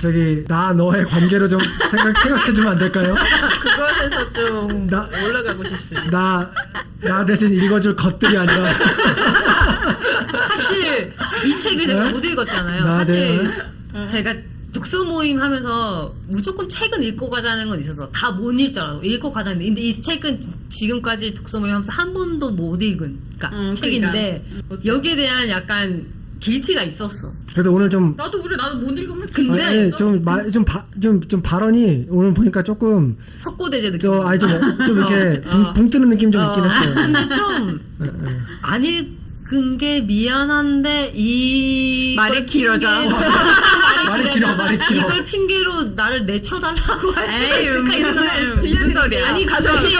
Speaker 1: 너의 관계로 좀 생각해주면 안 될까요?
Speaker 3: 그것에서 좀 올라가고 싶습니다.
Speaker 1: 나 대신 읽어줄 것들이 아니라
Speaker 5: 사실 이 책을 제가 못 읽었잖아요. 사실 제가 독서 모임 하면서 무조건 책은 읽고 가자는 건 있어서 다 못 읽더라고. 읽고 가자는데 근데 이 책은 지금까지 독서 모임 하면서 한 번도 못 읽은 책인데 여기에 대한 약간 길티가 있었어.
Speaker 1: 그래도 오늘 좀
Speaker 2: 나도 못 읽으면
Speaker 5: 근데
Speaker 1: 좀 발언이 오늘 보니까 조금
Speaker 5: 석고대제 느낌.
Speaker 1: 좀 이렇게 붕 뜨는 느낌 좀 있긴 했어요.
Speaker 5: 좀 안 읽은 게 미안한데
Speaker 2: 말이 길어져.
Speaker 1: 말이 길어.
Speaker 5: 이걸 핑계로 나를 내쳐달라고 할 수 있을까?
Speaker 2: 무슨 소리야?
Speaker 5: 아니 가족이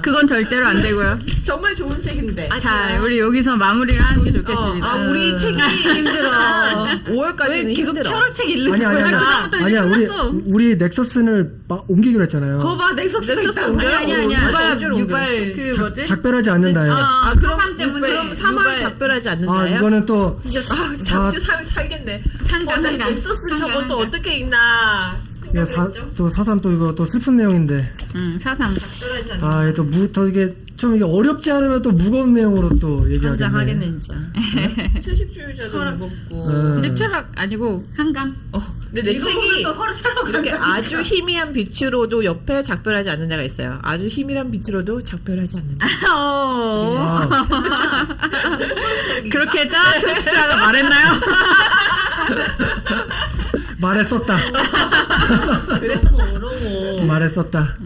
Speaker 2: 그건 절대로 안 되고요.
Speaker 3: 정말 좋은 책인데.
Speaker 2: 자, 우리 여기서 마무리를 하는 게 좋겠습니다.
Speaker 3: 우리 책이
Speaker 5: 힘들어.
Speaker 3: 5월까지는
Speaker 5: 왜 계속
Speaker 3: 힘들어.
Speaker 5: 철학책 읽는
Speaker 1: 아니야. 우리 넥서스를 옮기기로 했잖아요.
Speaker 5: 거봐 넥서스가 있다.
Speaker 2: 아니야. 유발 그 뭐지?
Speaker 1: 작별하지 않는다요.
Speaker 2: 그럼 때문에
Speaker 3: 그럼 3월 작별하지 않는다요?
Speaker 1: 이거는 또
Speaker 3: 잠시 살겠네.
Speaker 2: 상관.
Speaker 3: 넥서스 저것도 어떻게 읽나.
Speaker 1: 이거 또 사삼 또 이거 또 슬픈 내용인데.
Speaker 2: 사삼.
Speaker 1: 아, 또 이게 좀 이게 어렵지 않으면 또 무거운 내용으로 또 얘기하겠네.
Speaker 4: 하겠네 진짜.
Speaker 3: 철학 먹고.
Speaker 2: 근데 철학 아니고 한강.
Speaker 3: 근데 내 책이 이렇게 아주 희미한 빛으로도 옆에 작별하지 않는 데가 있어요. 아주 희미한 빛으로도 작별하지 않는 데.
Speaker 1: 아,
Speaker 2: 그렇게 짜투스라가 말했나요?
Speaker 1: 말했었다.
Speaker 3: 그래서 어려워.
Speaker 1: 말했었다.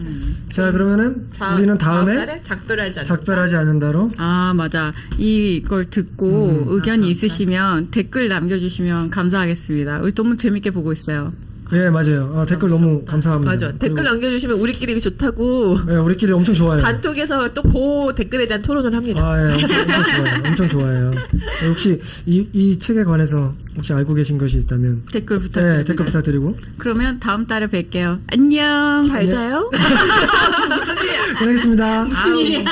Speaker 1: 자, 그러면은 우리는 다음에 작별하지 않는다로.
Speaker 2: 아, 맞아. 이걸 듣고 의견이 있으시면 댓글 남겨주시면 감사하겠습니다. 우리 너무 재밌게 보고 있어요.
Speaker 1: 예, 맞아요. 댓글 너무 감사합니다.
Speaker 3: 맞아. 댓글 남겨주시면 우리끼리 좋다고.
Speaker 1: 네, 우리끼리 엄청 좋아요.
Speaker 3: 단톡에서 또 그 댓글에 대한 토론을 합니다.
Speaker 1: 아, 예, 엄청 좋아요. 엄청 좋아요. 혹시 이 책에 관해서 혹시 알고 계신 것이 있다면
Speaker 2: 댓글 부탁드립니다.
Speaker 1: 네, 댓글 부탁드리고.
Speaker 2: 그러면 다음 달에 뵐게요. 안녕.
Speaker 3: 잘 자요?
Speaker 1: 고생하셨습니다.
Speaker 4: 무슨 일이야?